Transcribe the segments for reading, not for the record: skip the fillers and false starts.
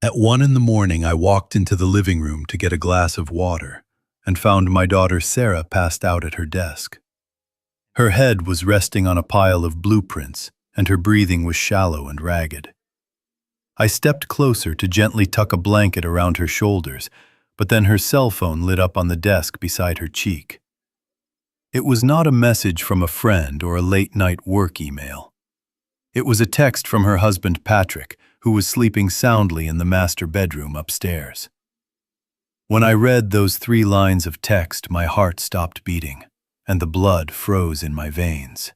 At 1 in the morning, I walked into the living room to get a glass of water and found my daughter Sarah passed out at her desk. Her head was resting on a pile of blueprints, and her breathing was shallow and ragged. I stepped closer to gently tuck a blanket around her shoulders, but then her cell phone lit up on the desk beside her cheek. It was not a message from a friend or a late-night work email. It was a text from her husband Patrick, who was sleeping soundly in the master bedroom upstairs. When I read those 3 lines of text, my heart stopped beating, and the blood froze in my veins.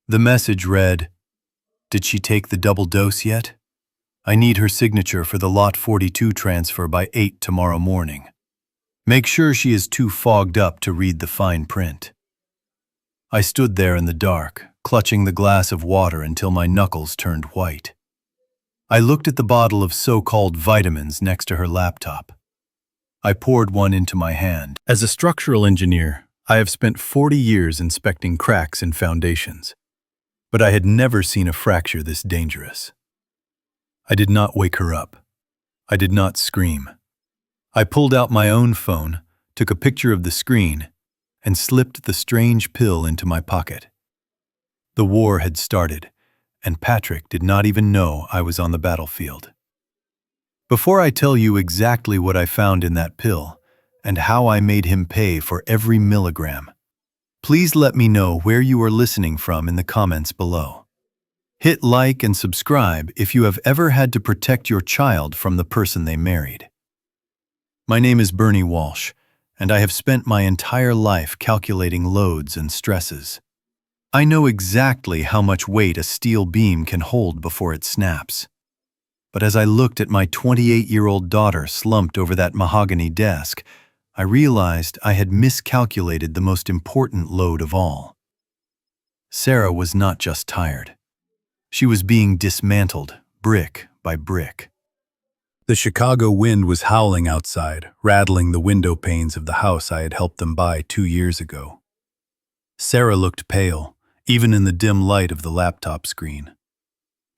The message read, "Did she take the double dose yet? I need her signature for the Lot 42 transfer by 8 tomorrow morning. Make sure she is too fogged up to read the fine print." I stood there in the dark, clutching the glass of water until my knuckles turned white. I looked at the bottle of so-called vitamins next to her laptop. I poured one into my hand. As a structural engineer, I have spent 40 years inspecting cracks in foundations, but I had never seen a fracture this dangerous. I did not wake her up. I did not scream. I pulled out my own phone, took a picture of the screen, and slipped the strange pill into my pocket. The war had started, and Patrick did not even know I was on the battlefield. Before I tell you exactly what I found in that pill and how I made him pay for every milligram, please let me know where you are listening from in the comments below. Hit like and subscribe if you have ever had to protect your child from the person they married. My name is Bernie Walsh, and I have spent my entire life calculating loads and stresses. I know exactly how much weight a steel beam can hold before it snaps. But as I looked at my 28-year-old daughter slumped over that mahogany desk, I realized I had miscalculated the most important load of all. Sarah was not just tired. She was being dismantled, brick by brick. The Chicago wind was howling outside, rattling the window panes of the house I had helped them buy 2 years ago. Sarah looked pale, even in the dim light of the laptop screen.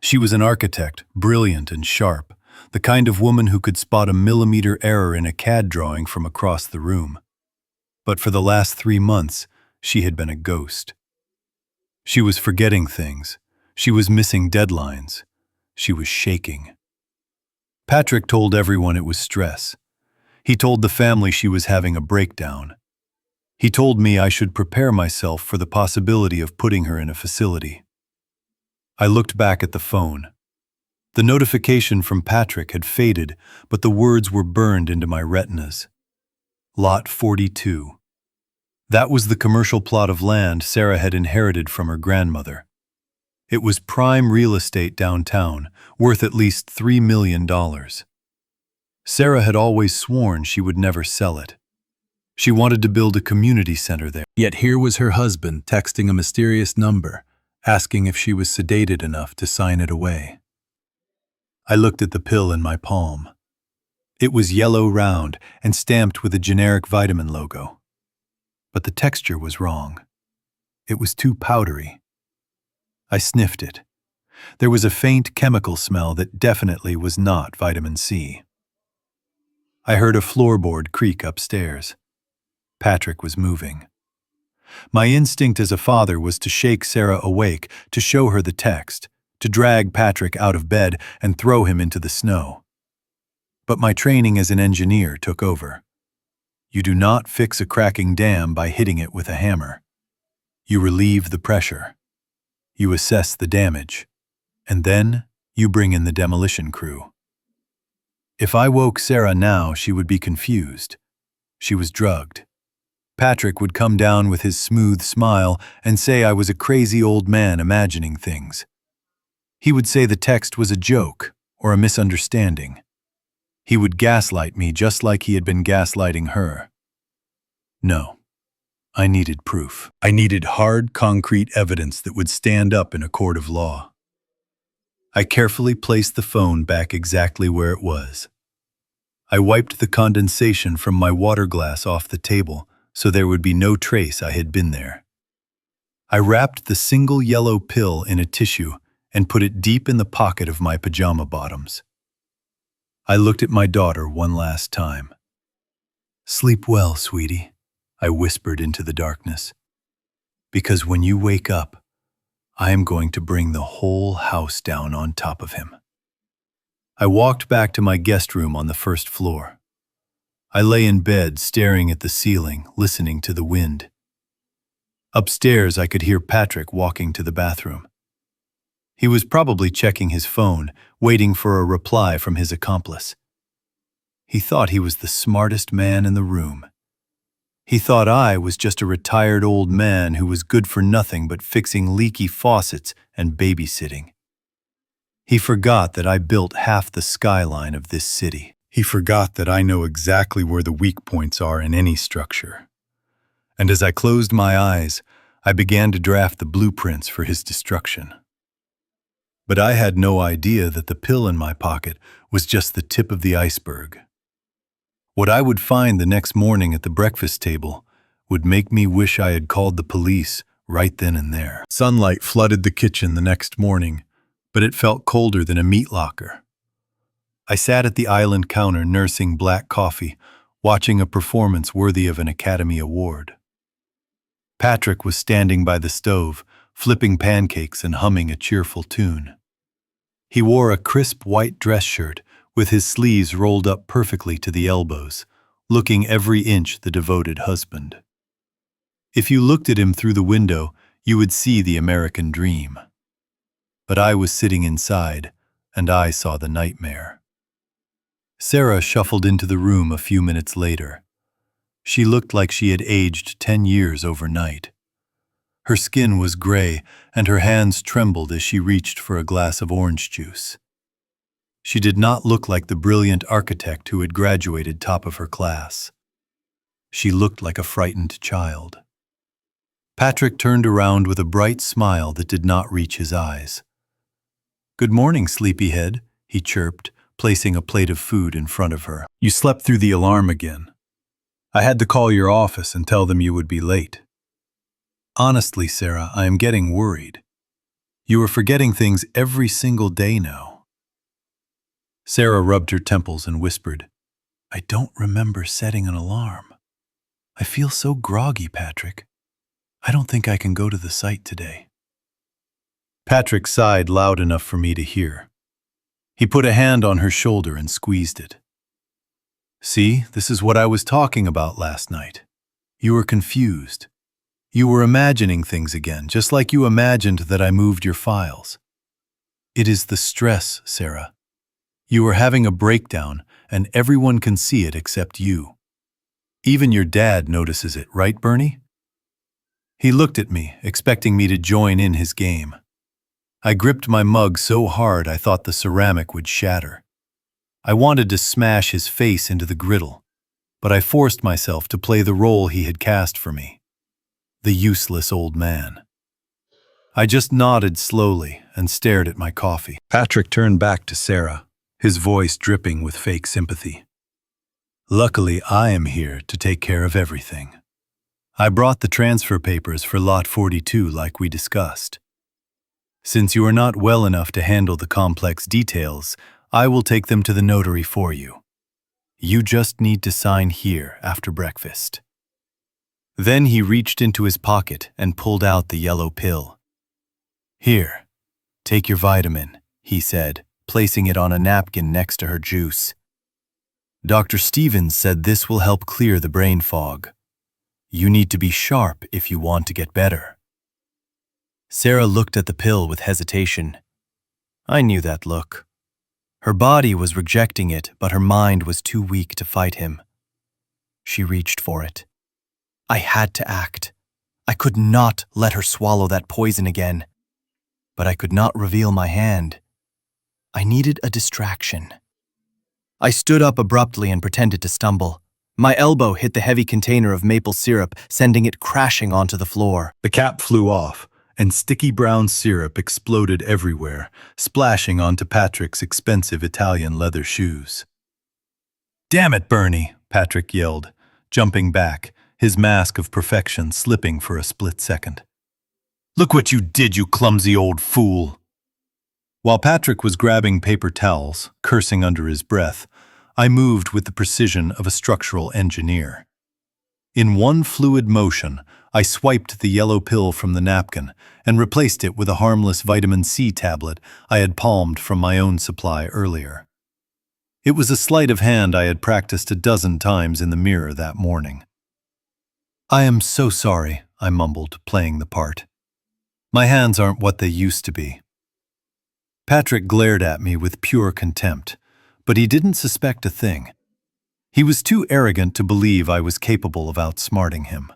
She was an architect, brilliant and sharp, the kind of woman who could spot a millimeter error in a CAD drawing from across the room. But for the last 3 months, she had been a ghost. She was forgetting things. She was missing deadlines. She was shaking. Patrick told everyone it was stress. He told the family she was having a breakdown. He told me I should prepare myself for the possibility of putting her in a facility. I looked back at the phone. The notification from Patrick had faded, but the words were burned into my retinas. Lot 42. That was the commercial plot of land Sarah had inherited from her grandmother. It was prime real estate downtown, worth at least $3 million. Sarah had always sworn she would never sell it. She wanted to build a community center there. Yet here was her husband texting a mysterious number, asking if she was sedated enough to sign it away. I looked at the pill in my palm. It was yellow round and stamped with a generic vitamin logo. But the texture was wrong. It was too powdery. I sniffed it. There was a faint chemical smell that definitely was not vitamin C. I heard a floorboard creak upstairs. Patrick was moving. My instinct as a father was to shake Sarah awake, to show her the text, to drag Patrick out of bed and throw him into the snow. But my training as an engineer took over. You do not fix a cracking dam by hitting it with a hammer. You relieve the pressure. You assess the damage. And then you bring in the demolition crew. If I woke Sarah now, she would be confused. She was drugged. Patrick would come down with his smooth smile and say I was a crazy old man imagining things. He would say the text was a joke or a misunderstanding. He would gaslight me just like he had been gaslighting her. No, I needed proof. I needed hard, concrete evidence that would stand up in a court of law. I carefully placed the phone back exactly where it was. I wiped the condensation from my water glass off the table so there would be no trace I had been there. I wrapped the single yellow pill in a tissue and put it deep in the pocket of my pajama bottoms. I looked at my daughter one last time. "Sleep well, sweetie," I whispered into the darkness. "Because when you wake up, I am going to bring the whole house down on top of him." I walked back to my guest room on the first floor. I lay in bed, staring at the ceiling, listening to the wind. Upstairs, I could hear Patrick walking to the bathroom. He was probably checking his phone, waiting for a reply from his accomplice. He thought he was the smartest man in the room. He thought I was just a retired old man who was good for nothing but fixing leaky faucets and babysitting. He forgot that I built half the skyline of this city. He forgot that I know exactly where the weak points are in any structure. And as I closed my eyes, I began to draft the blueprints for his destruction. But I had no idea that the pill in my pocket was just the tip of the iceberg. What I would find the next morning at the breakfast table would make me wish I had called the police right then and there. Sunlight flooded the kitchen the next morning, but it felt colder than a meat locker. I sat at the island counter nursing black coffee, watching a performance worthy of an Academy Award. Patrick was standing by the stove, flipping pancakes and humming a cheerful tune. He wore a crisp white dress shirt with his sleeves rolled up perfectly to the elbows, looking every inch the devoted husband. If you looked at him through the window, you would see the American dream. But I was sitting inside, and I saw the nightmare. Sarah shuffled into the room a few minutes later. She looked like she had aged 10 years overnight. Her skin was gray, and her hands trembled as she reached for a glass of orange juice. She did not look like the brilliant architect who had graduated top of her class. She looked like a frightened child. Patrick turned around with a bright smile that did not reach his eyes. "Good morning, sleepyhead," he chirped, placing a plate of food in front of her. "You slept through the alarm again. I had to call your office and tell them you would be late. Honestly, Sarah, I am getting worried. You are forgetting things every single day now." Sarah rubbed her temples and whispered, "I don't remember setting an alarm. I feel so groggy, Patrick. I don't think I can go to the site today." Patrick sighed loud enough for me to hear. He put a hand on her shoulder and squeezed it. "See, this is what I was talking about last night. You were confused. You were imagining things again, just like you imagined that I moved your files. It is the stress, Sarah. You are having a breakdown, and everyone can see it except you. Even your dad notices it, right, Bernie?" He looked at me, expecting me to join in his game. I gripped my mug so hard I thought the ceramic would shatter. I wanted to smash his face into the griddle, but I forced myself to play the role he had cast for me. The useless old man. I just nodded slowly and stared at my coffee. Patrick turned back to Sarah, his voice dripping with fake sympathy. "Luckily, I am here to take care of everything. I brought the transfer papers for Lot 42 like we discussed. Since you are not well enough to handle the complex details, I will take them to the notary for you. You just need to sign here after breakfast." Then he reached into his pocket and pulled out the yellow pill. "Here, take your vitamin," he said, placing it on a napkin next to her juice. "Dr. Stevens said this will help clear the brain fog. You need to be sharp if you want to get better." Sarah looked at the pill with hesitation. I knew that look. Her body was rejecting it, but her mind was too weak to fight him. She reached for it. I had to act. I could not let her swallow that poison again. But I could not reveal my hand. I needed a distraction. I stood up abruptly and pretended to stumble. My elbow hit the heavy container of maple syrup, sending it crashing onto the floor. The cap flew off, and sticky brown syrup exploded everywhere, splashing onto Patrick's expensive Italian leather shoes. "Damn it, Bernie!" Patrick yelled, jumping back, his mask of perfection slipping for a split second. "Look what you did, you clumsy old fool!" While Patrick was grabbing paper towels, cursing under his breath, I moved with the precision of a structural engineer. In one fluid motion, I swiped the yellow pill from the napkin and replaced it with a harmless vitamin C tablet I had palmed from my own supply earlier. It was a sleight of hand I had practiced a dozen times in the mirror that morning. "I am so sorry," I mumbled, playing the part. "My hands aren't what they used to be." Patrick glared at me with pure contempt, but he didn't suspect a thing. He was too arrogant to believe I was capable of outsmarting him.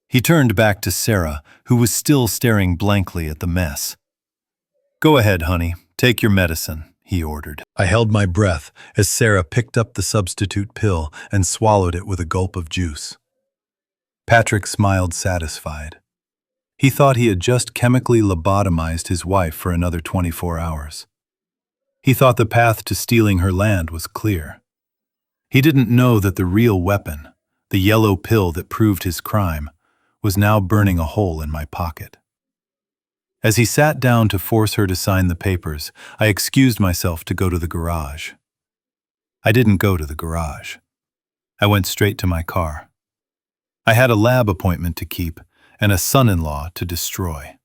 He turned back to Sarah, who was still staring blankly at the mess. "Go ahead, honey. Take your medicine," he ordered. I held my breath as Sarah picked up the substitute pill and swallowed it with a gulp of juice. Patrick smiled satisfied. He thought he had just chemically lobotomized his wife for another 24 hours. He thought the path to stealing her land was clear. He didn't know that the real weapon, the yellow pill that proved his crime, was now burning a hole in my pocket. As he sat down to force her to sign the papers, I excused myself to go to the garage. I didn't go to the garage. I went straight to my car. I had a lab appointment to keep and a son-in-law to destroy.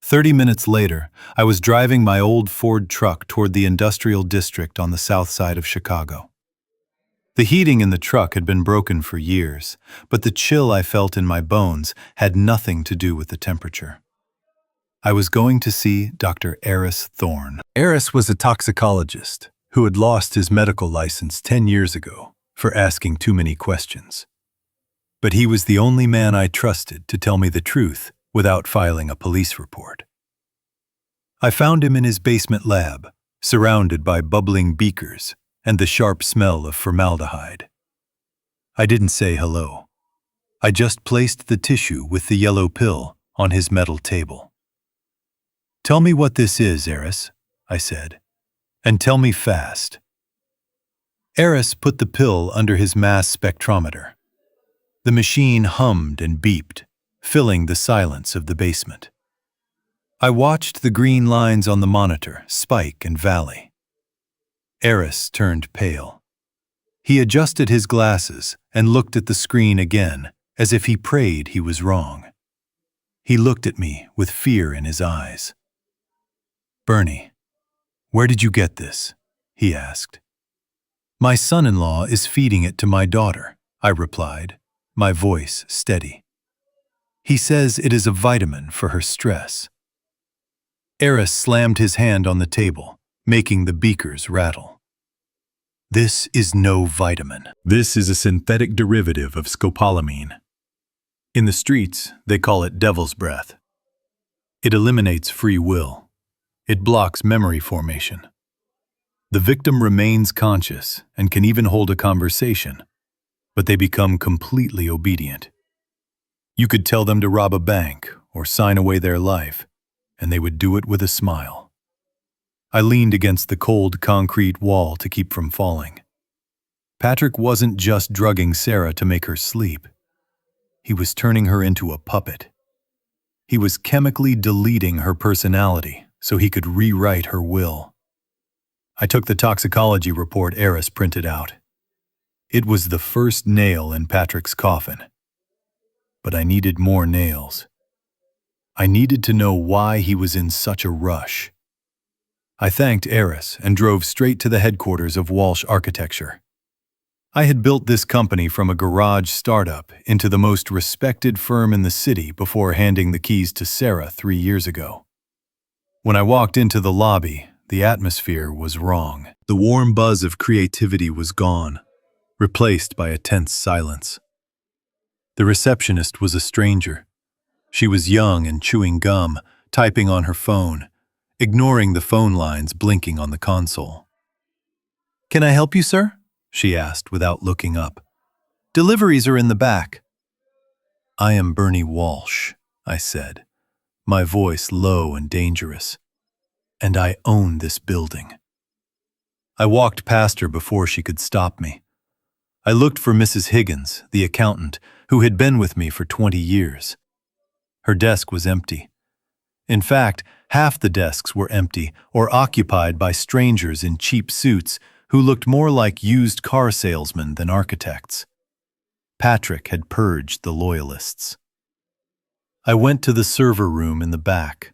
30 minutes later, I was driving my old Ford truck toward the industrial district on the south side of Chicago. The heating in the truck had been broken for years, but the chill I felt in my bones had nothing to do with the temperature. I was going to see Dr. Eris Thorne. Eris was a toxicologist who had lost his medical license 10 years ago for asking too many questions. But he was the only man I trusted to tell me the truth without filing a police report. I found him in his basement lab, surrounded by bubbling beakers and the sharp smell of formaldehyde. I didn't say hello. I just placed the tissue with the yellow pill on his metal table. "Tell me what this is, Eris," I said, "and tell me fast." Eris put the pill under his mass spectrometer. The machine hummed and beeped, filling the silence of the basement. I watched the green lines on the monitor spike and valley. Eris turned pale. He adjusted his glasses and looked at the screen again, as if he prayed he was wrong. He looked at me with fear in his eyes. "Bernie, where did you get this?" he asked. "My son-in-law is feeding it to my daughter," I replied, my voice steady. "He says it is a vitamin for her stress." Eris slammed his hand on the table, making the beakers rattle. "This is no vitamin. This is a synthetic derivative of scopolamine. In the streets, they call it devil's breath. It eliminates free will. It blocks memory formation. The victim remains conscious and can even hold a conversation, but they become completely obedient. You could tell them to rob a bank or sign away their life, and they would do it with a smile." I leaned against the cold concrete wall to keep from falling. Patrick wasn't just drugging Sarah to make her sleep. He was turning her into a puppet. He was chemically deleting her personality so he could rewrite her will. I took the toxicology report Eris printed out. It was the first nail in Patrick's coffin. But I needed more nails. I needed to know why he was in such a rush. I thanked Eris and drove straight to the headquarters of Walsh Architecture. I had built this company from a garage startup into the most respected firm in the city before handing the keys to Sarah 3 years ago. When I walked into the lobby, the atmosphere was wrong. The warm buzz of creativity was gone, replaced by a tense silence. The receptionist was a stranger. She was young and chewing gum, typing on her phone, ignoring the phone lines blinking on the console. "Can I help you, sir?" she asked without looking up. "Deliveries are in the back." "I am Bernie Walsh," I said, my voice low and dangerous. "And I own this building." I walked past her before she could stop me. I looked for Mrs. Higgins, the accountant, who had been with me for 20 years. Her desk was empty. In fact, half the desks were empty or occupied by strangers in cheap suits who looked more like used car salesmen than architects. Patrick had purged the loyalists. I went to the server room in the back.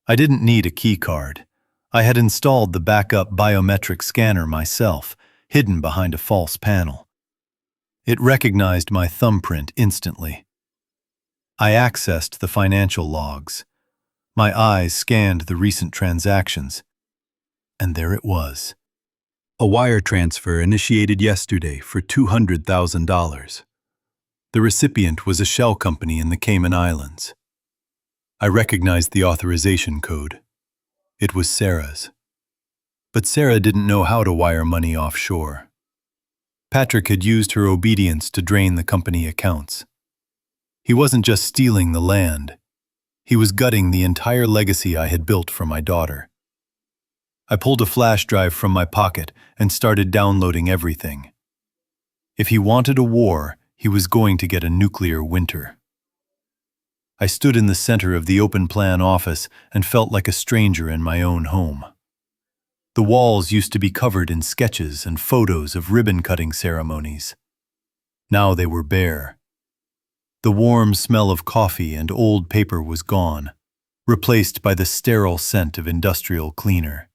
I didn't need a key card. I had installed the backup biometric scanner myself, hidden behind a false panel. It recognized my thumbprint instantly. I accessed the financial logs. My eyes scanned the recent transactions, and there it was. A wire transfer initiated yesterday for $200,000. The recipient was a shell company in the Cayman Islands. I recognized the authorization code. It was Sarah's. But Sarah didn't know how to wire money offshore. Patrick had used her obedience to drain the company accounts. He wasn't just stealing the land. He was gutting the entire legacy I had built for my daughter. I pulled a flash drive from my pocket and started downloading everything. If he wanted a war, he was going to get a nuclear winter. I stood in the center of the open plan office and felt like a stranger in my own home. The walls used to be covered in sketches and photos of ribbon-cutting ceremonies. Now they were bare. The warm smell of coffee and old paper was gone, replaced by the sterile scent of industrial cleaner.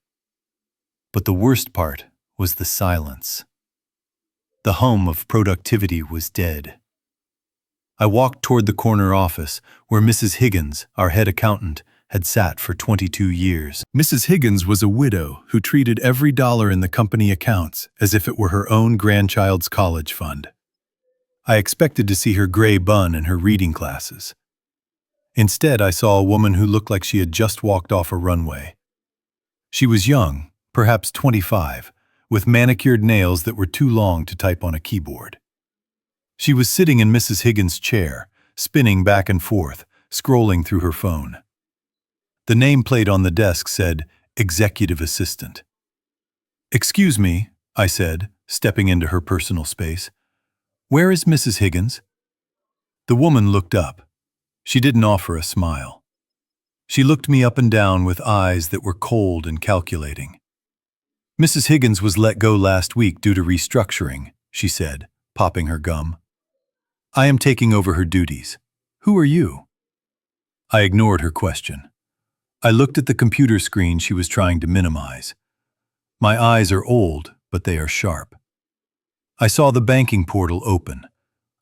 But the worst part was the silence. The hum of productivity was dead. I walked toward the corner office where Mrs. Higgins, our head accountant, had sat for 22 years. Mrs. Higgins was a widow who treated every dollar in the company accounts as if it were her own grandchild's college fund. I expected to see her gray bun in her reading classes. Instead, I saw a woman who looked like she had just walked off a runway. She was young, perhaps 25, with manicured nails that were too long to type on a keyboard. She was sitting in Mrs. Higgins' chair, spinning back and forth, scrolling through her phone. The nameplate on the desk said, "Executive Assistant." "Excuse me," I said, stepping into her personal space. "Where is Mrs. Higgins?" The woman looked up. She didn't offer a smile. She looked me up and down with eyes that were cold and calculating. "Mrs. Higgins was let go last week due to restructuring," she said, popping her gum. "I am taking over her duties. Who are you?" I ignored her question. I looked at the computer screen she was trying to minimize. My eyes are old, but they are sharp. I saw the banking portal open.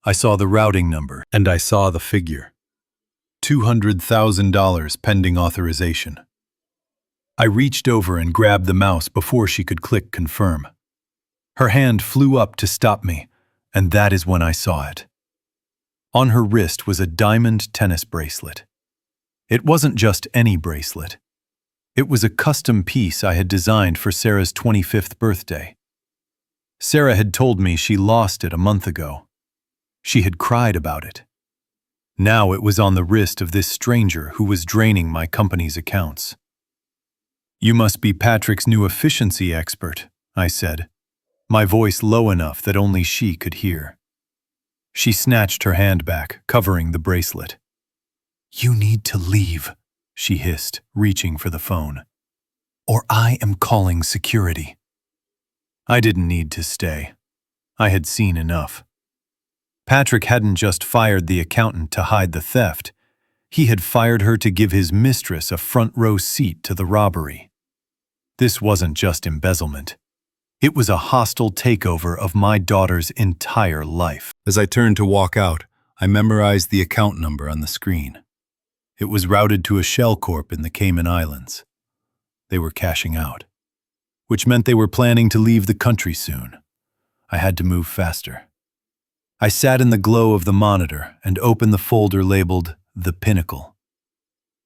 I saw the routing number, and I saw the figure. $200,000 pending authorization. I reached over and grabbed the mouse before she could click confirm. Her hand flew up to stop me, and that is when I saw it. On her wrist was a diamond tennis bracelet. It wasn't just any bracelet. It was a custom piece I had designed for Sarah's 25th birthday. Sarah had told me she lost it a month ago. She had cried about it. Now it was on the wrist of this stranger who was draining my company's accounts. "You must be Patrick's new efficiency expert," I said, my voice low enough that only she could hear. She snatched her hand back, covering the bracelet. "You need to leave," she hissed, reaching for the phone. "Or I am calling security." I didn't need to stay. I had seen enough. Patrick hadn't just fired the accountant to hide the theft. He had fired her to give his mistress a front-row seat to the robbery. This wasn't just embezzlement. It was a hostile takeover of my daughter's entire life. As I turned to walk out, I memorized the account number on the screen. It was routed to a shell corp in the Cayman Islands. They were cashing out, which meant they were planning to leave the country soon. I had to move faster. I sat in the glow of the monitor and opened the folder labeled The Pinnacle.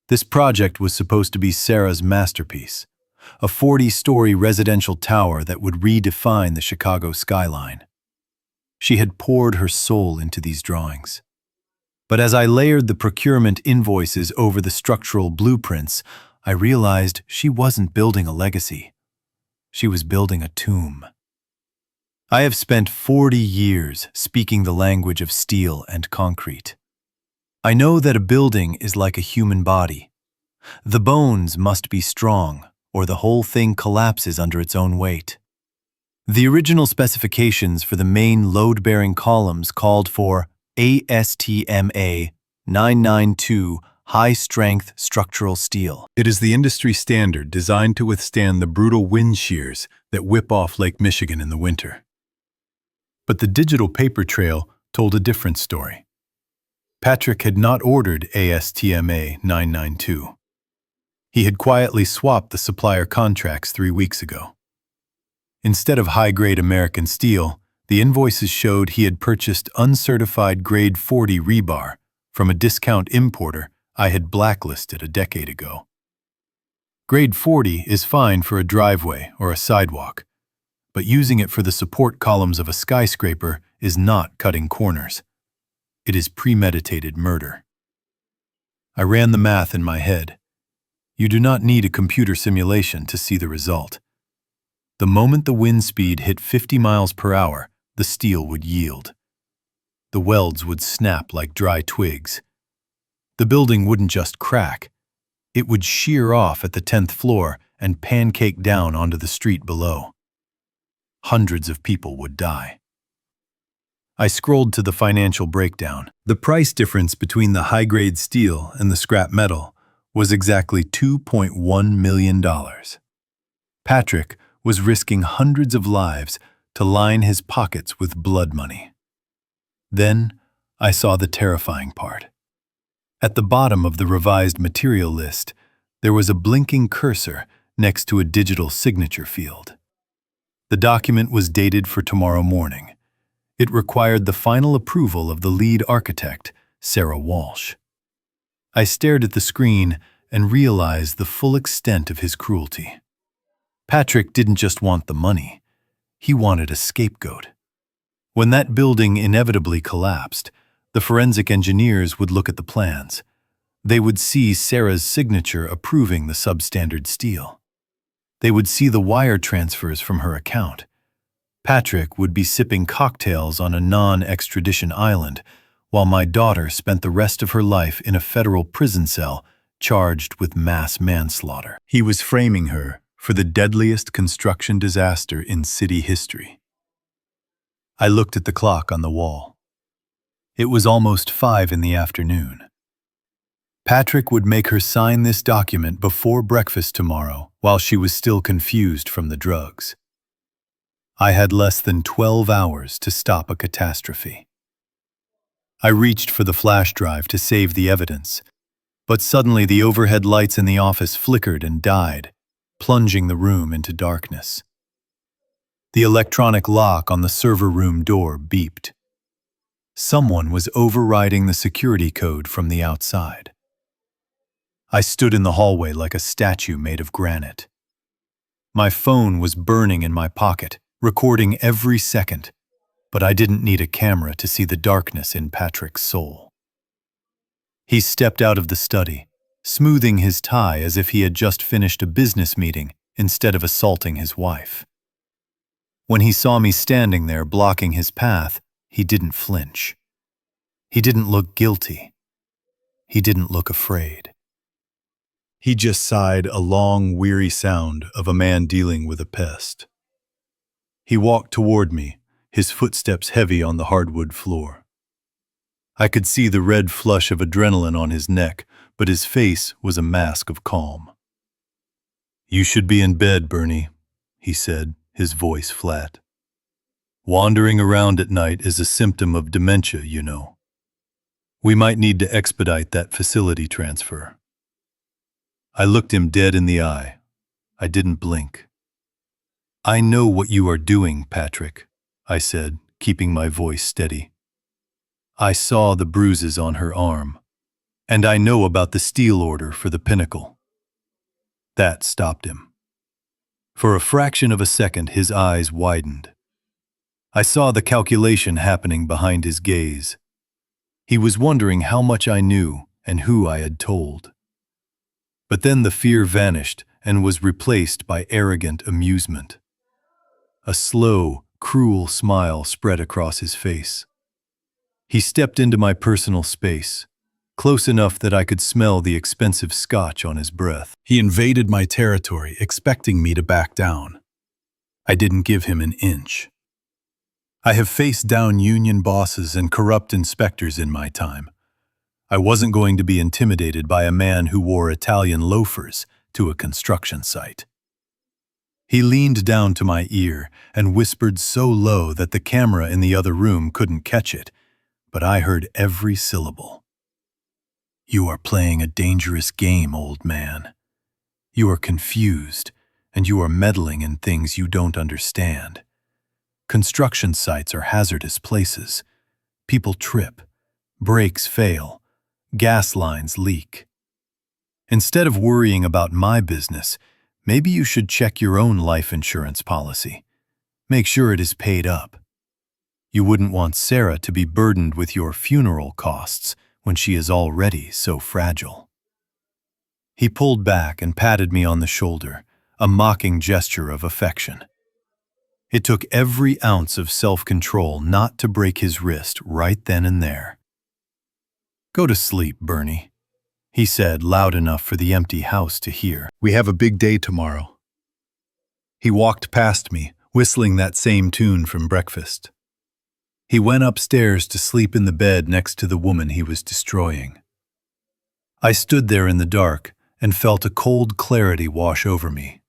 This project was supposed to be Sarah's masterpiece, a 40-story residential tower that would redefine the Chicago skyline. She had poured her soul into these drawings. But as I layered the procurement invoices over the structural blueprints, I realized she wasn't building a legacy. She was building a tomb. I have spent 40 years speaking the language of steel and concrete. I know that a building is like a human body. The bones must be strong, or the whole thing collapses under its own weight. The original specifications for the main load-bearing columns called for ASTMA 992 high-strength structural steel. It is the industry standard designed to withstand the brutal wind shears that whip off Lake Michigan in the winter. But the digital paper trail told a different story. Patrick had not ordered ASTMA 992. He had quietly swapped the supplier contracts 3 weeks ago. Instead of high-grade American steel, the invoices showed he had purchased uncertified grade 40 rebar from a discount importer I had blacklisted a decade ago. Grade 40 is fine for a driveway or a sidewalk, but using it for the support columns of a skyscraper is not cutting corners. It is premeditated murder. I ran the math in my head. You do not need a computer simulation to see the result. The moment the wind speed hit 50 miles per hour, the steel would yield. The welds would snap like dry twigs. The building wouldn't just crack. It would shear off at the 10th floor and pancake down onto the street below. Hundreds of people would die. I scrolled to the financial breakdown. The price difference between the high-grade steel and the scrap metal was exactly $2.1 million. Patrick was risking hundreds of lives to line his pockets with blood money. Then I saw the terrifying part. At the bottom of the revised material list, there was a blinking cursor next to a digital signature field. The document was dated for tomorrow morning. It required the final approval of the lead architect, Sarah Walsh. I stared at the screen and realized the full extent of his cruelty. Patrick didn't just want the money. He wanted a scapegoat. When that building inevitably collapsed, the forensic engineers would look at the plans. They would see Sarah's signature approving the substandard steel. They would see the wire transfers from her account. Patrick would be sipping cocktails on a non-extradition island, while my daughter spent the rest of her life in a federal prison cell charged with mass manslaughter. He was framing her for the deadliest construction disaster in city history. I looked at the clock on the wall. It was almost 5 in the afternoon. Patrick would make her sign this document before breakfast tomorrow while she was still confused from the drugs. I had less than 12 hours to stop a catastrophe. I reached for the flash drive to save the evidence, but suddenly the overhead lights in the office flickered and died, plunging the room into darkness. The electronic lock on the server room door beeped. Someone was overriding the security code from the outside. I stood in the hallway like a statue made of granite. My phone was burning in my pocket, recording every second, but I didn't need a camera to see the darkness in Patrick's soul. He stepped out of the study, smoothing his tie as if he had just finished a business meeting instead of assaulting his wife. When he saw me standing there blocking his path, he didn't flinch. He didn't look guilty. He didn't look afraid. He just sighed a long, weary sound of a man dealing with a pest. He walked toward me, his footsteps heavy on the hardwood floor. I could see the red flush of adrenaline on his neck, but his face was a mask of calm. "You should be in bed, Bernie," he said, his voice flat. "Wandering around at night is a symptom of dementia, you know. We might need to expedite that facility transfer." I looked him dead in the eye. I didn't blink. "I know what you are doing, Patrick," I said, keeping my voice steady. "I saw the bruises on her arm, and I know about the steel order for the Pinnacle." That stopped him. For a fraction of a second, his eyes widened. I saw the calculation happening behind his gaze. He was wondering how much I knew and who I had told. But then the fear vanished and was replaced by arrogant amusement. A slow, cruel smile spread across his face. He stepped into my personal space, close enough that I could smell the expensive scotch on his breath. He invaded my territory, expecting me to back down. I didn't give him an inch. I have faced down union bosses and corrupt inspectors in my time. I wasn't going to be intimidated by a man who wore Italian loafers to a construction site. He leaned down to my ear and whispered so low that the camera in the other room couldn't catch it, but I heard every syllable. "You are playing a dangerous game, old man. You are confused, and you are meddling in things you don't understand. Construction sites are hazardous places. People trip, brakes fail, gas lines leak. Instead of worrying about my business, maybe you should check your own life insurance policy. Make sure it is paid up. You wouldn't want Sarah to be burdened with your funeral costs when she is already so fragile." He pulled back and patted me on the shoulder, a mocking gesture of affection. It took every ounce of self-control not to break his wrist right then and there. "Go to sleep, Bernie," he said loud enough for the empty house to hear. "We have a big day tomorrow." He walked past me, whistling that same tune from breakfast. He went upstairs to sleep in the bed next to the woman he was destroying. I stood there in the dark and felt a cold clarity wash over me.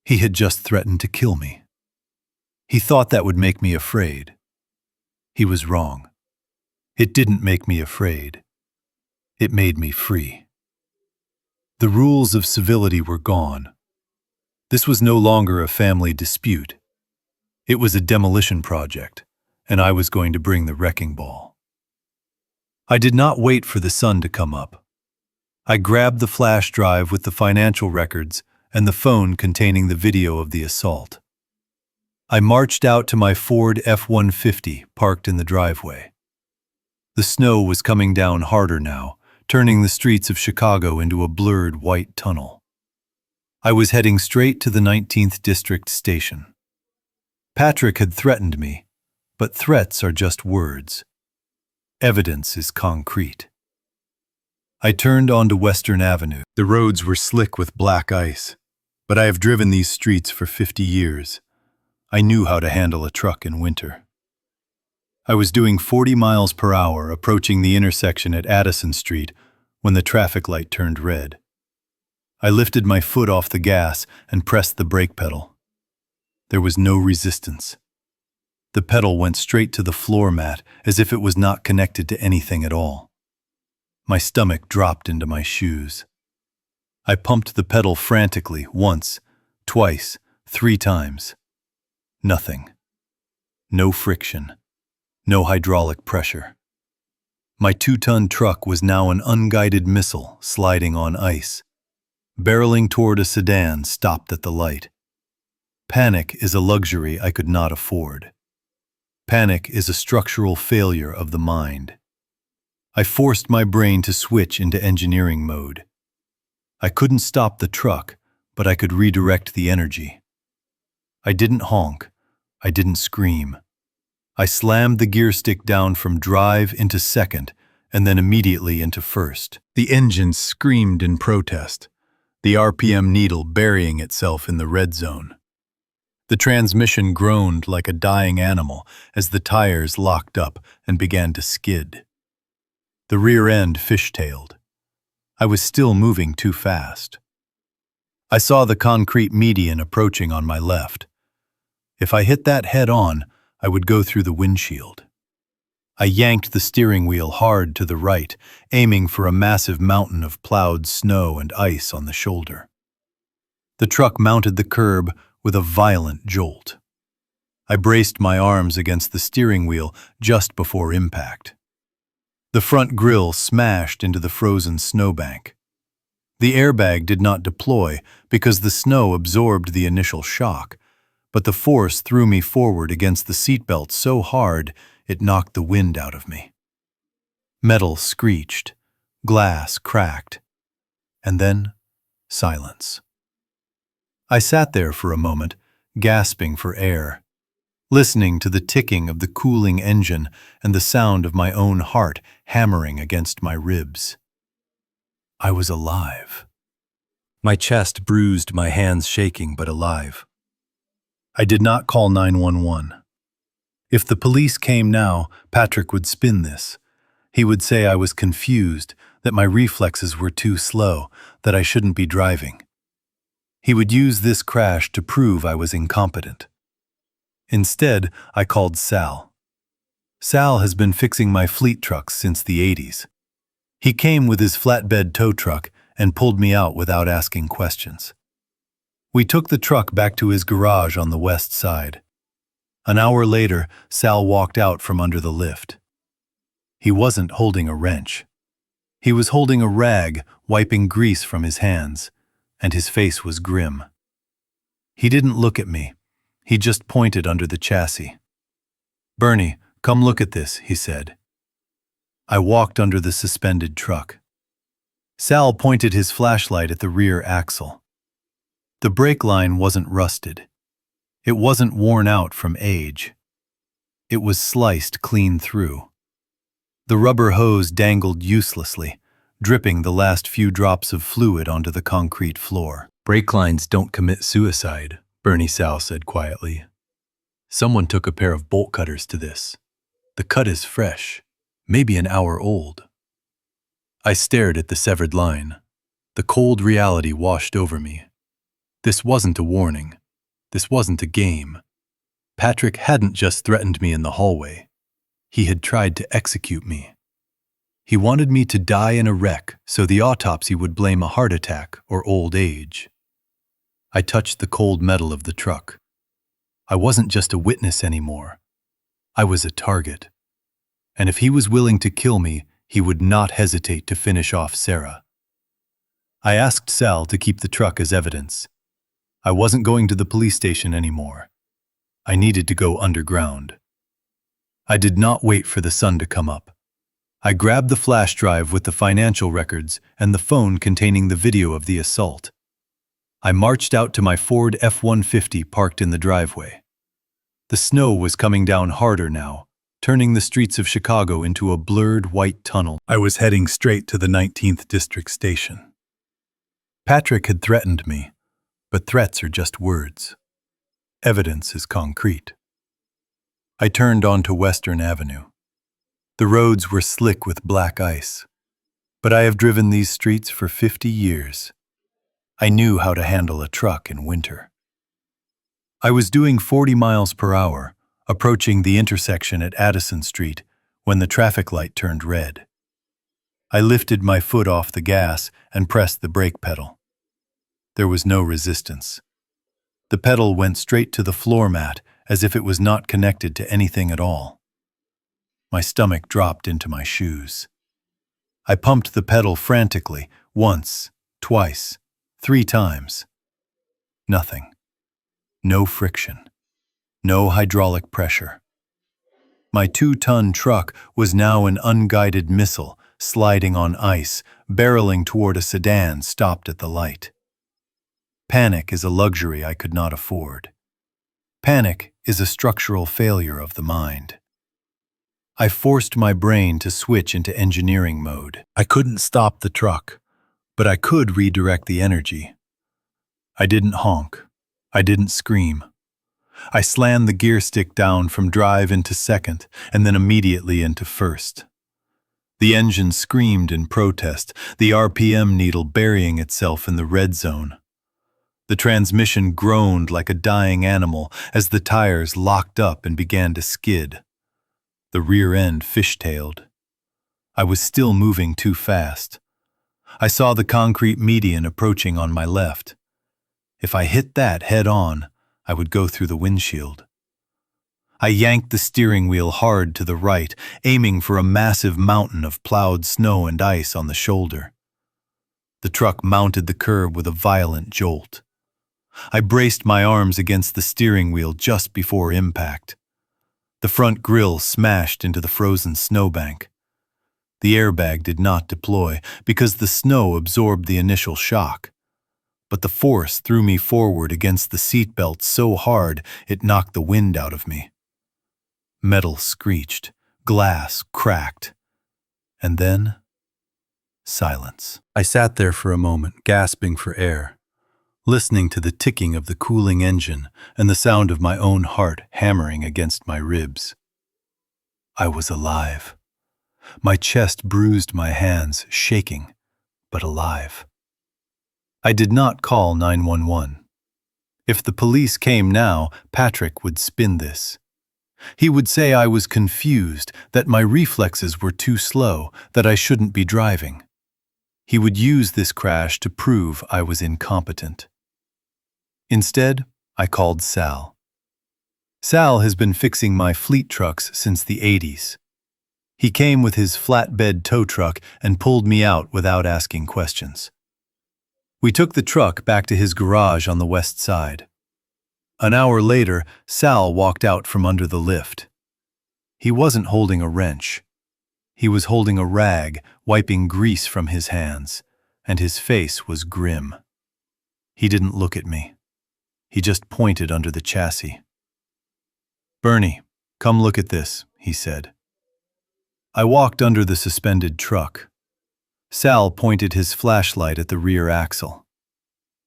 He had just threatened to kill me. He thought that would make me afraid. He was wrong. It didn't make me afraid. It made me free. The rules of civility were gone. This was no longer a family dispute. It was a demolition project, and I was going to bring the wrecking ball. I did not wait for the sun to come up. I grabbed the flash drive with the financial records and the phone containing the video of the assault. I marched out to my Ford F-150 parked in the driveway. The snow was coming down harder now, turning the streets of Chicago into a blurred white tunnel. I was heading straight to the 19th District station. Patrick had threatened me, but threats are just words. Evidence is concrete. I turned onto Western Avenue. The roads were slick with black ice, but I have driven these streets for 50 years. I knew how to handle a truck in winter. I was doing 40 miles per hour approaching the intersection at Addison Street when the traffic light turned red. I lifted my foot off the gas and pressed the brake pedal. There was no resistance. The pedal went straight to the floor mat as if it was not connected to anything at all. My stomach dropped into my shoes. I pumped the pedal frantically once, twice, 3 times. Nothing. No friction. No hydraulic pressure. My 2-ton truck was now an unguided missile sliding on ice. Barreling toward a sedan stopped at the light. Panic is a luxury I could not afford. Panic is a structural failure of the mind. I forced my brain to switch into engineering mode. I couldn't stop the truck, but I could redirect the energy. I didn't honk. I didn't scream. I slammed the gear stick down from drive into second and then immediately into first. The engine screamed in protest, the RPM needle burying itself in the red zone. The transmission groaned like a dying animal as the tires locked up and began to skid. The rear end fishtailed. I was still moving too fast. I saw the concrete median approaching on my left. If I hit that head on, I would go through the windshield. I yanked the steering wheel hard to the right, aiming for a massive mountain of plowed snow and ice on the shoulder. The truck mounted the curb with a violent jolt. I braced my arms against the steering wheel just before impact. The front grille smashed into the frozen snowbank. The airbag did not deploy because the snow absorbed the initial shock, but the force threw me forward against the seatbelt so hard it knocked the wind out of me. Metal screeched, glass cracked, and then silence. I sat there for a moment, gasping for air, listening to the ticking of the cooling engine and the sound of my own heart hammering against my ribs. I was alive. My chest bruised, my hands shaking, but alive. I did not call 911. If the police came now, Patrick would spin this. He would say I was confused, that my reflexes were too slow, that I shouldn't be driving. He would use this crash to prove I was incompetent. Instead, I called Sal. Sal has been fixing my fleet trucks since the 80s. He came with his flatbed tow truck and pulled me out without asking questions. We took the truck back to his garage on the west side. An hour later, Sal walked out from under the lift. He wasn't holding a wrench. He was holding a rag, wiping grease from his hands, and his face was grim. He didn't look at me. He just pointed under the chassis. "Bernie, come look at this," he said. I walked under the suspended truck. Sal pointed his flashlight at the rear axle. The brake line wasn't rusted. It wasn't worn out from age. It was sliced clean through. The rubber hose dangled uselessly, dripping the last few drops of fluid onto the concrete floor. "Brake lines don't commit suicide," Bernie Sal said quietly. "Someone took a pair of bolt cutters to this. The cut is fresh, maybe an hour old." I stared at the severed line. The cold reality washed over me. This wasn't a warning. This wasn't a game. Patrick hadn't just threatened me in the hallway. He had tried to execute me. He wanted me to die in a wreck so the autopsy would blame a heart attack or old age. I touched the cold metal of the truck. I wasn't just a witness anymore. I was a target. And if he was willing to kill me, he would not hesitate to finish off Sarah. I asked Sal to keep the truck as evidence. I wasn't going to the police station anymore. I needed to go underground. I did not wait for the sun to come up. I grabbed the flash drive with the financial records and the phone containing the video of the assault. I marched out to my Ford F-150 parked in the driveway. The snow was coming down harder now, turning the streets of Chicago into a blurred white tunnel. I was heading straight to the 19th District Station. Patrick had threatened me, but threats are just words. Evidence is concrete. I turned onto Western Avenue. The roads were slick with black ice, but I have driven these streets for 50 years. I knew how to handle a truck in winter. I was doing 40 miles per hour, approaching the intersection at Addison Street when the traffic light turned red. I lifted my foot off the gas and pressed the brake pedal. There was no resistance. The pedal went straight to the floor mat as if it was not connected to anything at all. My stomach dropped into my shoes. I pumped the pedal frantically, once, twice, 3 times. Nothing. No friction. No hydraulic pressure. My 2-ton truck was now an unguided missile, sliding on ice, barreling toward a sedan stopped at the light. Panic is a luxury I could not afford. Panic is a structural failure of the mind. I forced my brain to switch into engineering mode. I couldn't stop the truck, but I could redirect the energy. I didn't honk. I didn't scream. I slammed the gear stick down from drive into second and then immediately into first. The engine screamed in protest, the RPM needle burying itself in the red zone. The transmission groaned like a dying animal as the tires locked up and began to skid. The rear end fishtailed. I was still moving too fast. I saw the concrete median approaching on my left. If I hit that head on, I would go through the windshield. I yanked the steering wheel hard to the right, aiming for a massive mountain of plowed snow and ice on the shoulder. The truck mounted the curb with a violent jolt. I braced my arms against the steering wheel just before impact. The front grille smashed into the frozen snowbank. The airbag did not deploy because the snow absorbed the initial shock. But the force threw me forward against the seatbelt so hard it knocked the wind out of me. Metal screeched, glass cracked, and then silence. I sat there for a moment, gasping for air. listening to the ticking of the cooling engine and the sound of my own heart hammering against my ribs. I was alive. My chest bruised, my hands shaking, but alive. I did not call 911. If the police came now, Patrick would spin this. He would say I was confused, that my reflexes were too slow, that I shouldn't be driving. He would use this crash to prove I was incompetent. Instead, I called Sal. Sal has been fixing my fleet trucks since the 80s. He came with his flatbed tow truck and pulled me out without asking questions. We took the truck back to his garage on the west side. An hour later, Sal walked out from under the lift. He wasn't holding a wrench. He was holding a rag, wiping grease from his hands, and his face was grim. He didn't look at me. He just pointed under the chassis. "Bernie, come look at this," he said. I walked under the suspended truck. Sal pointed his flashlight at the rear axle.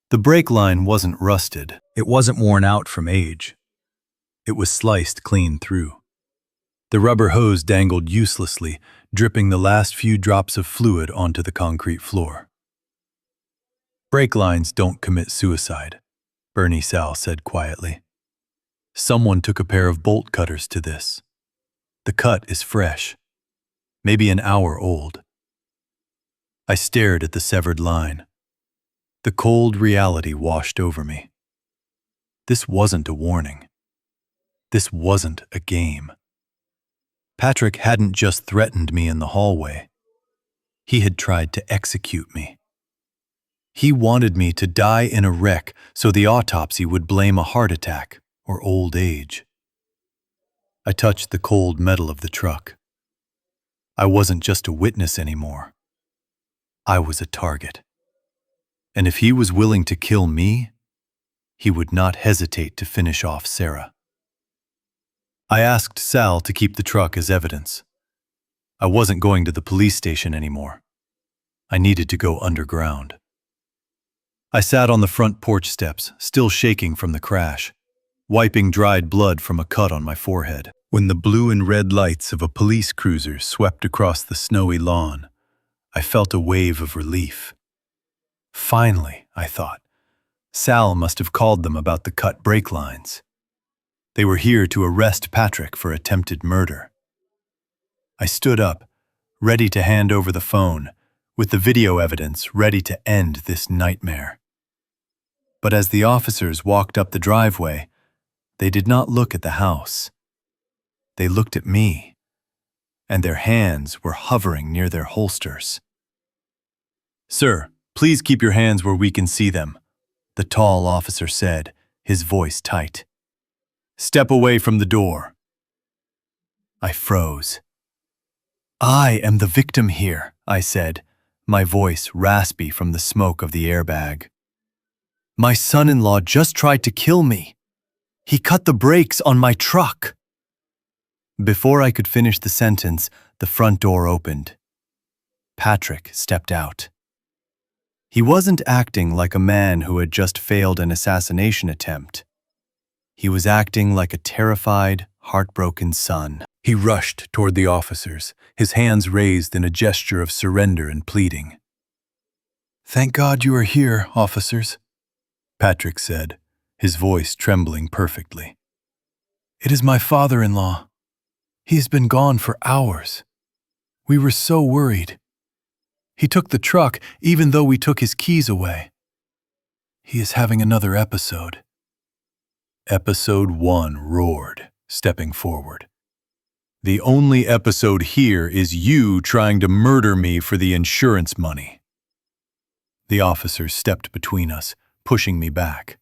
The brake line wasn't rusted. It wasn't worn out from age. It was sliced clean through. The rubber hose dangled uselessly, dripping the last few drops of fluid onto the concrete floor. "Brake lines don't commit suicide," Bernie Sal said quietly. "Someone took a pair of bolt cutters to this. The cut is fresh, maybe an hour old." I stared at the severed line. The cold reality washed over me. This wasn't a warning. This wasn't a game. Patrick hadn't just threatened me in the hallway. He had tried to execute me. He wanted me to die in a wreck so the autopsy would blame a heart attack or old age. I touched the cold metal of the truck. I wasn't just a witness anymore. I was a target. And if he was willing to kill me, he would not hesitate to finish off Sarah. I asked Sal to keep the truck as evidence. I wasn't going to the police station anymore. I needed to go underground. I sat on the front porch steps, still shaking from the crash, wiping dried blood from a cut on my forehead. When the blue and red lights of a police cruiser swept across the snowy lawn, I felt a wave of relief. Finally, I thought, Sal must have called them about the cut brake lines. They were here to arrest Patrick for attempted murder. I stood up, ready to hand over the phone, with the video evidence ready to end this nightmare. But as the officers walked up the driveway, they did not look at the house. They looked at me, and their hands were hovering near their holsters. "Sir, please keep your hands where we can see them," the tall officer said, his voice tight. "Step away from the door." I froze. "I am the victim here," I said, my voice raspy from the smoke of the airbag. "My son-in-law just tried to kill me. He cut the brakes on my truck." Before I could finish the sentence, the front door opened. Patrick stepped out. He wasn't acting like a man who had just failed an assassination attempt. He was acting like a terrified, heartbroken son. He rushed toward the officers, his hands raised in a gesture of surrender and pleading. "Thank God you are here, officers," Patrick said, his voice trembling perfectly. "It is my father-in-law. He has been gone for hours. We were so worried. He took the truck even though we took his keys away. He is having another episode." Episode 1 roared, stepping forward. "The only episode here is you trying to murder me for the insurance money." The officers stepped between us, pushing me back.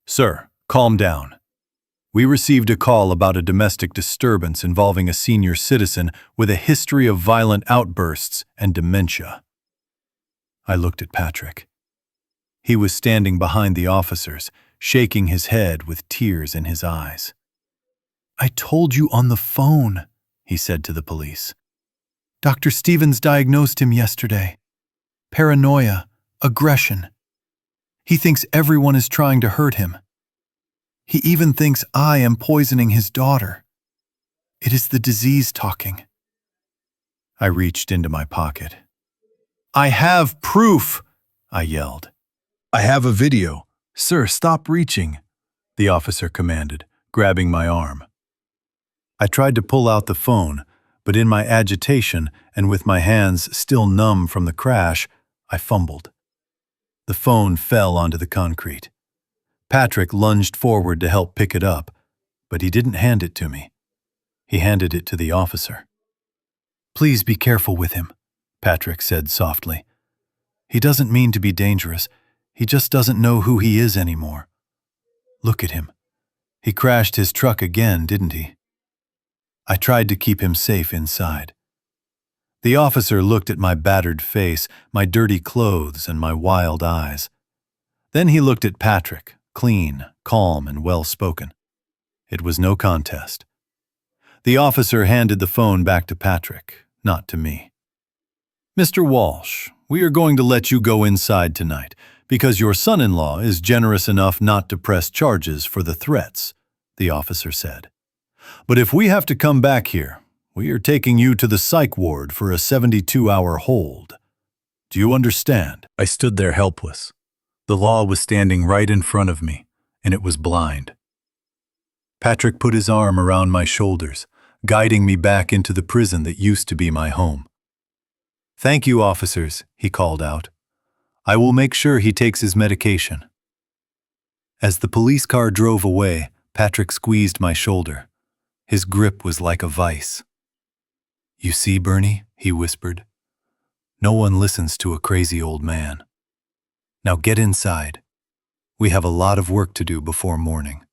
"Sir, calm down. We received a call about a domestic disturbance involving a senior citizen with a history of violent outbursts and dementia." I looked at Patrick. He was standing behind the officers, shaking his head with tears in his eyes. "I told you on the phone," he said to the police. "Dr. Stevens diagnosed him yesterday. Paranoia, aggression. He thinks everyone is trying to hurt him. He even thinks I am poisoning his daughter. It is the disease talking. I reached into my pocket. I have proof, I yelled. I have a video. Sir, stop reaching, the officer commanded, grabbing my arm. I tried to pull out the phone, but in my agitation and with my hands still numb from the crash, I fumbled. The phone fell onto the concrete. Patrick lunged forward to help pick it up, but he didn't hand it to me. He handed it to the officer. Please be careful with him, Patrick said softly. He doesn't mean to be dangerous. He just doesn't know who he is anymore. Look at him. He crashed his truck again, didn't he? I tried to keep him safe inside. The officer looked at my battered face, my dirty clothes, and my wild eyes. Then he looked at Patrick, clean, calm, and well-spoken. It was no contest. The officer handed the phone back to Patrick, not to me. Mr. Walsh, we are going to let you go inside tonight because your son-in-law is generous enough not to press charges for the threats, the officer said. But if we have to come back here, we are taking you to the psych ward for a 72-hour hold. Do you understand? I stood there helpless. The law was standing right in front of me, and it was blind. Patrick put his arm around my shoulders, guiding me back into the prison that used to be my home. Thank you, officers, he called out. I will make sure he takes his medication. As the police car drove away, Patrick squeezed my shoulder. His grip was like a vice. You see, Bernie, he whispered. No one listens to a crazy old man. Now get inside. We have a lot of work to do before morning.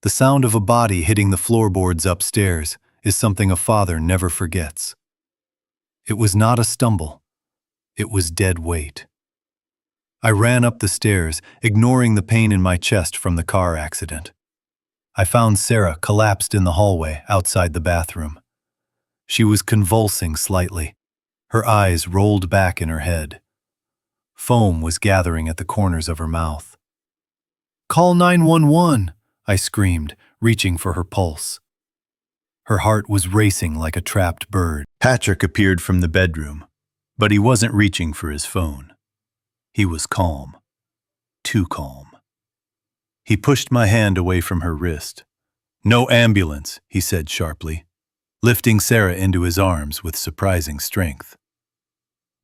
The sound of a body hitting the floorboards upstairs is something a father never forgets. It was not a stumble. It was dead weight. I ran up the stairs, ignoring the pain in my chest from the car accident. I found Sarah collapsed in the hallway outside the bathroom. She was convulsing slightly. Her eyes rolled back in her head. Foam was gathering at the corners of her mouth. Call 911, I screamed, reaching for her pulse. Her heart was racing like a trapped bird. Patrick appeared from the bedroom, but he wasn't reaching for his phone. He was calm. Too calm. He pushed my hand away from her wrist. No ambulance, he said sharply, lifting Sarah into his arms with surprising strength.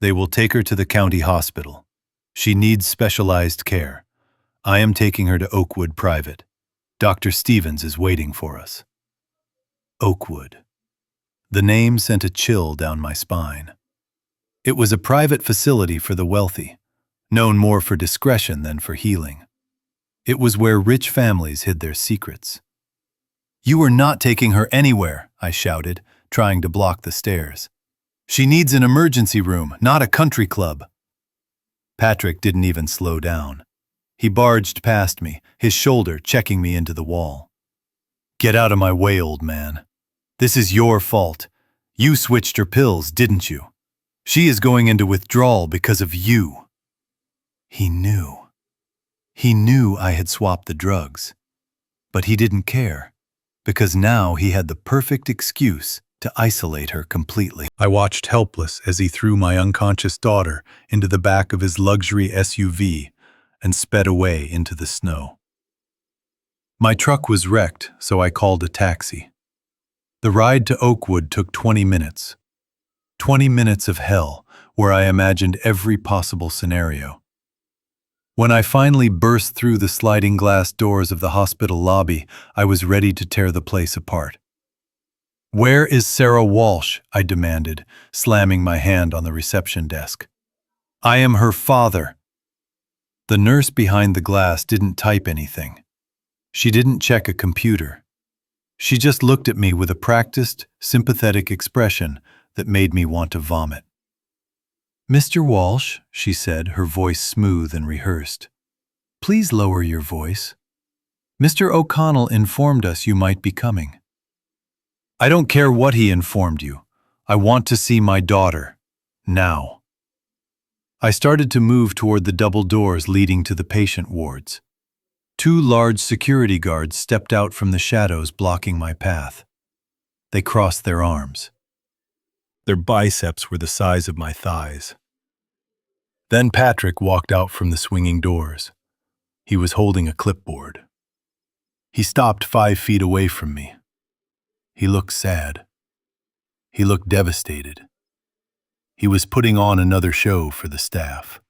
They will take her to the county hospital. She needs specialized care. I am taking her to Oakwood Private. Dr. Stevens is waiting for us. Oakwood. The name sent a chill down my spine. It was a private facility for the wealthy, known more for discretion than for healing. It was where rich families hid their secrets. You are not taking her anywhere, I shouted, trying to block the stairs. She needs an emergency room, not a country club. Patrick didn't even slow down. He barged past me, his shoulder checking me into the wall. Get out of my way, old man. This is your fault. You switched her pills, didn't you? She is going into withdrawal because of you. He knew. He knew I had swapped the drugs. But he didn't care, because now he had the perfect excuse to isolate her completely. I watched helpless as he threw my unconscious daughter into the back of his luxury SUV and sped away into the snow. My truck was wrecked, so I called a taxi. The ride to Oakwood took 20 minutes. 20 minutes of hell, where I imagined every possible scenario. When I finally burst through the sliding glass doors of the hospital lobby, I was ready to tear the place apart. Where is Sarah Walsh? I demanded, slamming my hand on the reception desk. I am her father. The nurse behind the glass didn't type anything. She didn't check a computer. She just looked at me with a practiced, sympathetic expression that made me want to vomit. Mr. Walsh, she said, her voice smooth and rehearsed. Please lower your voice. Mr. O'Connell informed us you might be coming. I don't care what he informed you. I want to see my daughter. Now. I started to move toward the double doors leading to the patient wards. Two large security guards stepped out from the shadows blocking my path. They crossed their arms. Their biceps were the size of my thighs. Then Patrick walked out from the swinging doors. He was holding a clipboard. He stopped 5 feet away from me. He looked sad. He looked devastated. He was putting on another show for the staff.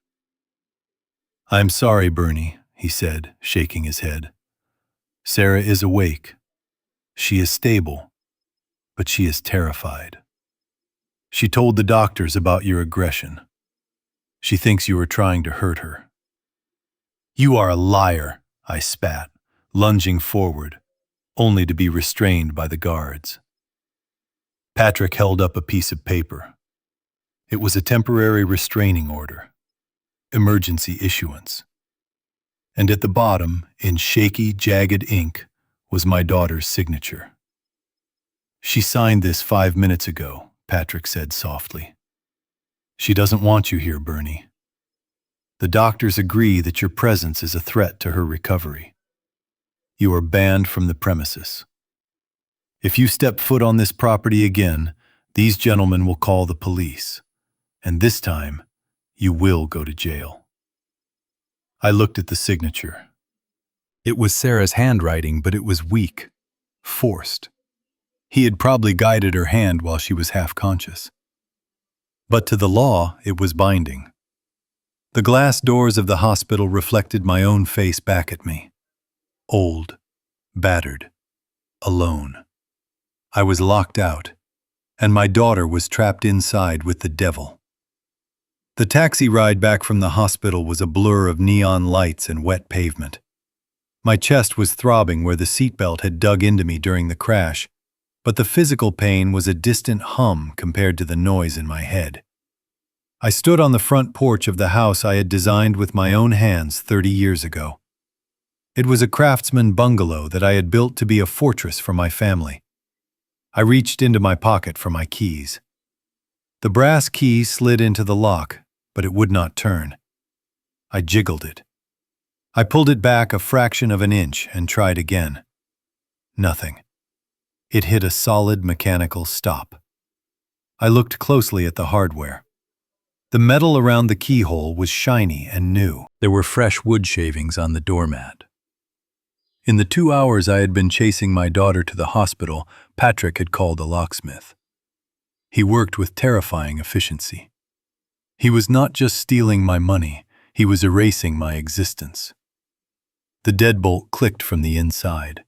"I'm sorry, Bernie," he said, shaking his head. "Sarah is awake. She is stable, but she is terrified. She told the doctors about your aggression. She thinks you are trying to hurt her." "You are a liar," I spat, lunging forward, only to be restrained by the guards. Patrick held up a piece of paper. It was a temporary restraining order, emergency issuance. And at the bottom, in shaky, jagged ink, was my daughter's signature. "She signed this 5 minutes ago," Patrick said softly. "She doesn't want you here, Bernie. The doctors agree that your presence is a threat to her recovery. You are banned from the premises. If you step foot on this property again, these gentlemen will call the police. And this time, you will go to jail." I looked at the signature. It was Sarah's handwriting, but it was weak, forced. He had probably guided her hand while she was half conscious. But to the law, it was binding. The glass doors of the hospital reflected my own face back at me. Old, battered, alone. I was locked out, and my daughter was trapped inside with the devil. The taxi ride back from the hospital was a blur of neon lights and wet pavement. My chest was throbbing where the seatbelt had dug into me during the crash, but the physical pain was a distant hum compared to the noise in my head. I stood on the front porch of the house I had designed with my own hands 30 years ago. It was a craftsman bungalow that I had built to be a fortress for my family. I reached into my pocket for my keys. The brass key slid into the lock, but it would not turn. I jiggled it. I pulled it back a fraction of an inch and tried again. Nothing. It hit a solid mechanical stop. I looked closely at the hardware. The metal around the keyhole was shiny and new. There were fresh wood shavings on the doormat. In the 2 hours I had been chasing my daughter to the hospital, Patrick had called a locksmith. He worked with terrifying efficiency. He was not just stealing my money, he was erasing my existence. The deadbolt clicked from the inside.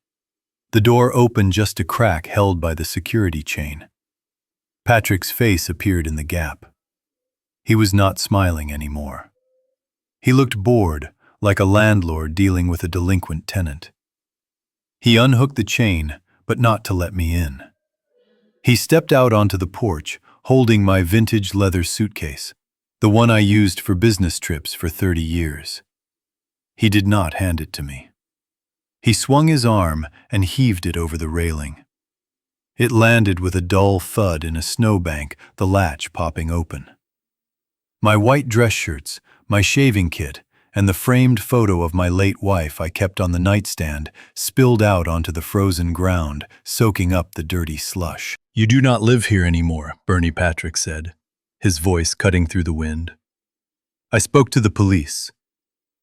The door opened just a crack held by the security chain. Patrick's face appeared in the gap. He was not smiling anymore. He looked bored, like a landlord dealing with a delinquent tenant. He unhooked the chain, but not to let me in. He stepped out onto the porch, holding my vintage leather suitcase, the one I used for business trips for 30 years. He did not hand it to me. He swung his arm and heaved it over the railing. It landed with a dull thud in a snowbank, the latch popping open. My white dress shirts, my shaving kit, and the framed photo of my late wife I kept on the nightstand spilled out onto the frozen ground, soaking up the dirty slush. "You do not live here anymore," Bernie Patrick said, his voice cutting through the wind. "I spoke to the police.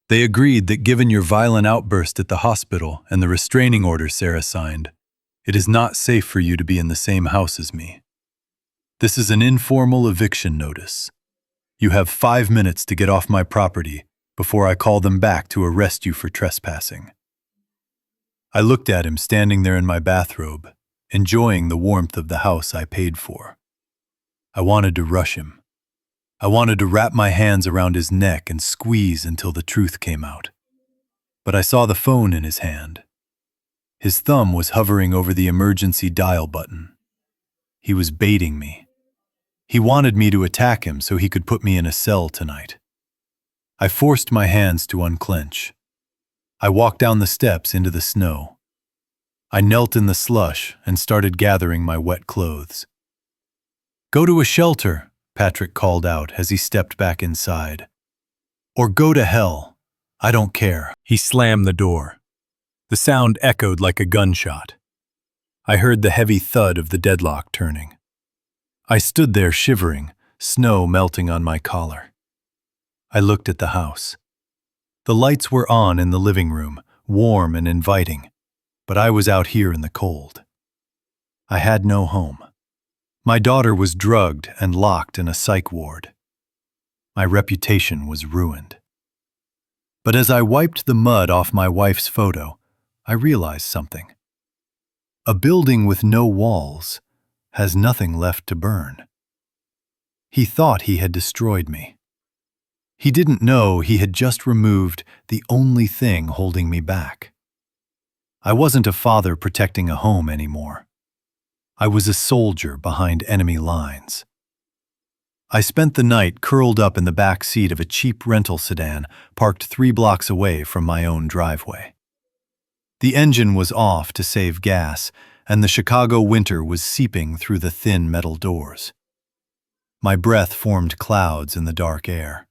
They agreed that given your violent outburst at the hospital and the restraining order Sarah signed, it is not safe for you to be in the same house as me. This is an informal eviction notice. You have 5 minutes to get off my property before I call them back to arrest you for trespassing." I looked at him standing there in my bathrobe, enjoying the warmth of the house I paid for. I wanted to rush him. I wanted to wrap my hands around his neck and squeeze until the truth came out. But I saw the phone in his hand. His thumb was hovering over the emergency dial button. He was baiting me. He wanted me to attack him so he could put me in a cell tonight. I forced my hands to unclench. I walked down the steps into the snow. I knelt in the slush and started gathering my wet clothes. "Go to a shelter," Patrick called out as he stepped back inside. "Or go to hell. I don't care." He slammed the door. The sound echoed like a gunshot. I heard the heavy thud of the deadlock turning. I stood there shivering, snow melting on my collar. I looked at the house. The lights were on in the living room, warm and inviting, but I was out here in the cold. I had no home. My daughter was drugged and locked in a psych ward. My reputation was ruined. But as I wiped the mud off my wife's photo, I realized something. A building with no walls has nothing left to burn. He thought he had destroyed me. He didn't know he had just removed the only thing holding me back. I wasn't a father protecting a home anymore. I was a soldier behind enemy lines. I spent the night curled up in the back seat of a cheap rental sedan parked 3 blocks away from my own driveway. The engine was off to save gas, and the Chicago winter was seeping through the thin metal doors. My breath formed clouds in the dark air.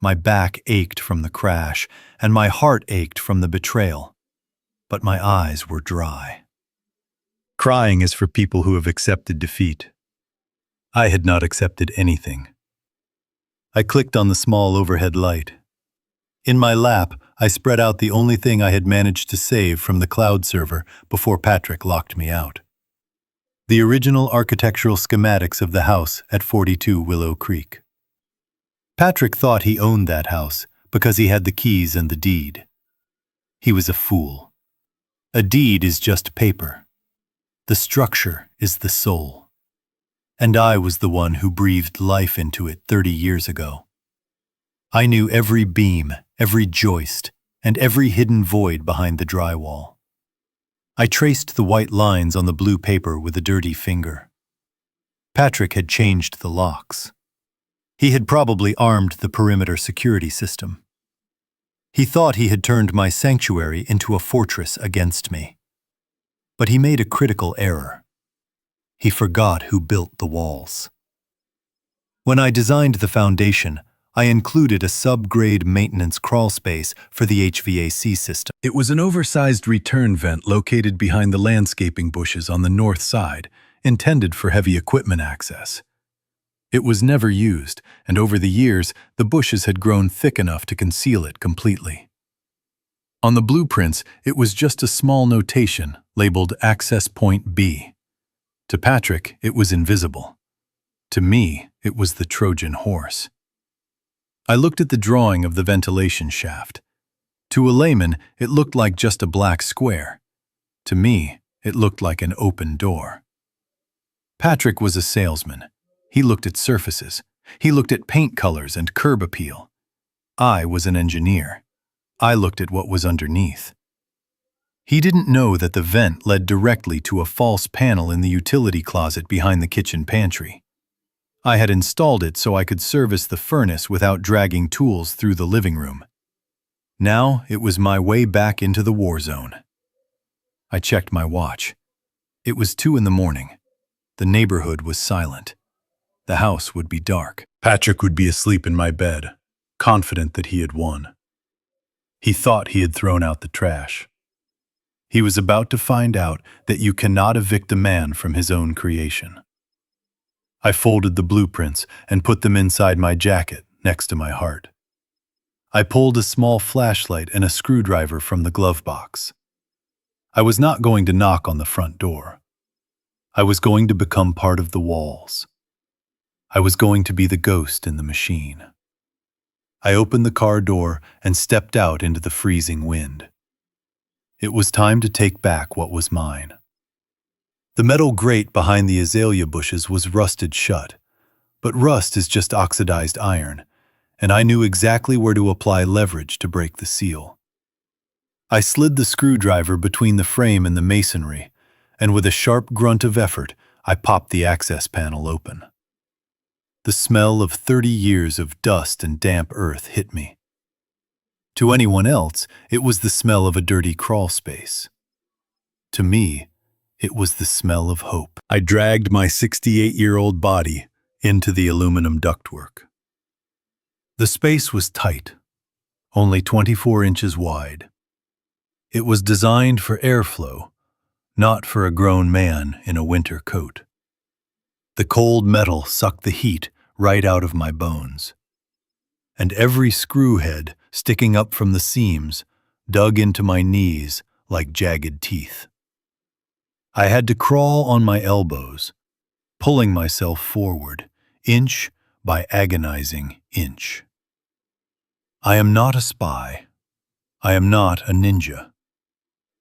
My back ached from the crash, and my heart ached from the betrayal, but my eyes were dry. Crying is for people who have accepted defeat. I had not accepted anything. I clicked on the small overhead light. In my lap, I spread out the only thing I had managed to save from the cloud server before Patrick locked me out. The original architectural schematics of the house at 42 Willow Creek. Patrick thought he owned that house because he had the keys and the deed. He was a fool. A deed is just paper. The structure is the soul. And I was the one who breathed life into it 30 years ago. I knew every beam, every joist, and every hidden void behind the drywall. I traced the white lines on the blue paper with a dirty finger. Patrick had changed the locks. He had probably armed the perimeter security system. He thought he had turned my sanctuary into a fortress against me. But he made a critical error. He forgot who built the walls. When I designed the foundation, I included a sub-grade maintenance crawlspace for the HVAC system. It was an oversized return vent located behind the landscaping bushes on the north side, intended for heavy equipment access. It was never used, and over the years, the bushes had grown thick enough to conceal it completely. On the blueprints, it was just a small notation labeled Access Point B. To Patrick, it was invisible. To me, it was the Trojan horse. I looked at the drawing of the ventilation shaft. To a layman, it looked like just a black square. To me, it looked like an open door. Patrick was a salesman. He looked at surfaces. He looked at paint colors and curb appeal. I was an engineer. I looked at what was underneath. He didn't know that the vent led directly to a false panel in the utility closet behind the kitchen pantry. I had installed it so I could service the furnace without dragging tools through the living room. Now it was my way back into the war zone. I checked my watch. It was 2 a.m. The neighborhood was silent. The house would be dark. Patrick would be asleep in my bed, confident that he had won. He thought he had thrown out the trash. He was about to find out that you cannot evict a man from his own creation. I folded the blueprints and put them inside my jacket next to my heart. I pulled a small flashlight and a screwdriver from the glove box. I was not going to knock on the front door. I was going to become part of the walls. I was going to be the ghost in the machine. I opened the car door and stepped out into the freezing wind. It was time to take back what was mine. The metal grate behind the azalea bushes was rusted shut, but rust is just oxidized iron, and I knew exactly where to apply leverage to break the seal. I slid the screwdriver between the frame and the masonry, and with a sharp grunt of effort, I popped the access panel open. The smell of 30 years of dust and damp earth hit me. To anyone else, it was the smell of a dirty crawl space. To me, it was the smell of hope. I dragged my 68-year-old body, into the aluminum ductwork. The space was tight, only 24 inches wide. It was designed for airflow, not for a grown man in a winter coat. The cold metal sucked the heat right out of my bones, and every screw head sticking up from the seams dug into my knees like jagged teeth. I had to crawl on my elbows, pulling myself forward, inch by agonizing inch. I am not a spy. I am not a ninja.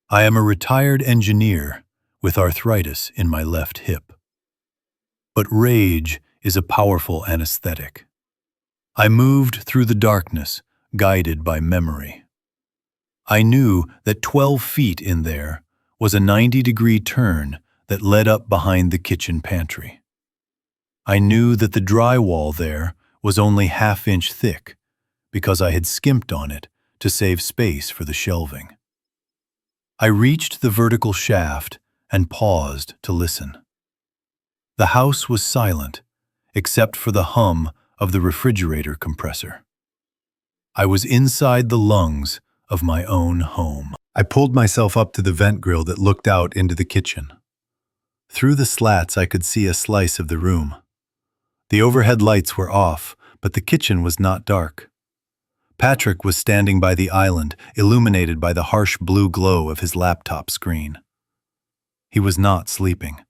I am a retired engineer with arthritis in my left hip. But rage is a powerful anesthetic. I moved through the darkness, guided by memory. I knew that 12 feet in there was a 90-degree turn that led up behind the kitchen pantry. I knew that the drywall there was only half-inch thick because I had skimped on it to save space for the shelving. I reached the vertical shaft and paused to listen. The house was silent, except for the hum of the refrigerator compressor. I was inside the lungs of my own home. I pulled myself up to the vent grill that looked out into the kitchen. Through the slats, I could see a slice of the room. The overhead lights were off, but the kitchen was not dark. Patrick was standing by the island, illuminated by the harsh blue glow of his laptop screen. He was not sleeping.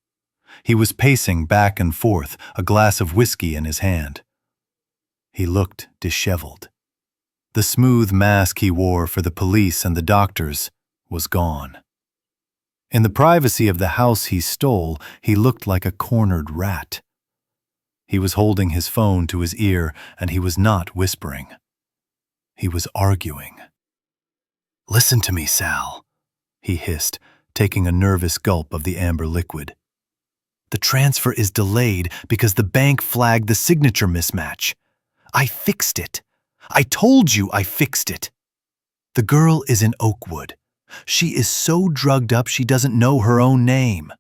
He was pacing back and forth, a glass of whiskey in his hand. He looked disheveled. The smooth mask he wore for the police and the doctors was gone. In the privacy of the house he stole, he looked like a cornered rat. He was holding his phone to his ear, and he was not whispering. He was arguing. "Listen to me, Sal," he hissed, taking a nervous gulp of the amber liquid. "The transfer is delayed because the bank flagged the signature mismatch. I fixed it. I told you I fixed it. The girl is in Oakwood. She is so drugged up she doesn't know her own name.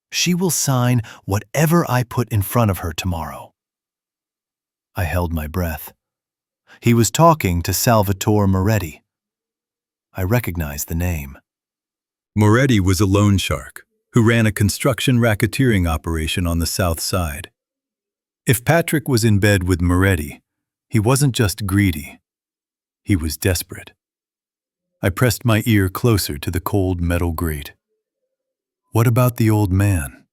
She will sign whatever I put in front of her tomorrow." I held my breath. He was talking to Salvatore Moretti. I recognized the name. Moretti was a loan shark who ran a construction racketeering operation on the South Side. If Patrick was in bed with Moretti, he wasn't just greedy. He was desperate. I pressed my ear closer to the cold metal grate. "What about the old man?"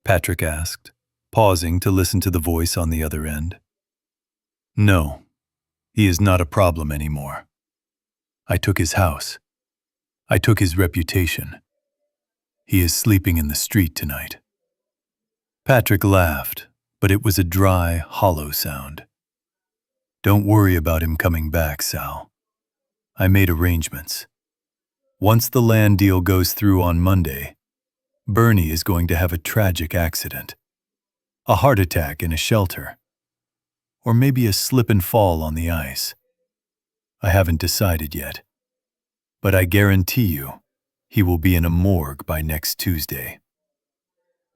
Patrick asked, pausing to listen to the voice on the other end. "No, he is not a problem anymore. I took his house. I took his reputation. He is sleeping in the street tonight." Patrick laughed, but it was a dry, hollow sound. "Don't worry about him coming back, Sal. I made arrangements. Once the land deal goes through on Monday, Bernie is going to have a tragic accident. A heart attack in a shelter. Or maybe a slip and fall on the ice. I haven't decided yet. But I guarantee you, he will be in a morgue by next Tuesday."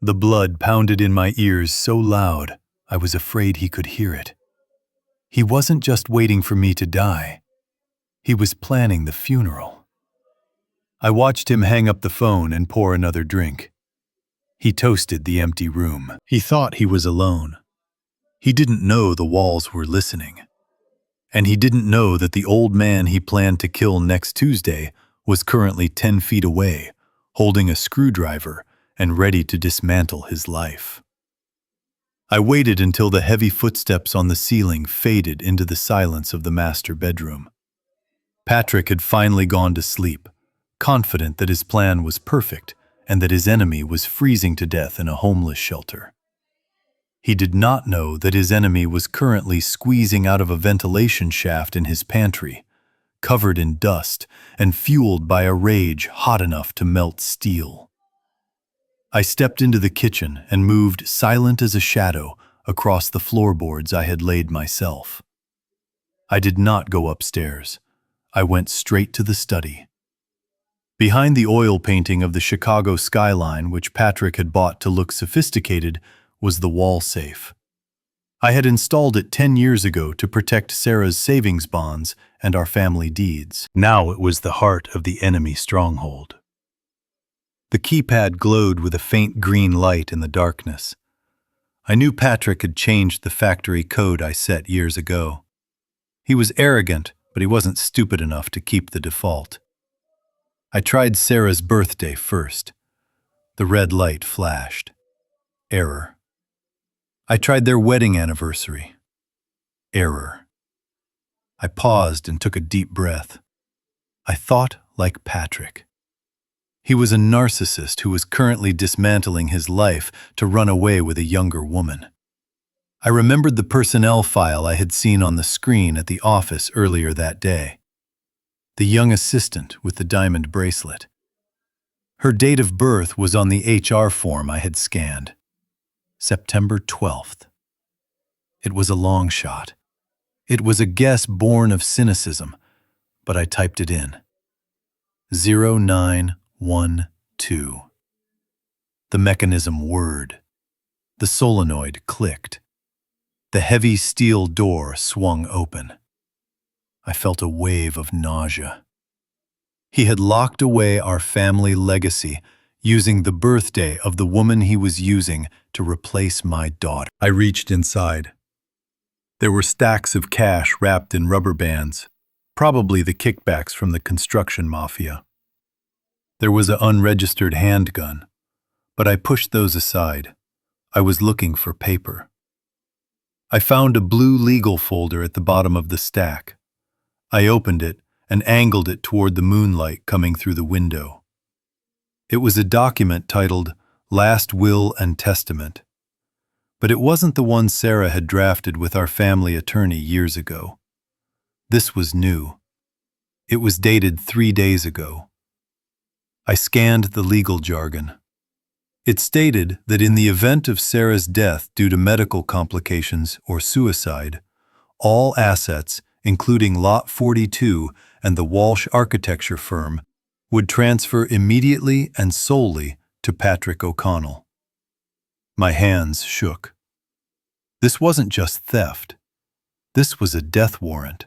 The blood pounded in my ears so loud, I was afraid he could hear it. He wasn't just waiting for me to die. He was planning the funeral. I watched him hang up the phone and pour another drink. He toasted the empty room. He thought he was alone. He didn't know the walls were listening. And he didn't know that the old man he planned to kill next Tuesday was currently 10 feet away, holding a screwdriver and ready to dismantle his life. I waited until the heavy footsteps on the ceiling faded into the silence of the master bedroom. Patrick had finally gone to sleep, confident that his plan was perfect and that his enemy was freezing to death in a homeless shelter. He did not know that his enemy was currently squeezing out of a ventilation shaft in his pantry, covered in dust and fueled by a rage hot enough to melt steel. I stepped into the kitchen and moved silent as a shadow across the floorboards I had laid myself. I did not go upstairs. I went straight to the study. Behind the oil painting of the Chicago skyline, which Patrick had bought to look sophisticated, was the wall safe. I had installed it 10 years ago to protect Sarah's savings bonds and our family deeds. Now it was the heart of the enemy stronghold. The keypad glowed with a faint green light in the darkness. I knew Patrick had changed the factory code I set years ago. He was arrogant, but he wasn't stupid enough to keep the default. I tried Sarah's birthday first. The red light flashed. Error. I tried their wedding anniversary. Error. I paused and took a deep breath. I thought like Patrick. He was a narcissist who was currently dismantling his life to run away with a younger woman. I remembered the personnel file I had seen on the screen at the office earlier that day. The young assistant with the diamond bracelet. Her date of birth was on the HR form I had scanned. September 12th. It was a long shot. It was a guess born of cynicism, but I typed it in. 0912. The mechanism whirred. The solenoid clicked. The heavy steel door swung open. I felt a wave of nausea. He had locked away our family legacy, using the birthday of the woman he was using to replace my daughter. I reached inside. There were stacks of cash wrapped in rubber bands, probably the kickbacks from the construction mafia. There was an unregistered handgun, but I pushed those aside. I was looking for paper. I found a blue legal folder at the bottom of the stack. I opened it and angled it toward the moonlight coming through the window. It was a document titled Last Will and Testament, but it wasn't the one Sarah had drafted with our family attorney years ago. This was new. It was dated 3 days ago. I scanned the legal jargon. It stated that in the event of Sarah's death due to medical complications or suicide, all assets, including Lot 42 and the Walsh architecture firm, would transfer immediately and solely to Patrick O'Connell. My hands shook. This wasn't just theft. This was a death warrant.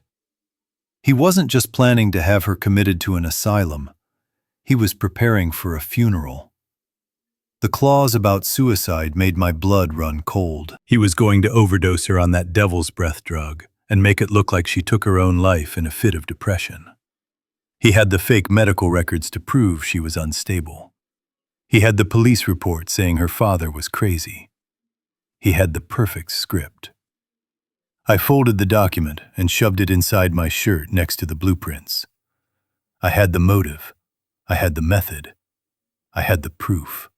He wasn't just planning to have her committed to an asylum. He was preparing for a funeral. The clause about suicide made my blood run cold. He was going to overdose her on that devil's breath drug and make it look like she took her own life in a fit of depression. He had the fake medical records to prove she was unstable. He had the police report saying her father was crazy. He had the perfect script. I folded the document and shoved it inside my shirt next to the blueprints. I had the motive. I had the method. I had the proof.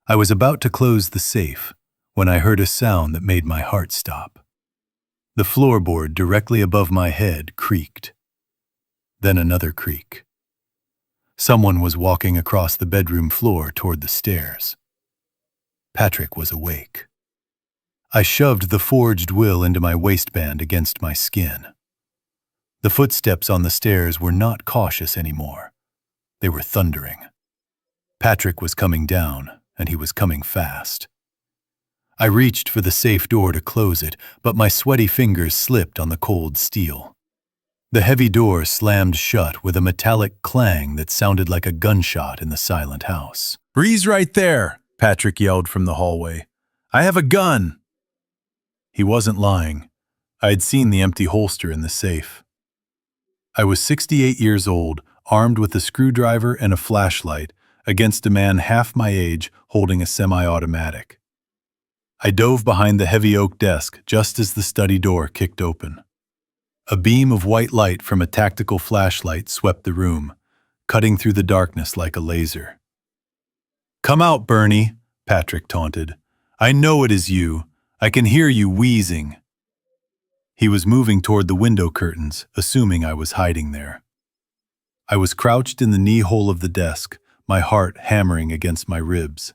I was about to close the safe when I heard a sound that made my heart stop. The floorboard directly above my head creaked. Then another creak. Someone was walking across the bedroom floor toward the stairs. Patrick was awake. I shoved the forged will into my waistband against my skin. The footsteps on the stairs were not cautious anymore. They were thundering. Patrick was coming down, and he was coming fast. I reached for the safe door to close it, but my sweaty fingers slipped on the cold steel. The heavy door slammed shut with a metallic clang that sounded like a gunshot in the silent house. "Breeze right there," Patrick yelled from the hallway. "I have a gun." He wasn't lying. I had seen the empty holster in the safe. I was 68 years old, armed with a screwdriver and a flashlight, against a man half my age holding a semi-automatic. I dove behind the heavy oak desk just as the study door kicked open. A beam of white light from a tactical flashlight swept the room, cutting through the darkness like a laser. "Come out, Bernie," Patrick taunted. "I know it is you. I can hear you wheezing." He was moving toward the window curtains, assuming I was hiding there. I was crouched in the knee hole of the desk, my heart hammering against my ribs.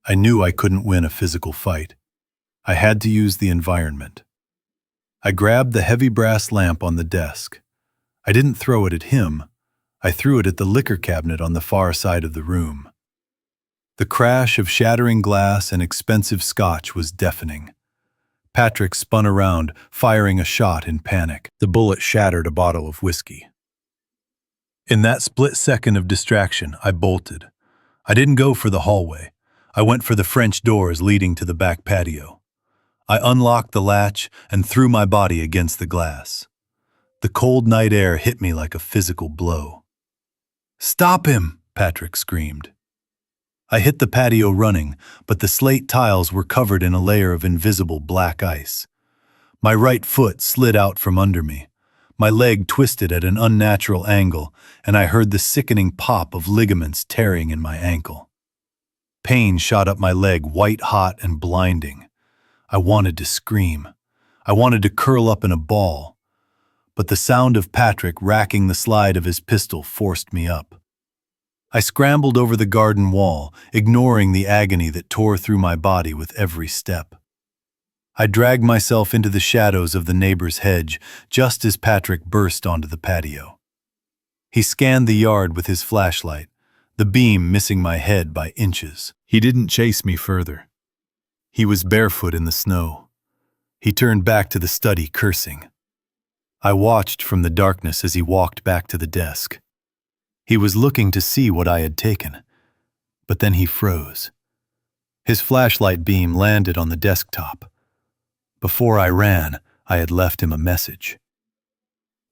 I knew I couldn't win a physical fight. I had to use the environment. I grabbed the heavy brass lamp on the desk. I didn't throw it at him. I threw it at the liquor cabinet on the far side of the room. The crash of shattering glass and expensive scotch was deafening. Patrick spun around, firing a shot in panic. The bullet shattered a bottle of whiskey. In that split second of distraction, I bolted. I didn't go for the hallway. I went for the French doors leading to the back patio. I unlocked the latch and threw my body against the glass. The cold night air hit me like a physical blow. "Stop him!" Patrick screamed. I hit the patio running, but the slate tiles were covered in a layer of invisible black ice. My right foot slid out from under me. My leg twisted at an unnatural angle, and I heard the sickening pop of ligaments tearing in my ankle. Pain shot up my leg, white-hot and blinding. I wanted to scream. I wanted to curl up in a ball. But the sound of Patrick racking the slide of his pistol forced me up. I scrambled over the garden wall, ignoring the agony that tore through my body with every step. I dragged myself into the shadows of the neighbor's hedge just as Patrick burst onto the patio. He scanned the yard with his flashlight, the beam missing my head by inches. He didn't chase me further. He was barefoot in the snow. He turned back to the study, cursing. I watched from the darkness as he walked back to the desk. He was looking to see what I had taken, but then he froze. His flashlight beam landed on the desktop. Before I ran, I had left him a message.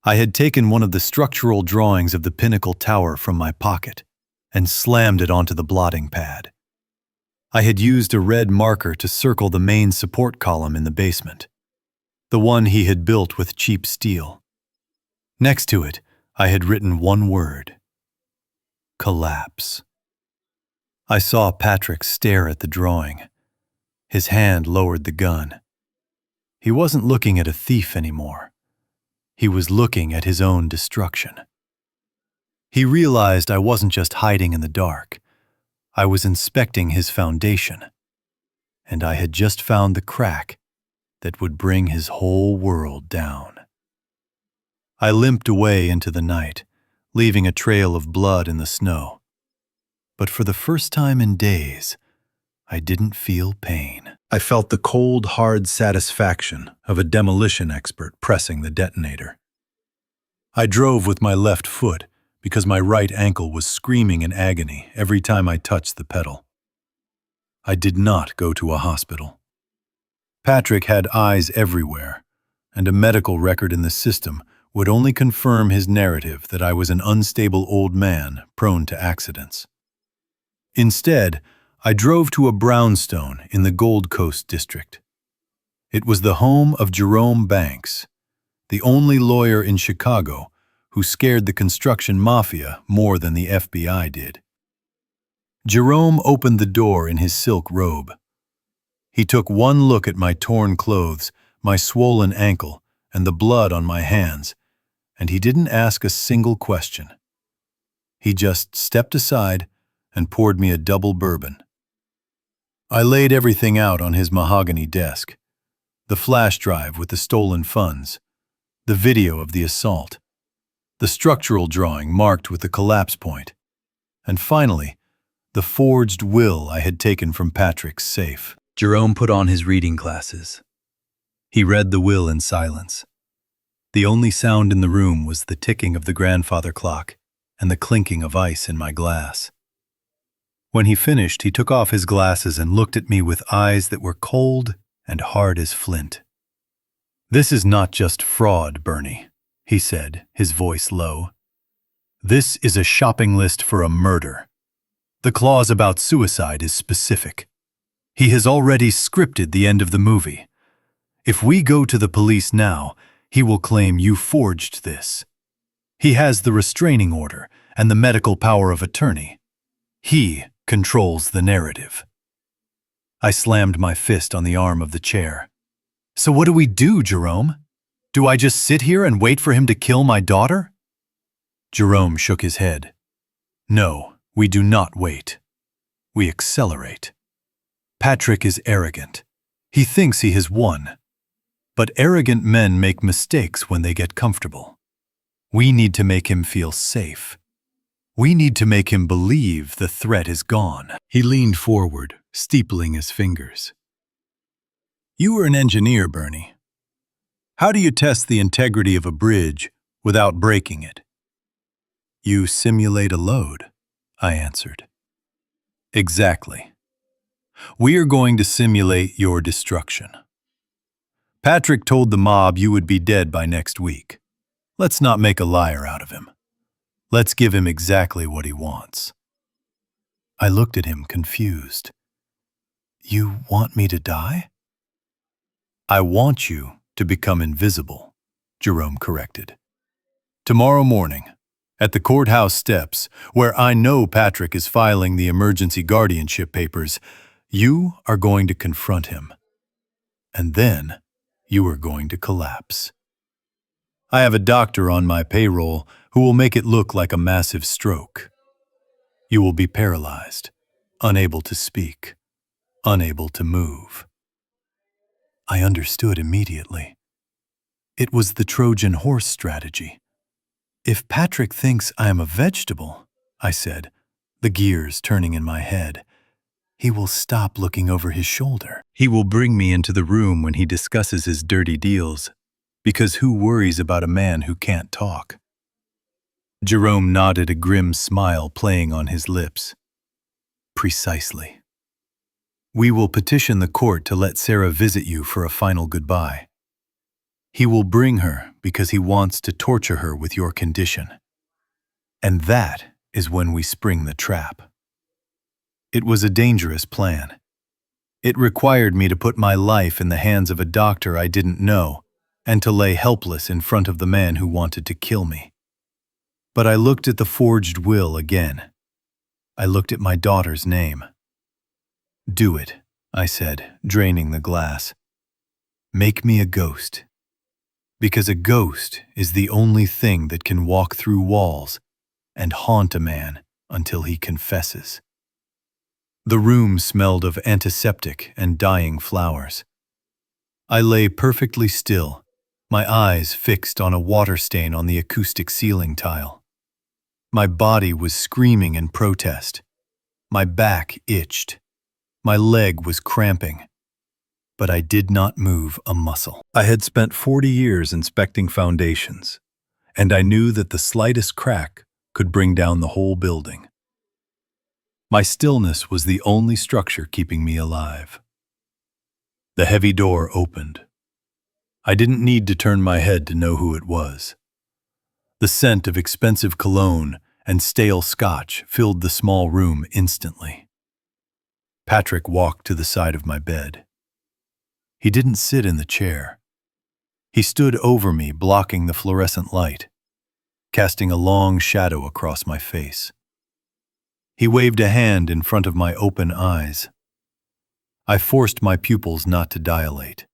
I had taken one of the structural drawings of the Pinnacle Tower from my pocket and slammed it onto the blotting pad. I had used a red marker to circle the main support column in the basement, the one he had built with cheap steel. Next to it, I had written one word: collapse. I saw Patrick stare at the drawing. His hand lowered the gun. He wasn't looking at a thief anymore. He was looking at his own destruction. He realized I wasn't just hiding in the dark. I was inspecting his foundation. And I had just found the crack that would bring his whole world down. I limped away into the night, leaving a trail of blood in the snow. But for the first time in days, I didn't feel pain. I felt the cold, hard satisfaction of a demolition expert pressing the detonator. I drove with my left foot because my right ankle was screaming in agony every time I touched the pedal. I did not go to a hospital. Patrick had eyes everywhere, and a medical record in the system would only confirm his narrative that I was an unstable old man prone to accidents. Instead, I drove to a brownstone in the Gold Coast district. It was the home of Jerome Banks, the only lawyer in Chicago who scared the construction mafia more than the FBI did. Jerome opened the door in his silk robe. He took one look at my torn clothes, my swollen ankle, and the blood on my hands, and he didn't ask a single question. He just stepped aside and poured me a double bourbon. I laid everything out on his mahogany desk: the flash drive with the stolen funds, the video of the assault, the structural drawing marked with the collapse point, and finally, the forged will I had taken from Patrick's safe. Jerome put on his reading glasses. He read the will in silence. The only sound in the room was the ticking of the grandfather clock and the clinking of ice in my glass. When he finished, he took off his glasses and looked at me with eyes that were cold and hard as flint. "This is not just fraud, Bernie," he said, his voice low. "This is a shopping list for a murder. The clause about suicide is specific. He has already scripted the end of the movie. If we go to the police now, he will claim you forged this. He has the restraining order and the medical power of attorney. He controls the narrative." I slammed my fist on the arm of the chair. "So what do we do, Jerome? Do I just sit here and wait for him to kill my daughter?" Jerome shook his head. "No, we do not wait. We accelerate. Patrick is arrogant. He thinks he has won. But arrogant men make mistakes when they get comfortable. We need to make him feel safe. We need to make him believe the threat is gone." He leaned forward, steepling his fingers. You were an engineer, Bernie. How do you test the integrity of a bridge without breaking it? You simulate a load, I answered. Exactly. We are going to simulate your destruction. Patrick told the mob you would be dead by next week. Let's not make a liar out of him. Let's give him exactly what he wants. I looked at him confused. You want me to die? I want you to become invisible, Jerome corrected. Tomorrow morning, at the courthouse steps, where I know Patrick is filing the emergency guardianship papers, you are going to confront him. And then you are going to collapse. I have a doctor on my payroll who will make it look like a massive stroke. You will be paralyzed, unable to speak, unable to move. I understood immediately. It was the Trojan horse strategy. If Patrick thinks I am a vegetable, I said, the gears turning in my head, he will stop looking over his shoulder. He will bring me into the room when he discusses his dirty deals, because who worries about a man who can't talk? Jerome nodded, a grim smile playing on his lips. Precisely. We will petition the court to let Sarah visit you for a final goodbye. He will bring her because he wants to torture her with your condition. And that is when we spring the trap. It was a dangerous plan. It required me to put my life in the hands of a doctor I didn't know and to lay helpless in front of the man who wanted to kill me. But I looked at the forged will again. I looked at my daughter's name. Do it, I said, draining the glass. Make me a ghost. Because a ghost is the only thing that can walk through walls and haunt a man until he confesses. The room smelled of antiseptic and dying flowers. I lay perfectly still, my eyes fixed on a water stain on the acoustic ceiling tile. My body was screaming in protest. My back itched. My leg was cramping. But I did not move a muscle. I had spent 40 years inspecting foundations, and I knew that the slightest crack could bring down the whole building. My stillness was the only structure keeping me alive. The heavy door opened. I didn't need to turn my head to know who it was. The scent of expensive cologne and stale scotch filled the small room instantly. Patrick walked to the side of my bed. He didn't sit in the chair. He stood over me, blocking the fluorescent light, casting a long shadow across my face. He waved a hand in front of my open eyes. I forced my pupils not to dilate.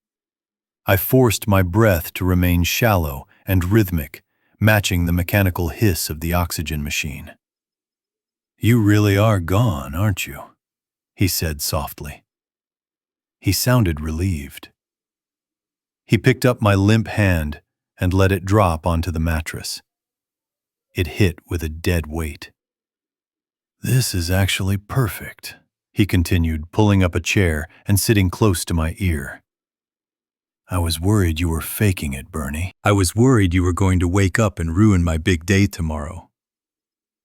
I forced my breath to remain shallow and rhythmic, matching the mechanical hiss of the oxygen machine. You really are gone, aren't you? He said softly. He sounded relieved. He picked up my limp hand and let it drop onto the mattress. It hit with a dead weight. This is actually perfect, he continued, pulling up a chair and sitting close to my ear. I was worried you were faking it, Bernie. I was worried you were going to wake up and ruin my big day tomorrow.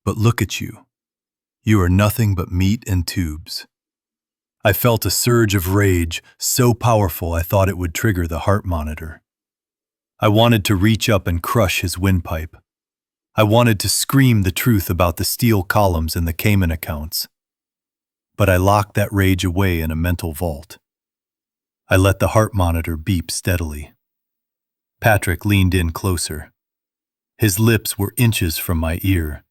But look at you. You are nothing but meat and tubes. I felt a surge of rage, so powerful I thought it would trigger the heart monitor. I wanted to reach up and crush his windpipe. I wanted to scream the truth about the steel columns and the Cayman accounts. But I locked that rage away in a mental vault. I let the heart monitor beep steadily. Patrick leaned in closer. His lips were inches from my ear.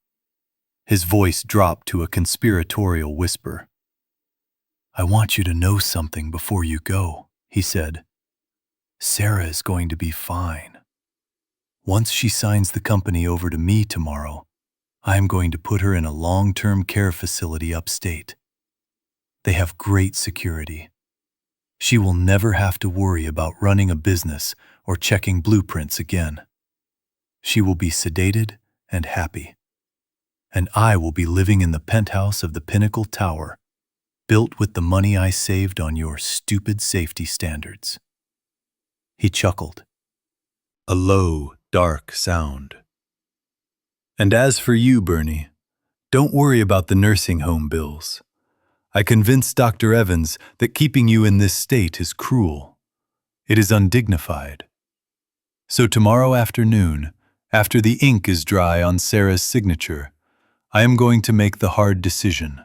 His voice dropped to a conspiratorial whisper. I want you to know something before you go, he said. Sarah is going to be fine. Once she signs the company over to me tomorrow, I am going to put her in a long-term care facility upstate. They have great security. She will never have to worry about running a business or checking blueprints again. She will be sedated and happy. And I will be living in the penthouse of the Pinnacle Tower, built with the money I saved on your stupid safety standards. He chuckled. A low, dark sound. And as for you, Bernie, don't worry about the nursing home bills. I convinced Dr. Evans that keeping you in this state is cruel. It is undignified. So tomorrow afternoon, after the ink is dry on Sarah's signature, I am going to make the hard decision.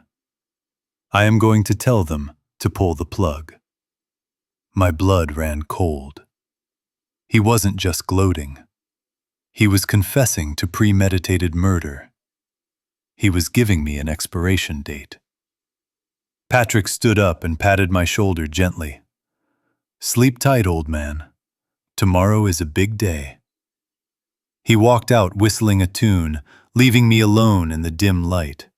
I am going to tell them to pull the plug. My blood ran cold. He wasn't just gloating. He was confessing to premeditated murder. He was giving me an expiration date. Patrick stood up and patted my shoulder gently. Sleep tight, old man. Tomorrow is a big day. He walked out whistling a tune, leaving me alone in the dim light.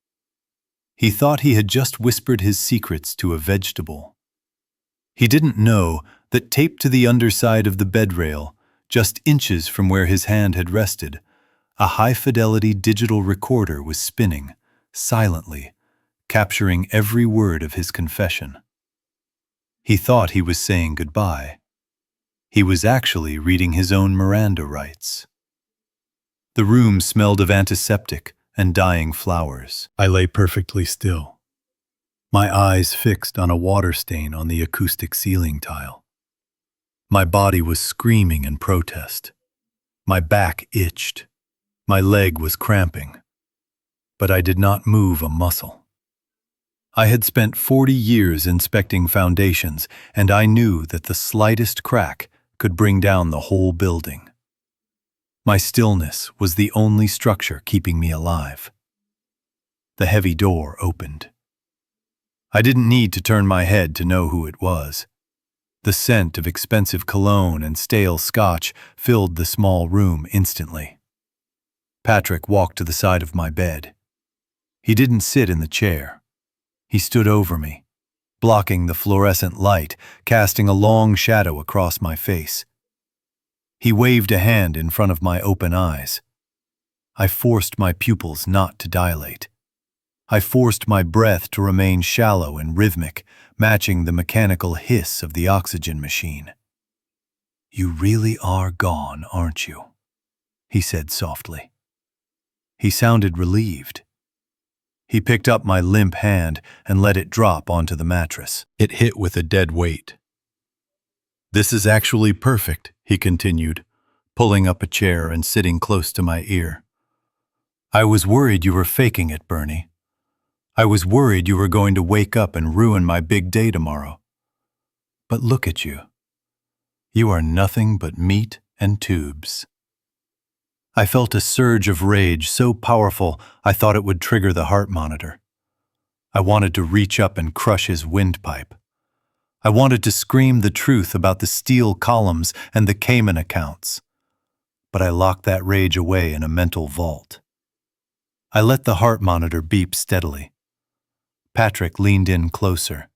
He thought he had just whispered his secrets to a vegetable. He didn't know that taped to the underside of the bed rail, just inches from where his hand had rested, a high-fidelity digital recorder was spinning, silently, capturing every word of his confession. He thought he was saying goodbye. He was actually reading his own Miranda rights. The room smelled of antiseptic and dying flowers. I lay perfectly still, my eyes fixed on a water stain on the acoustic ceiling tile. My body was screaming in protest. My back itched. My leg was cramping. But I did not move a muscle. I had spent 40 years inspecting foundations, and I knew that the slightest crack could bring down the whole building. My stillness was the only structure keeping me alive. The heavy door opened. I didn't need to turn my head to know who it was. The scent of expensive cologne and stale scotch filled the small room instantly. Patrick walked to the side of my bed. He didn't sit in the chair. He stood over me, blocking the fluorescent light, casting a long shadow across my face. He waved a hand in front of my open eyes. I forced my pupils not to dilate. I forced my breath to remain shallow and rhythmic, matching the mechanical hiss of the oxygen machine. You really are gone, aren't you? He said softly. He sounded relieved. He picked up my limp hand and let it drop onto the mattress. It hit with a dead weight. This is actually perfect, he continued, pulling up a chair and sitting close to my ear. I was worried you were faking it, Bernie. I was worried you were going to wake up and ruin my big day tomorrow. But look at you. You are nothing but meat and tubes. I felt a surge of rage so powerful I thought it would trigger the heart monitor. I wanted to reach up and crush his windpipe. I wanted to scream the truth about the steel columns and the Cayman accounts. But I locked that rage away in a mental vault. I let the heart monitor beep steadily. Patrick leaned in closer.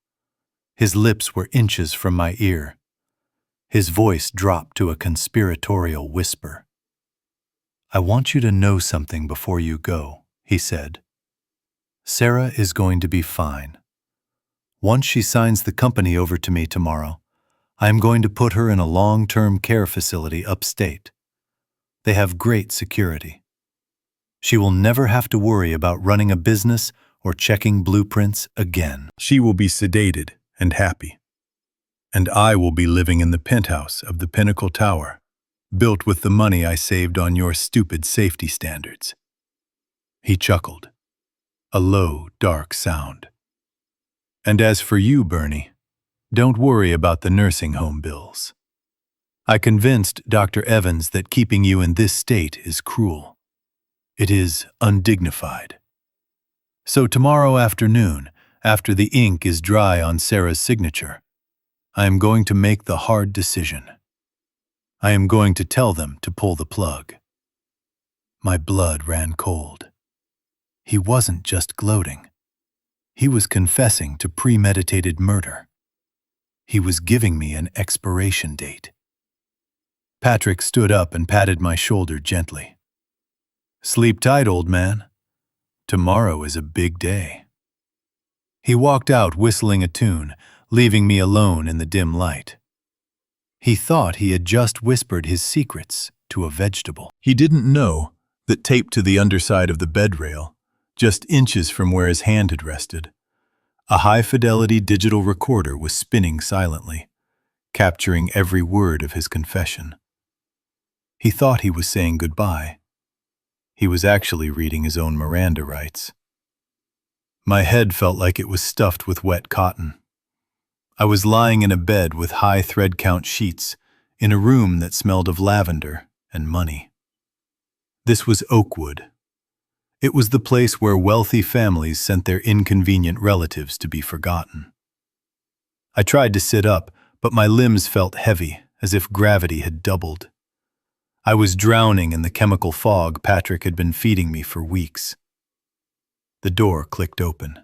His lips were inches from my ear. His voice dropped to a conspiratorial whisper. I want you to know something before you go, he said. Sarah is going to be fine. Once she signs the company over to me tomorrow, I am going to put her in a long-term care facility upstate. They have great security. She will never have to worry about running a business or checking blueprints again. She will be sedated and happy. And I will be living in the penthouse of the Pinnacle Tower, built with the money I saved on your stupid safety standards. He chuckled, a low, dark sound. And as for you, Bernie, don't worry about the nursing home bills. I convinced Dr. Evans that keeping you in this state is cruel. It is undignified. So tomorrow afternoon, after the ink is dry on Sarah's signature, I am going to make the hard decision. I am going to tell them to pull the plug. My blood ran cold. He wasn't just gloating. He was confessing to premeditated murder. He was giving me an expiration date. Patrick stood up and patted my shoulder gently. Sleep tight, old man. Tomorrow is a big day. He walked out whistling a tune, leaving me alone in the dim light. He thought he had just whispered his secrets to a vegetable. He didn't know that taped to the underside of the bed rail, just inches from where his hand had rested, a high-fidelity digital recorder was spinning silently, capturing every word of his confession. He thought he was saying goodbye. He was actually reading his own Miranda rights. My head felt like it was stuffed with wet cotton. I was lying in a bed with high thread count sheets in a room that smelled of lavender and money. This was Oakwood. It was the place where wealthy families sent their inconvenient relatives to be forgotten. I tried to sit up, but my limbs felt heavy, as if gravity had doubled. I was drowning in the chemical fog Patrick had been feeding me for weeks. The door clicked open.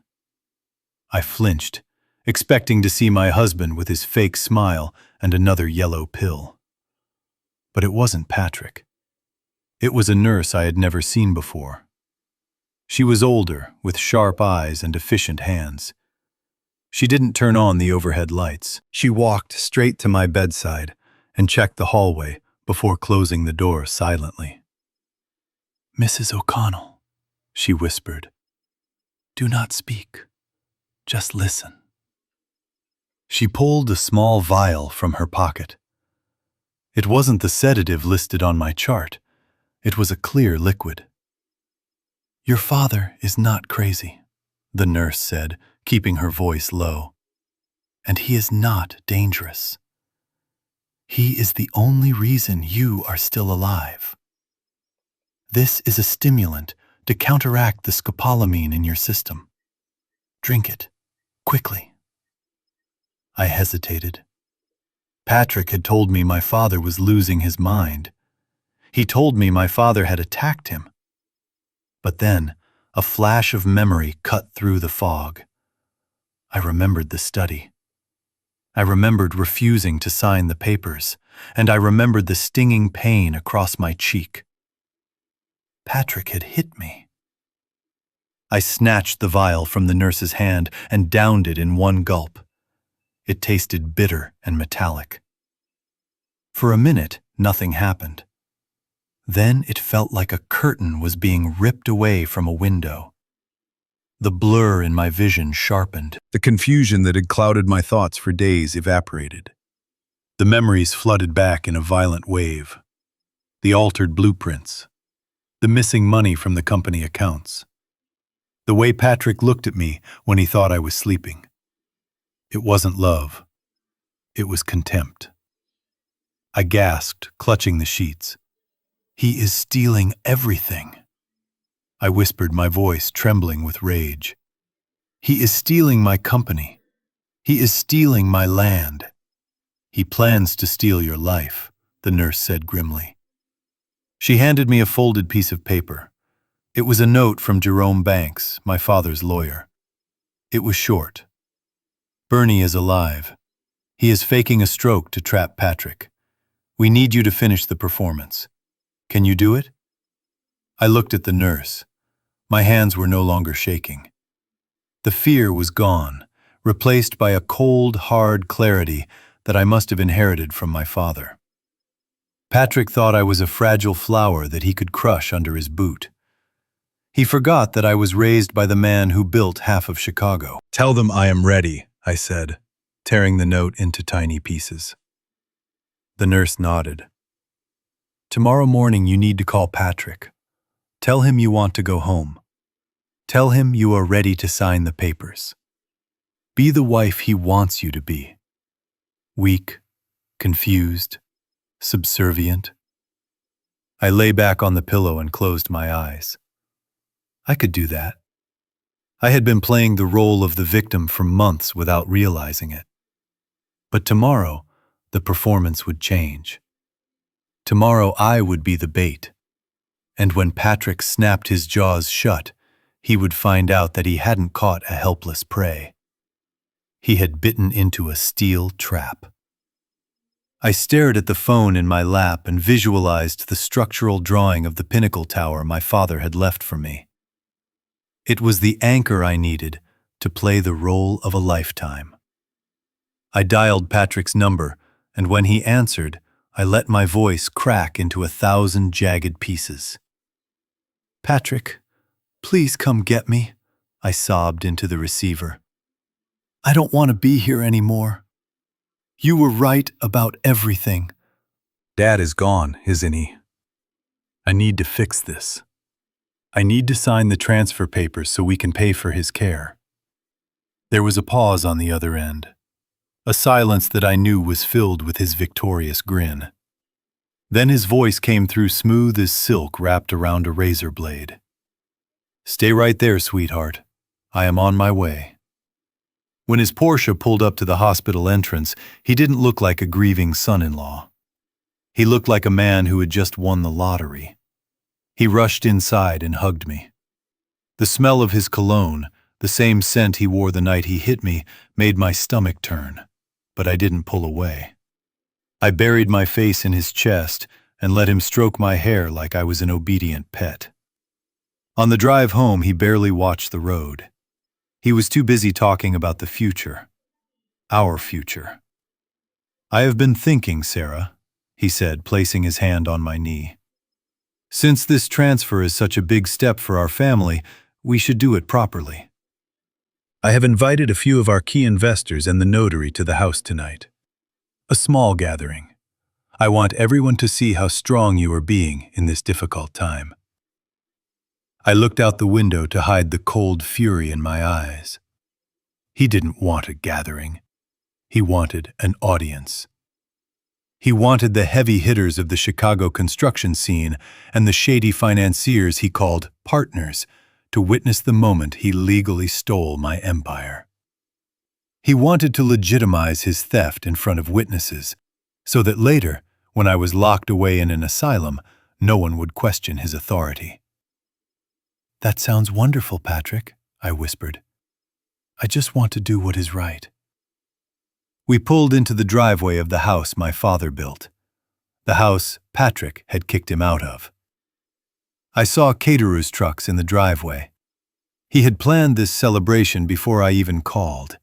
I flinched, expecting to see my husband with his fake smile and another yellow pill. But it wasn't Patrick. It was a nurse I had never seen before. She was older, with sharp eyes and efficient hands. She didn't turn on the overhead lights. She walked straight to my bedside and checked the hallway before closing the door silently. "Mrs. O'Connell," she whispered. "Do not speak. Just listen." She pulled a small vial from her pocket. It wasn't the sedative listed on my chart. It was a clear liquid. "Your father is not crazy," the nurse said, keeping her voice low. "And he is not dangerous. He is the only reason you are still alive. This is a stimulant to counteract the scopolamine in your system. Drink it, quickly." I hesitated. Patrick had told me my father was losing his mind. He told me my father had attacked him. But then, a flash of memory cut through the fog. I remembered the study. I remembered refusing to sign the papers, and I remembered the stinging pain across my cheek. Patrick had hit me. I snatched the vial from the nurse's hand and downed it in one gulp. It tasted bitter and metallic. For a minute, nothing happened. Then it felt like a curtain was being ripped away from a window. The blur in my vision sharpened. The confusion that had clouded my thoughts for days evaporated. The memories flooded back in a violent wave. The altered blueprints. The missing money from the company accounts. The way Patrick looked at me when he thought I was sleeping. It wasn't love. It was contempt. I gasped, clutching the sheets. "He is stealing everything," I whispered, my voice trembling with rage. "He is stealing my company. He is stealing my land. He plans to steal your life," the nurse said grimly. She handed me a folded piece of paper. It was a note from Jerome Banks, my father's lawyer. It was short. "Bernie is alive. He is faking a stroke to trap Patrick. We need you to finish the performance. Can you do it?" I looked at the nurse. My hands were no longer shaking. The fear was gone, replaced by a cold, hard clarity that I must have inherited from my father. Patrick thought I was a fragile flower that he could crush under his boot. He forgot that I was raised by the man who built half of Chicago. "Tell them I am ready," I said, tearing the note into tiny pieces. The nurse nodded. "Tomorrow morning you need to call Patrick. Tell him you want to go home. Tell him you are ready to sign the papers. Be the wife he wants you to be. Weak, confused, subservient." I lay back on the pillow and closed my eyes. I could do that. I had been playing the role of the victim for months without realizing it. But tomorrow, the performance would change. Tomorrow I would be the bait. And when Patrick snapped his jaws shut, he would find out that he hadn't caught a helpless prey. He had bitten into a steel trap. I stared at the phone in my lap and visualized the structural drawing of the Pinnacle Tower my father had left for me. It was the anchor I needed to play the role of a lifetime. I dialed Patrick's number, and when he answered, I let my voice crack into 1,000 jagged pieces. "Patrick, please come get me," I sobbed into the receiver. "I don't want to be here anymore. You were right about everything." "Dad is gone, isn't he? I need to fix this. I need to sign the transfer papers so we can pay for his care." There was a pause on the other end, a silence that I knew was filled with his victorious grin. Then his voice came through smooth as silk wrapped around a razor blade. "Stay right there, sweetheart. I am on my way." When his Porsche pulled up to the hospital entrance, he didn't look like a grieving son-in-law. He looked like a man who had just won the lottery. He rushed inside and hugged me. The smell of his cologne, the same scent he wore the night he hit me, made my stomach turn, but I didn't pull away. I buried my face in his chest and let him stroke my hair like I was an obedient pet. On the drive home, he barely watched the road. He was too busy talking about the future. Our future. "I have been thinking, Sarah," he said, placing his hand on my knee. "Since this transfer is such a big step for our family, we should do it properly. I have invited a few of our key investors and the notary to the house tonight. A small gathering. I want everyone to see how strong you are being in this difficult time." I looked out the window to hide the cold fury in my eyes. He didn't want a gathering. He wanted an audience. He wanted the heavy hitters of the Chicago construction scene and the shady financiers he called partners to witness the moment he legally stole my empire. He wanted to legitimize his theft in front of witnesses, so that later, when I was locked away in an asylum, no one would question his authority. "That sounds wonderful, Patrick," I whispered. "I just want to do what is right." We pulled into the driveway of the house my father built, the house Patrick had kicked him out of. I saw caterers' trucks in the driveway. He had planned this celebration before I even called.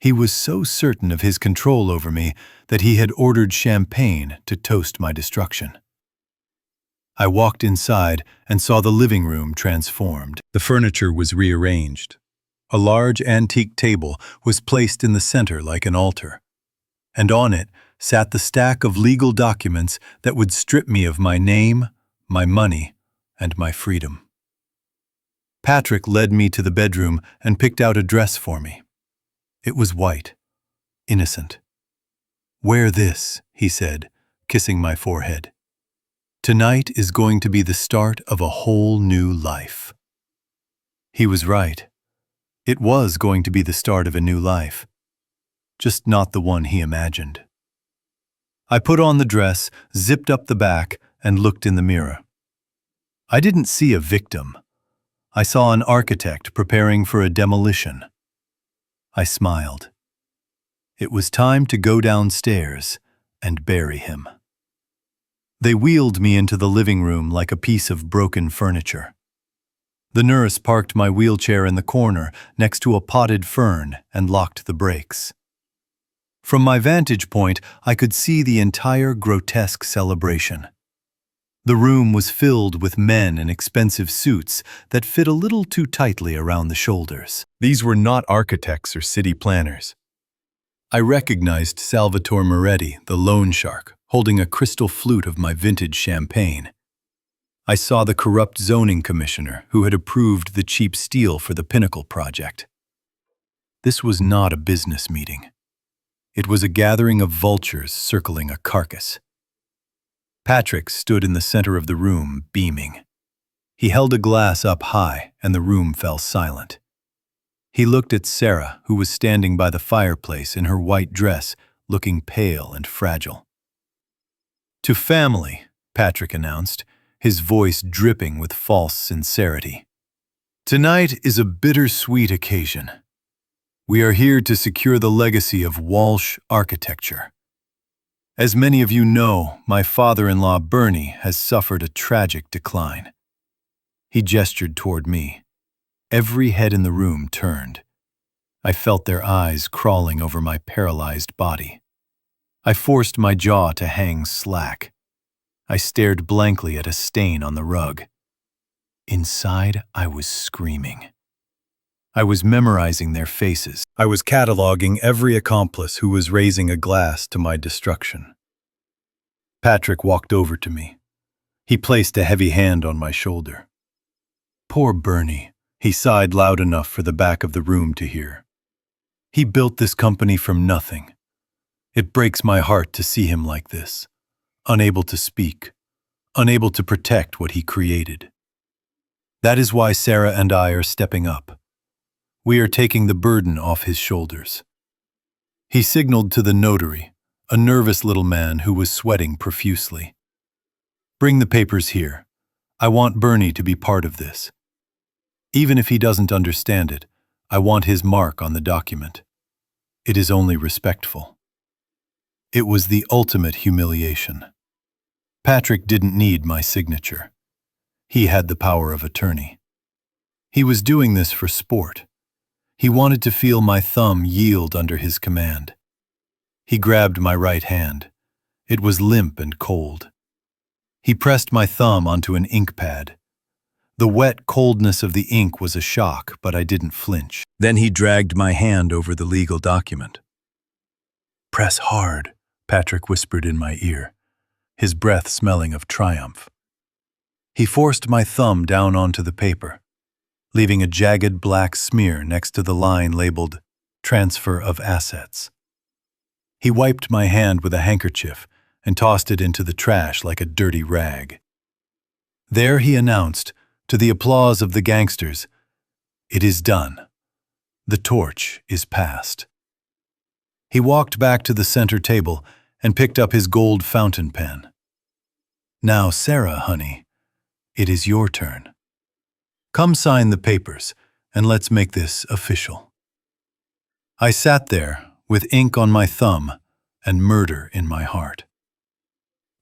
He was so certain of his control over me that he had ordered champagne to toast my destruction. I walked inside and saw the living room transformed. The furniture was rearranged. A large antique table was placed in the center like an altar, and on it sat the stack of legal documents that would strip me of my name, my money, and my freedom. Patrick led me to the bedroom and picked out a dress for me. It was white, innocent. "Wear this," he said, kissing my forehead. "Tonight is going to be the start of a whole new life." He was right. It was going to be the start of a new life, just not the one he imagined. I put on the dress, zipped up the back, and looked in the mirror. I didn't see a victim. I saw an architect preparing for a demolition. I smiled. It was time to go downstairs and bury him. They wheeled me into the living room like a piece of broken furniture. The nurse parked my wheelchair in the corner next to a potted fern and locked the brakes. From my vantage point, I could see the entire grotesque celebration. The room was filled with men in expensive suits that fit a little too tightly around the shoulders. These were not architects or city planners. I recognized Salvatore Moretti, the loan shark, holding a crystal flute of my vintage champagne. I saw the corrupt zoning commissioner who had approved the cheap steel for the Pinnacle project. This was not a business meeting. It was a gathering of vultures circling a carcass. Patrick stood in the center of the room, beaming. He held a glass up high, and the room fell silent. He looked at Sarah, who was standing by the fireplace in her white dress, looking pale and fragile. "To family," Patrick announced, his voice dripping with false sincerity. "Tonight is a bittersweet occasion. We are here to secure the legacy of Walsh architecture. As many of you know, my father-in-law Bernie has suffered a tragic decline." He gestured toward me. Every head in the room turned. I felt their eyes crawling over my paralyzed body. I forced my jaw to hang slack. I stared blankly at a stain on the rug. Inside, I was screaming. I was memorizing their faces. I was cataloging every accomplice who was raising a glass to my destruction. Patrick walked over to me. He placed a heavy hand on my shoulder. Poor Bernie, he sighed loud enough for the back of the room to hear. He built this company from nothing. It breaks my heart to see him like this, unable to speak, unable to protect what he created. That is why Sarah and I are stepping up. We are taking the burden off his shoulders. He signaled to the notary, a nervous little man who was sweating profusely. Bring the papers here. I want Bernie to be part of this. Even if he doesn't understand it, I want his mark on the document. It is only respectful. It was the ultimate humiliation. Patrick didn't need my signature. He had the power of attorney. He was doing this for sport. He wanted to feel my thumb yield under his command. He grabbed my right hand. It was limp and cold. He pressed my thumb onto an ink pad. The wet coldness of the ink was a shock, but I didn't flinch. Then he dragged my hand over the legal document. "Press hard," Patrick whispered in my ear, his breath smelling of triumph. He forced my thumb down onto the paper, leaving a jagged black smear next to the line labeled "Transfer of Assets." He wiped my hand with a handkerchief and tossed it into the trash like a dirty rag. There he announced, to the applause of the gangsters, "It is done. The torch is passed." He walked back to the center table and picked up his gold fountain pen. "Now, Sarah, honey, it is your turn. Come sign the papers, and let's make this official." I sat there, with ink on my thumb and murder in my heart.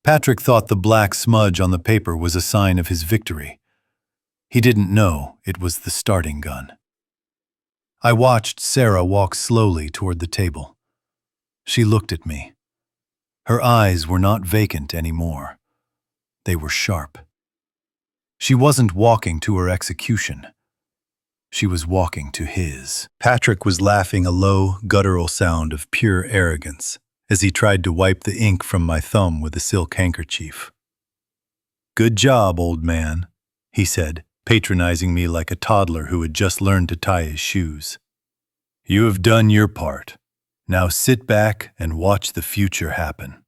Patrick thought the black smudge on the paper was a sign of his victory. He didn't know it was the starting gun. I watched Sarah walk slowly toward the table. She looked at me. Her eyes were not vacant anymore. They were sharp. She wasn't walking to her execution. She was walking to his. Patrick was laughing a low, guttural sound of pure arrogance as he tried to wipe the ink from my thumb with a silk handkerchief. "Good job, old man," he said, patronizing me like a toddler who had just learned to tie his shoes. "You have done your part. Now sit back and watch the future happen."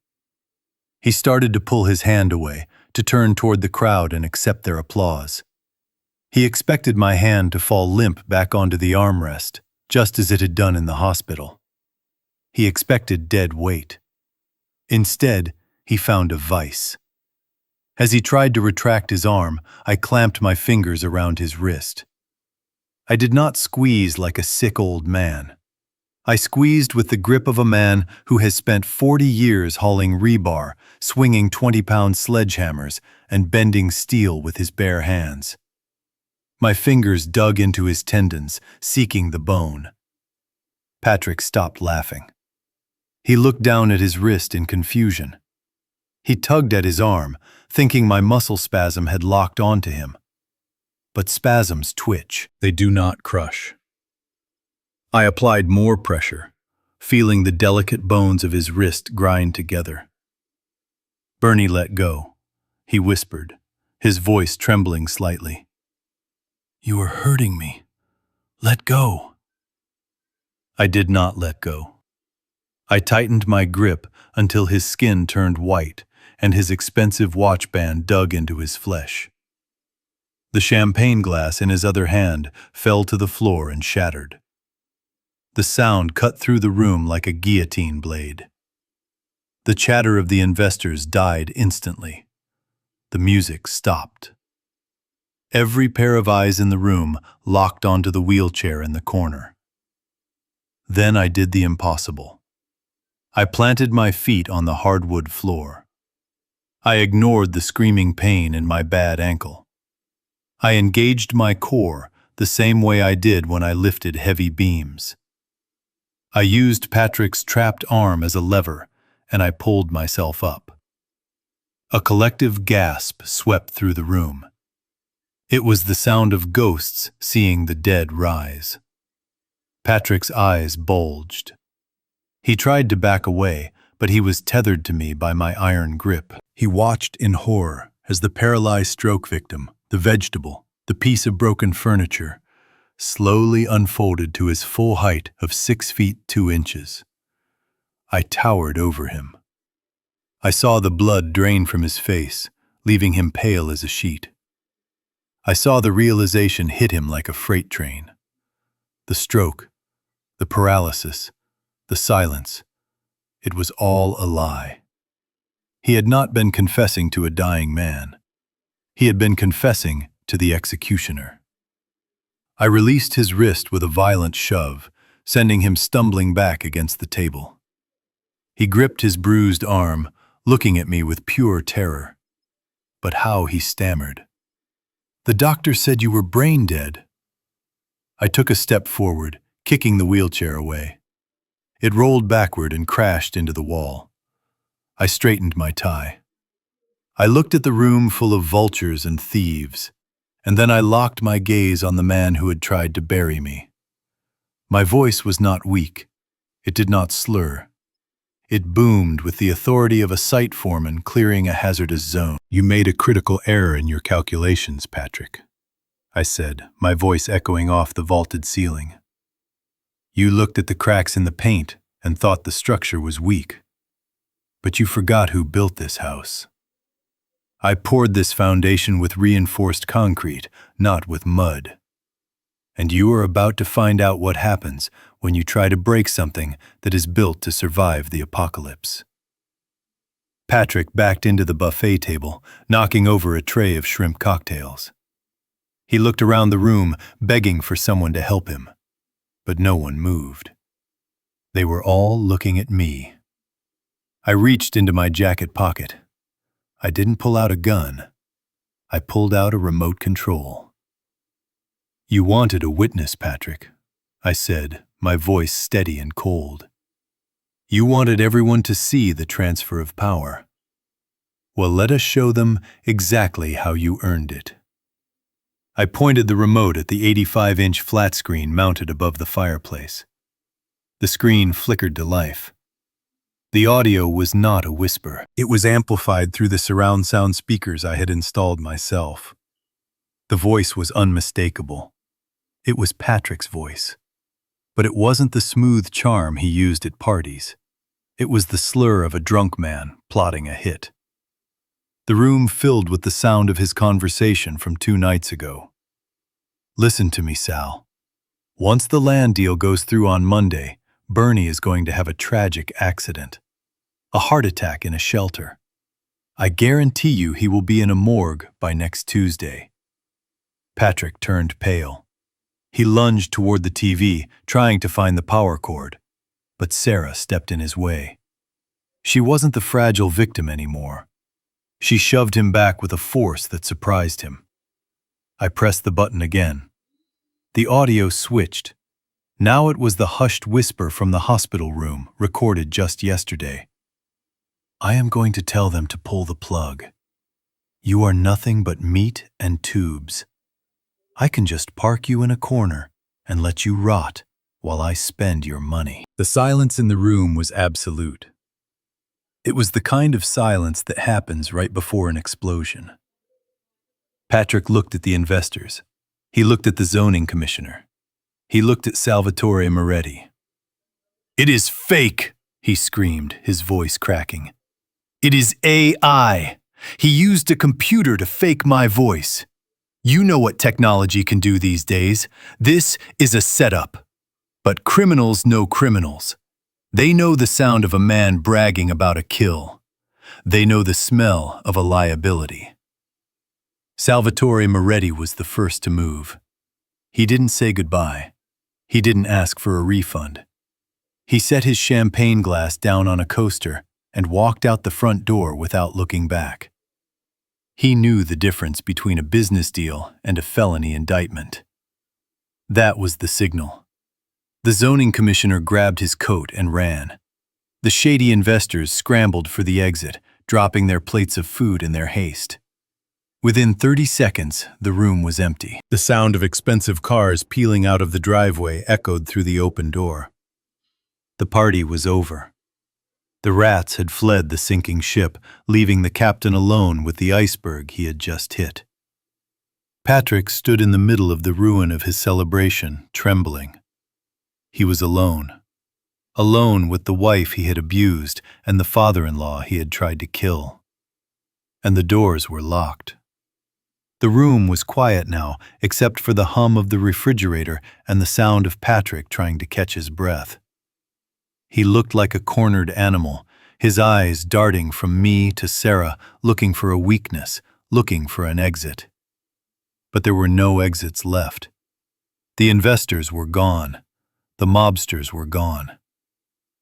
He started to pull his hand away, to turn toward the crowd and accept their applause. He expected my hand to fall limp back onto the armrest, just as it had done in the hospital. He expected dead weight. Instead, he found a vice. As he tried to retract his arm, I clamped my fingers around his wrist. I did not squeeze like a sick old man. I squeezed with the grip of a man who has spent 40 years hauling rebar, swinging 20-pound sledgehammers, and bending steel with his bare hands. My fingers dug into his tendons, seeking the bone. Patrick stopped laughing. He looked down at his wrist in confusion. He tugged at his arm, thinking my muscle spasm had locked onto him. But spasms twitch. They do not crush. I applied more pressure, feeling the delicate bones of his wrist grind together. Bernie let go. He whispered, his voice trembling slightly. "You are hurting me. Let go." I did not let go. I tightened my grip until his skin turned white and his expensive watch band dug into his flesh. The champagne glass in his other hand fell to the floor and shattered. The sound cut through the room like a guillotine blade. The chatter of the investors died instantly. The music stopped. Every pair of eyes in the room locked onto the wheelchair in the corner. Then I did the impossible. I planted my feet on the hardwood floor. I ignored the screaming pain in my bad ankle. I engaged my core the same way I did when I lifted heavy beams. I used Patrick's trapped arm as a lever, and I pulled myself up. A collective gasp swept through the room. It was the sound of ghosts seeing the dead rise. Patrick's eyes bulged. He tried to back away, but he was tethered to me by my iron grip. He watched in horror as the paralyzed stroke victim, the vegetable, the piece of broken furniture, slowly unfolded to his full height of 6 feet 2 inches. I towered over him. I saw the blood drain from his face, leaving him pale as a sheet. I saw the realization hit him like a freight train. The stroke, the paralysis, the silence. It was all a lie. He had not been confessing to a dying man. He had been confessing to the executioner. I released his wrist with a violent shove, sending him stumbling back against the table. He gripped his bruised arm, looking at me with pure terror. But how he stammered. "The doctor said you were brain dead." I took a step forward, kicking the wheelchair away. It rolled backward and crashed into the wall. I straightened my tie. I looked at the room full of vultures and thieves, and then I locked my gaze on the man who had tried to bury me. My voice was not weak. It did not slur. It boomed with the authority of a site foreman clearing a hazardous zone. "You made a critical error in your calculations, Patrick," I said, my voice echoing off the vaulted ceiling. "You looked at the cracks in the paint and thought the structure was weak. But you forgot who built this house. I poured this foundation with reinforced concrete, not with mud. And you are about to find out what happens when you try to break something that is built to survive the apocalypse." Patrick backed into the buffet table, knocking over a tray of shrimp cocktails. He looked around the room, begging for someone to help him. But no one moved. They were all looking at me. I reached into my jacket pocket. I didn't pull out a gun. I pulled out a remote control. "You wanted a witness, Patrick," I said, my voice steady and cold. "You wanted everyone to see the transfer of power. Well, let us show them exactly how you earned it." I pointed the remote at the 85-inch flat screen mounted above the fireplace. The screen flickered to life. The audio was not a whisper. It was amplified through the surround sound speakers I had installed myself. The voice was unmistakable. It was Patrick's voice. But it wasn't the smooth charm he used at parties. It was the slur of a drunk man plotting a hit. The room filled with the sound of his conversation from 2 nights ago. "Listen to me, Sal. Once the land deal goes through on Monday, Bernie is going to have a tragic accident. A heart attack in a shelter. I guarantee you he will be in a morgue by next Tuesday." Patrick turned pale. He lunged toward the TV, trying to find the power cord. But Sarah stepped in his way. She wasn't the fragile victim anymore. She shoved him back with a force that surprised him. I pressed the button again. The audio switched. Now it was the hushed whisper from the hospital room, recorded just yesterday. "I am going to tell them to pull the plug. You are nothing but meat and tubes. I can just park you in a corner and let you rot while I spend your money." The silence in the room was absolute. It was the kind of silence that happens right before an explosion. Patrick looked at the investors. He looked at the zoning commissioner. He looked at Salvatore Moretti. "It is fake," he screamed, his voice cracking. "It is AI. He used a computer to fake my voice. You know what technology can do these days. This is a setup. But criminals know criminals. They know the sound of a man bragging about a kill. They know the smell of a liability." Salvatore Moretti was the first to move. He didn't say goodbye. He didn't ask for a refund. He set his champagne glass down on a coaster and walked out the front door without looking back. He knew the difference between a business deal and a felony indictment. That was the signal. The zoning commissioner grabbed his coat and ran. The shady investors scrambled for the exit, dropping their plates of food in their haste. Within 30 seconds, the room was empty. The sound of expensive cars peeling out of the driveway echoed through the open door. The party was over. The rats had fled the sinking ship, leaving the captain alone with the iceberg he had just hit. Patrick stood in the middle of the ruin of his celebration, trembling. He was alone. Alone with the wife he had abused and the father-in-law he had tried to kill. And the doors were locked. The room was quiet now, except for the hum of the refrigerator and the sound of Patrick trying to catch his breath. He looked like a cornered animal, his eyes darting from me to Sarah, looking for a weakness, looking for an exit. But there were no exits left. The investors were gone. The mobsters were gone.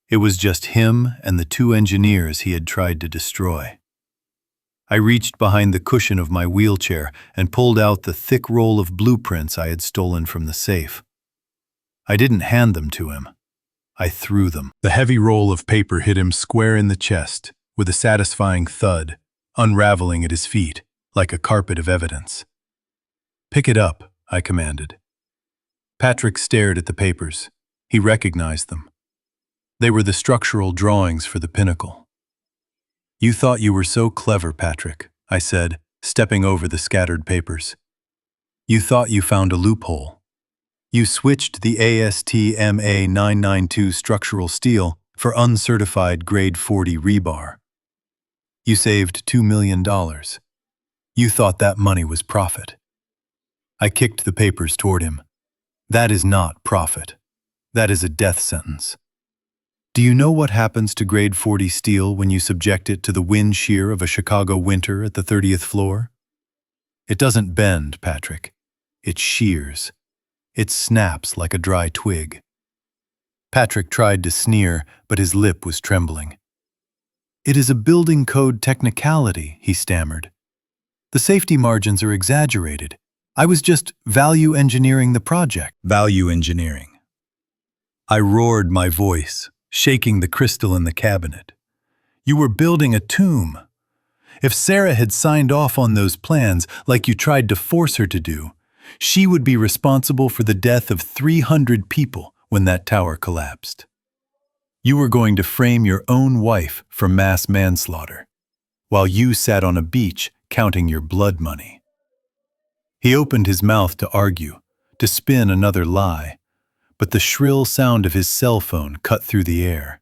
It was just him and the 2 engineers he had tried to destroy. I reached behind the cushion of my wheelchair and pulled out the thick roll of blueprints I had stolen from the safe. I didn't hand them to him. I threw them. The heavy roll of paper hit him square in the chest, with a satisfying thud, unraveling at his feet, like a carpet of evidence. "Pick it up," I commanded. Patrick stared at the papers. He recognized them. They were the structural drawings for the pinnacle. "You thought you were so clever, Patrick," I said, stepping over the scattered papers. "You thought you found a loophole. You switched the ASTMA 992 structural steel for uncertified grade 40 rebar. You saved $2 million. You thought that money was profit." I kicked the papers toward him. "That is not profit. That is a death sentence. Do you know what happens to grade 40 steel when you subject it to the wind shear of a Chicago winter at the 30th floor? It doesn't bend, Patrick. It shears. It snaps like a dry twig." Patrick tried to sneer, but his lip was trembling. "It is a building code technicality," he stammered. "The safety margins are exaggerated. I was just value engineering the project." Value engineering. I roared my voice, shaking the crystal in the cabinet. "You were building a tomb. If Sarah had signed off on those plans like you tried to force her to do, she would be responsible for the death of 300 people when that tower collapsed. You were going to frame your own wife for mass manslaughter, while you sat on a beach counting your blood money." He opened his mouth to argue, to spin another lie, but the shrill sound of his cell phone cut through the air.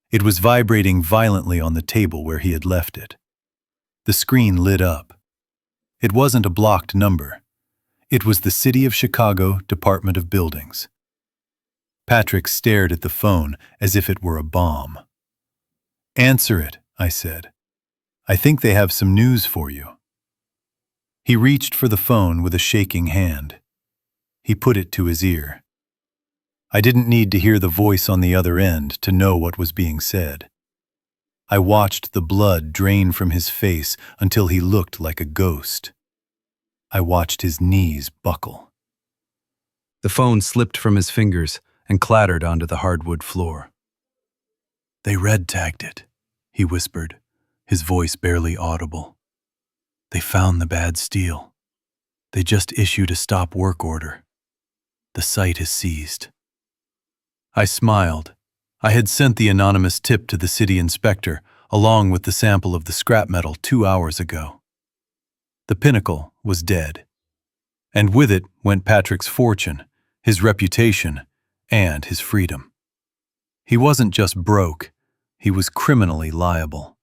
It was vibrating violently on the table where he had left it. The screen lit up. It wasn't a blocked number. It was the City of Chicago Department of Buildings. Patrick stared at the phone as if it were a bomb. "Answer it," I said. "I think they have some news for you." He reached for the phone with a shaking hand. He put it to his ear. I didn't need to hear the voice on the other end to know what was being said. I watched the blood drain from his face until he looked like a ghost. I watched his knees buckle. The phone slipped from his fingers and clattered onto the hardwood floor. "They red-tagged it," he whispered, his voice barely audible. "They found the bad steel. They just issued a stop work order. The site is seized." I smiled. I had sent the anonymous tip to the city inspector, along with the sample of the scrap metal 2 hours ago. The pinnacle was dead. And with it went Patrick's fortune, his reputation, and his freedom. He wasn't just broke, he was criminally liable.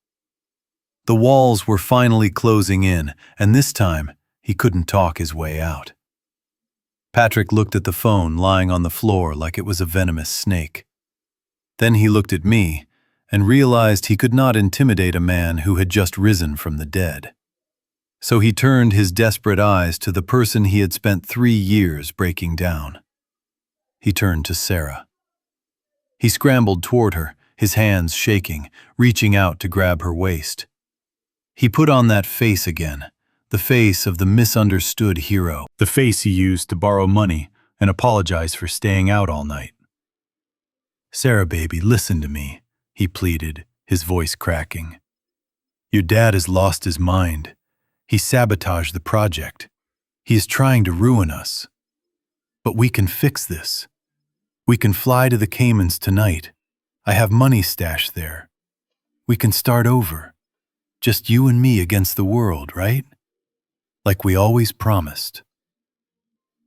The walls were finally closing in, and this time he couldn't talk his way out. Patrick looked at the phone lying on the floor like it was a venomous snake. Then he looked at me and realized he could not intimidate a man who had just risen from the dead. So he turned his desperate eyes to the person he had spent 3 years breaking down. He turned to Sarah. He scrambled toward her, his hands shaking, reaching out to grab her waist. He put on that face again, the face of the misunderstood hero, the face he used to borrow money and apologize for staying out all night. "Sarah, baby, listen to me," he pleaded, his voice cracking. "Your dad has lost his mind. He sabotaged the project. He is trying to ruin us. But we can fix this. We can fly to the Caymans tonight. I have money stashed there. We can start over. Just you and me against the world, right? Like we always promised."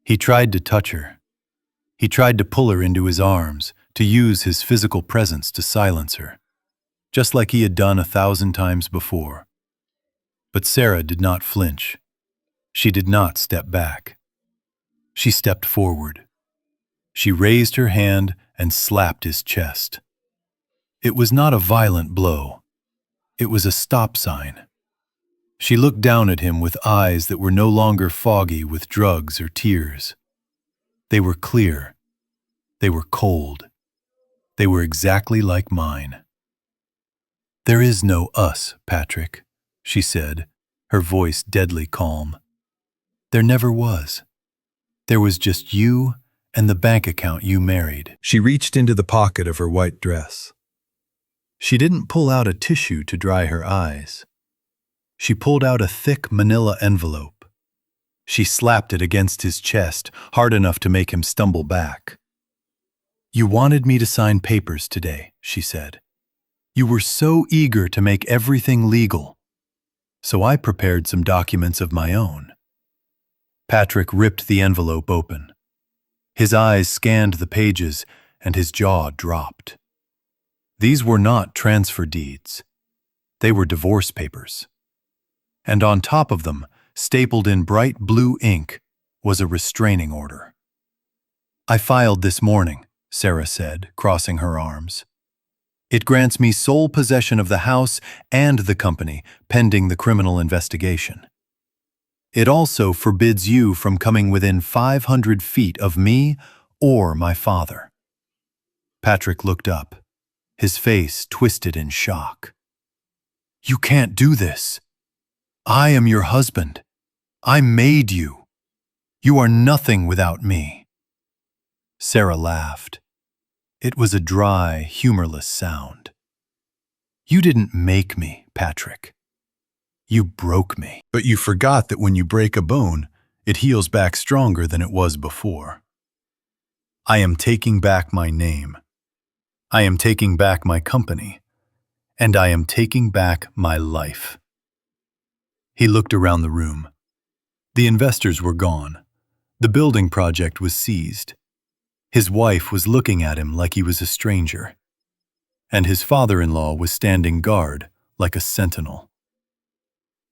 He tried to touch her. He tried to pull her into his arms, to use his physical presence to silence her, just like he had done 1,000 times before. But Sarah did not flinch. She did not step back. She stepped forward. She raised her hand and slapped his chest. It was not a violent blow. It was a stop sign. She looked down at him with eyes that were no longer foggy with drugs or tears. They were clear. They were cold. They were exactly like mine. "There is no us, Patrick," she said, her voice deadly calm. "There never was. There was just you and the bank account you married." She reached into the pocket of her white dress. She didn't pull out a tissue to dry her eyes. She pulled out a thick manila envelope. She slapped it against his chest, hard enough to make him stumble back. "You wanted me to sign papers today," she said. "You were so eager to make everything legal. So I prepared some documents of my own." Patrick ripped the envelope open. His eyes scanned the pages, and his jaw dropped. These were not transfer deeds. They were divorce papers. And on top of them, stapled in bright blue ink, was a restraining order. "I filed this morning," Sarah said, crossing her arms. "It grants me sole possession of the house and the company, pending the criminal investigation. It also forbids you from coming within 500 feet of me or my father." Patrick looked up, his face twisted in shock. "You can't do this. I am your husband. I made you. You are nothing without me." Sarah laughed. It was a dry, humorless sound. "You didn't make me, Patrick. You broke me. But you forgot that when you break a bone, it heals back stronger than it was before. I am taking back my name. I am taking back my company. And I am taking back my life." He looked around the room. The investors were gone. The building project was seized. His wife was looking at him like he was a stranger. And his father-in-law was standing guard like a sentinel.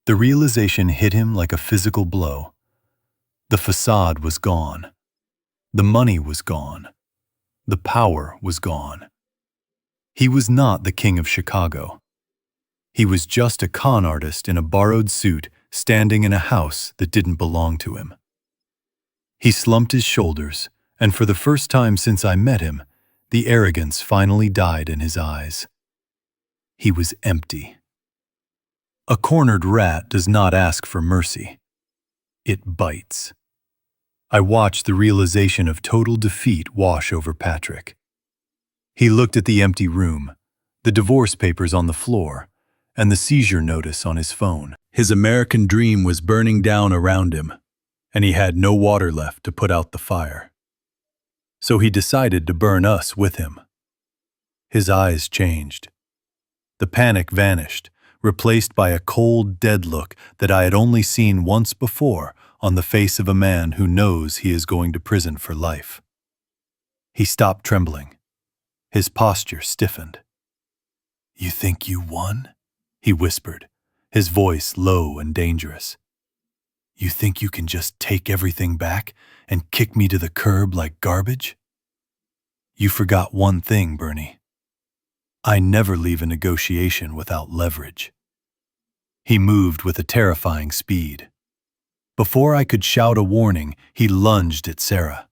The realization hit him like a physical blow. The facade was gone. The money was gone. The power was gone. He was not the king of Chicago. He was just a con artist in a borrowed suit standing in a house that didn't belong to him. He slumped his shoulders, and for the first time since I met him, the arrogance finally died in his eyes. He was empty. A cornered rat does not ask for mercy. It bites. I watched the realization of total defeat wash over Patrick. He looked at the empty room, the divorce papers on the floor, and the seizure notice on his phone. His American dream was burning down around him, and he had no water left to put out the fire. So he decided to burn us with him. His eyes changed. The panic vanished, replaced by a cold, dead look that I had only seen once before on the face of a man who knows he is going to prison for life. He stopped trembling. His posture stiffened. "You think you won?" he whispered, his voice low and dangerous. "You think you can just take everything back and kick me to the curb like garbage? You forgot one thing, Bernie. I never leave a negotiation without leverage." He moved with a terrifying speed. Before I could shout a warning, he lunged at Sarah.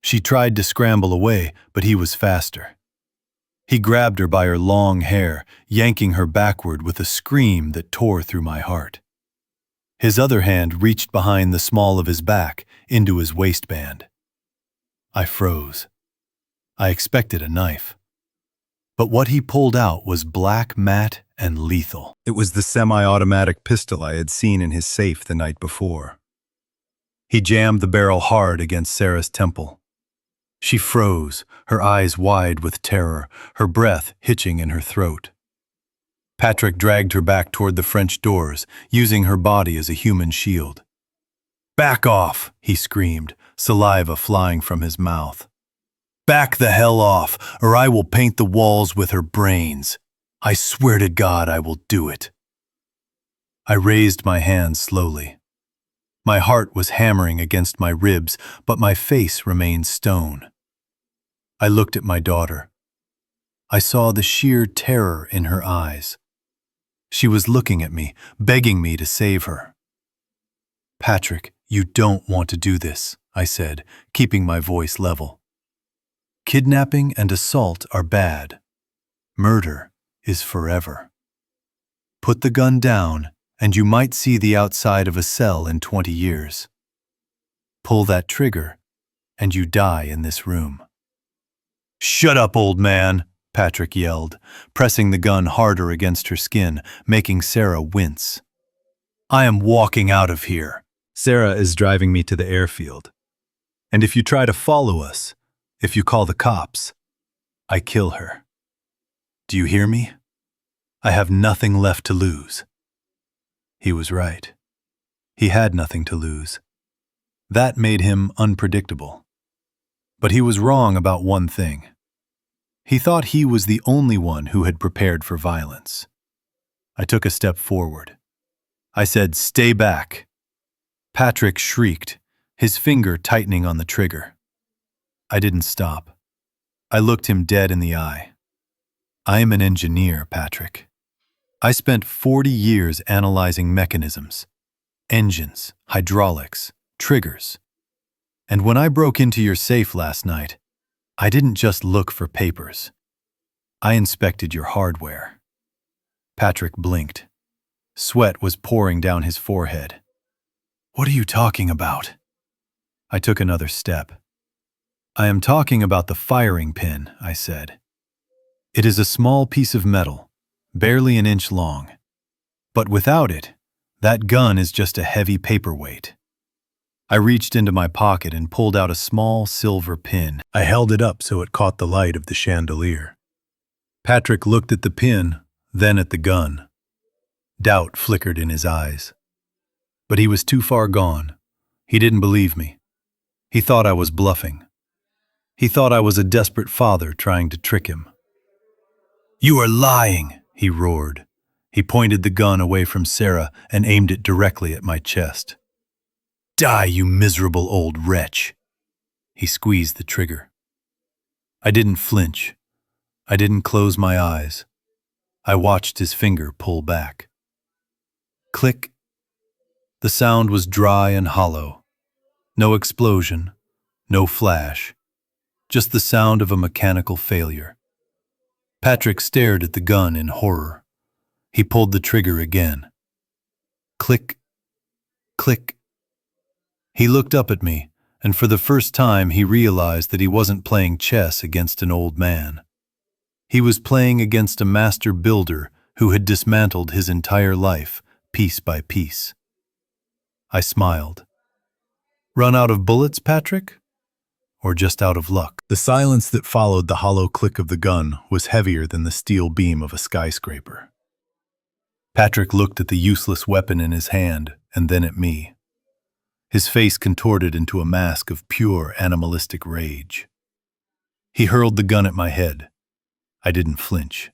She tried to scramble away, but he was faster. He grabbed her by her long hair, yanking her backward with a scream that tore through my heart. His other hand reached behind the small of his back into his waistband. I froze. I expected a knife. But what he pulled out was black, matte, and lethal. It was the semi-automatic pistol I had seen in his safe the night before. He jammed the barrel hard against Sarah's temple. She froze, her eyes wide with terror, her breath hitching in her throat. Patrick dragged her back toward the French doors, using her body as a human shield. "Back off!" he screamed, saliva flying from his mouth. "Back the hell off, or I will paint the walls with her brains. I swear to God I will do it." I raised my hands slowly. My heart was hammering against my ribs, but my face remained stone. I looked at my daughter. I saw the sheer terror in her eyes. She was looking at me, begging me to save her. "Patrick, you don't want to do this," I said, keeping my voice level. "Kidnapping and assault are bad. Murder is forever. Put the gun down, and you might see the outside of a cell in 20 years. Pull that trigger, and you die in this room." "Shut up, old man," Patrick yelled, pressing the gun harder against her skin, making Sarah wince. "I am walking out of here. Sarah is driving me to the airfield. And if you try to follow us, if you call the cops, I kill her. Do you hear me? I have nothing left to lose." He was right. He had nothing to lose. That made him unpredictable. But he was wrong about one thing. He thought he was the only one who had prepared for violence. I took a step forward. I said, "Stay back." Patrick shrieked, his finger tightening on the trigger. I didn't stop. I looked him dead in the eye. "I am an engineer, Patrick. I spent 40 years analyzing mechanisms, engines, hydraulics, triggers. And when I broke into your safe last night, I didn't just look for papers. I inspected your hardware." Patrick blinked. Sweat was pouring down his forehead. "What are you talking about?" I took another step. "I am talking about the firing pin," I said. "It is a small piece of metal, barely an inch long. But without it, that gun is just a heavy paperweight." I reached into my pocket and pulled out a small silver pin. I held it up so it caught the light of the chandelier. Patrick looked at the pin, then at the gun. Doubt flickered in his eyes. But he was too far gone. He didn't believe me. He thought I was bluffing. He thought I was a desperate father trying to trick him. "You are lying," he roared. He pointed the gun away from Sarah and aimed it directly at my chest. "Die, you miserable old wretch." He squeezed the trigger. I didn't flinch. I didn't close my eyes. I watched his finger pull back. Click. The sound was dry and hollow. No explosion, no flash, just the sound of a mechanical failure. Patrick stared at the gun in horror. He pulled the trigger again. Click, click. He looked up at me, and for the first time he realized that he wasn't playing chess against an old man. He was playing against a master builder who had dismantled his entire life, piece by piece. I smiled. "Run out of bullets, Patrick? Or just out of luck?" The silence that followed the hollow click of the gun was heavier than the steel beam of a skyscraper. Patrick looked at the useless weapon in his hand and then at me. His face contorted into a mask of pure animalistic rage. He hurled the gun at my head. I didn't flinch.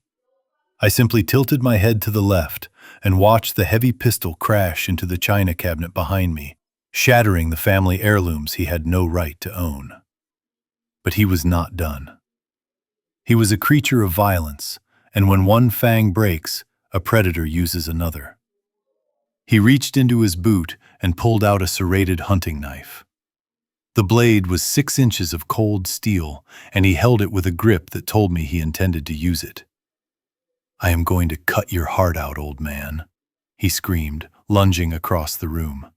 I simply tilted my head to the left and watched the heavy pistol crash into the china cabinet behind me, shattering the family heirlooms he had no right to own. But he was not done. He was a creature of violence, and when one fang breaks, a predator uses another. He reached into his boot and pulled out a serrated hunting knife. The blade was 6 inches of cold steel, and he held it with a grip that told me he intended to use it. "I am going to cut your heart out, old man," he screamed, lunging across the room.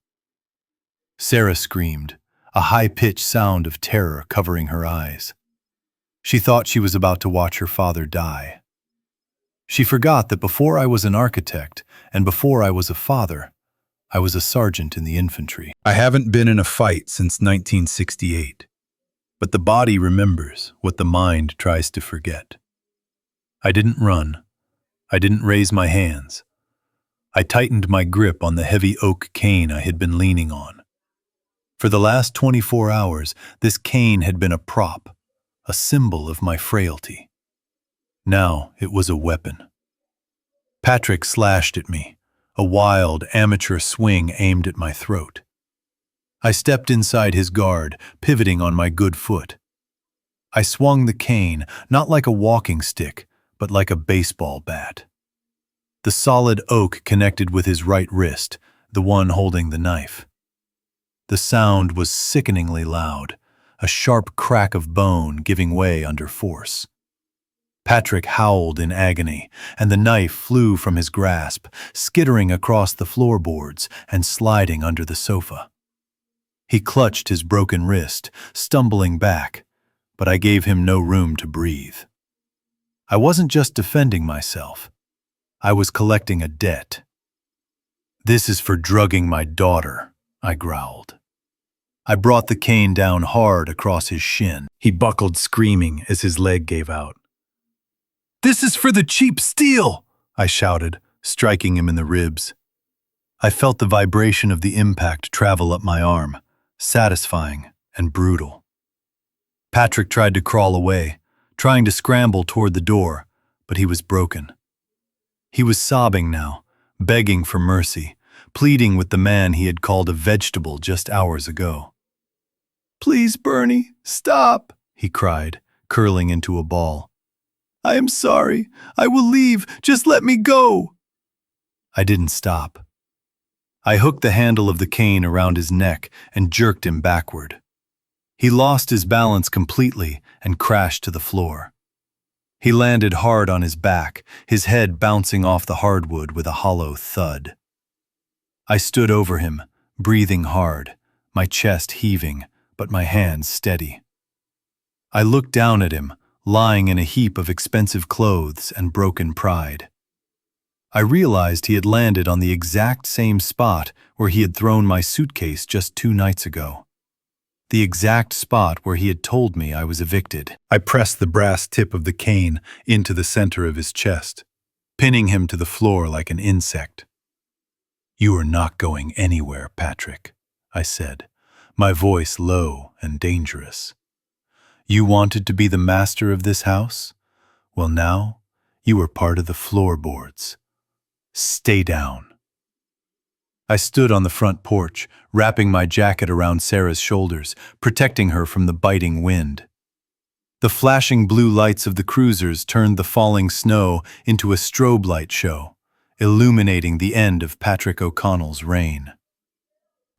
Sarah screamed, a high-pitched sound of terror covering her eyes. She thought she was about to watch her father die. She forgot that before I was an architect and before I was a father, I was a sergeant in the infantry. I haven't been in a fight since 1968, but the body remembers what the mind tries to forget. I didn't run. I didn't raise my hands. I tightened my grip on the heavy oak cane I had been leaning on. For the last 24 hours, this cane had been a prop, a symbol of my frailty. Now it was a weapon. Patrick slashed at me, a wild, amateur swing aimed at my throat. I stepped inside his guard, pivoting on my good foot. I swung the cane, not like a walking stick, but like a baseball bat. The solid oak connected with his right wrist, the one holding the knife. The sound was sickeningly loud, a sharp crack of bone giving way under force. Patrick howled in agony, and the knife flew from his grasp, skittering across the floorboards and sliding under the sofa. He clutched his broken wrist, stumbling back, but I gave him no room to breathe. I wasn't just defending myself. I was collecting a debt. "This is for drugging my daughter," I growled. I brought the cane down hard across his shin. He buckled, screaming as his leg gave out. "This is for the cheap steel!" I shouted, striking him in the ribs. I felt the vibration of the impact travel up my arm, satisfying and brutal. Patrick tried to crawl away, trying to scramble toward the door, but he was broken. He was sobbing now, begging for mercy, pleading with the man he had called a vegetable just hours ago. "Please, Bernie, stop," he cried, curling into a ball. "I am sorry. I will leave. Just let me go." I didn't stop. I hooked the handle of the cane around his neck and jerked him backward. He lost his balance completely and crashed to the floor. He landed hard on his back, his head bouncing off the hardwood with a hollow thud. I stood over him, breathing hard, my chest heaving, but my hands steady. I looked down at him, lying in a heap of expensive clothes and broken pride. I realized he had landed on the exact same spot where he had thrown my suitcase just 2 nights ago. The exact spot where he had told me I was evicted. I pressed the brass tip of the cane into the center of his chest, pinning him to the floor like an insect. "You are not going anywhere, Patrick," I said, my voice low and dangerous. "You wanted to be the master of this house? Well, now you are part of the floorboards. Stay down." I stood on the front porch, wrapping my jacket around Sarah's shoulders, protecting her from the biting wind. The flashing blue lights of the cruisers turned the falling snow into a strobe light show, illuminating the end of Patrick O'Connell's reign.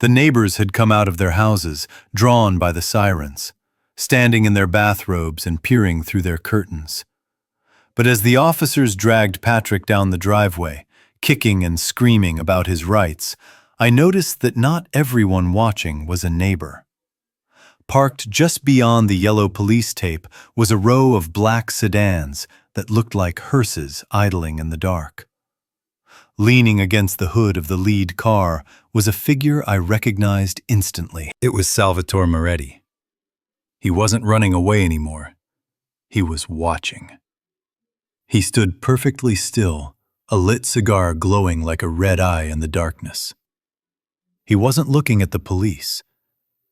The neighbors had come out of their houses, drawn by the sirens, standing in their bathrobes and peering through their curtains. But as the officers dragged Patrick down the driveway, kicking and screaming about his rights, I noticed that not everyone watching was a neighbor. Parked just beyond the yellow police tape was a row of black sedans that looked like hearses idling in the dark. Leaning against the hood of the lead car was a figure I recognized instantly. It was Salvatore Moretti. He wasn't running away anymore. He was watching. He stood perfectly still, a lit cigar glowing like a red eye in the darkness. He wasn't looking at the police.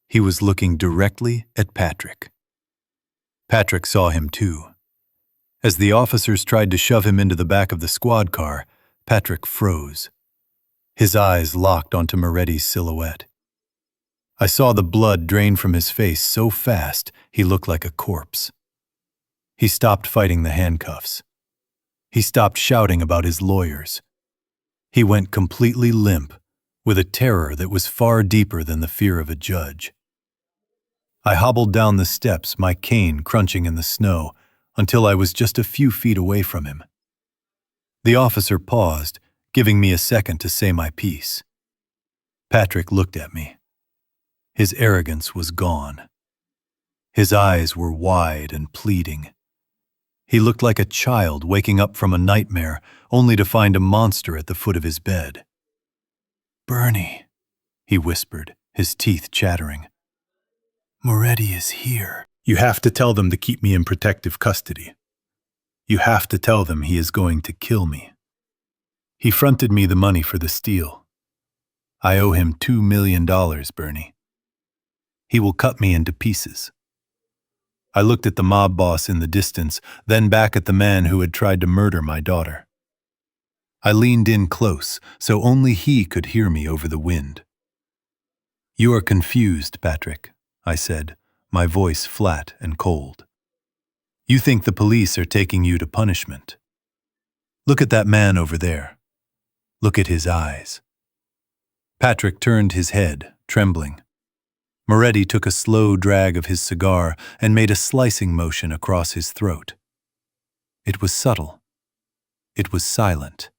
He was looking directly at Patrick. Patrick saw him too. As the officers tried to shove him into the back of the squad car, Patrick froze. His eyes locked onto Moretti's silhouette. I saw the blood drain from his face so fast he looked like a corpse. He stopped fighting the handcuffs. He stopped shouting about his lawyers. He went completely limp, with a terror that was far deeper than the fear of a judge. I hobbled down the steps, my cane crunching in the snow, until I was just a few feet away from him. The officer paused, giving me a second to say my piece. Patrick looked at me. His arrogance was gone. His eyes were wide and pleading. He looked like a child waking up from a nightmare only to find a monster at the foot of his bed. "Bernie," he whispered, his teeth chattering. "Moretti is here." "You have to tell them to keep me in protective custody. You have to tell them he is going to kill me. He fronted me the money for the steal. I owe him $2 million, Bernie. He will cut me into pieces." I looked at the mob boss in the distance, then back at the man who had tried to murder my daughter. I leaned in close, so only he could hear me over the wind. "You are confused, Patrick," I said, my voice flat and cold. "You think the police are taking you to punishment. Look at that man over there. Look at his eyes." Patrick turned his head, trembling. Moretti took a slow drag of his cigar and made a slicing motion across his throat. It was subtle. It was silent.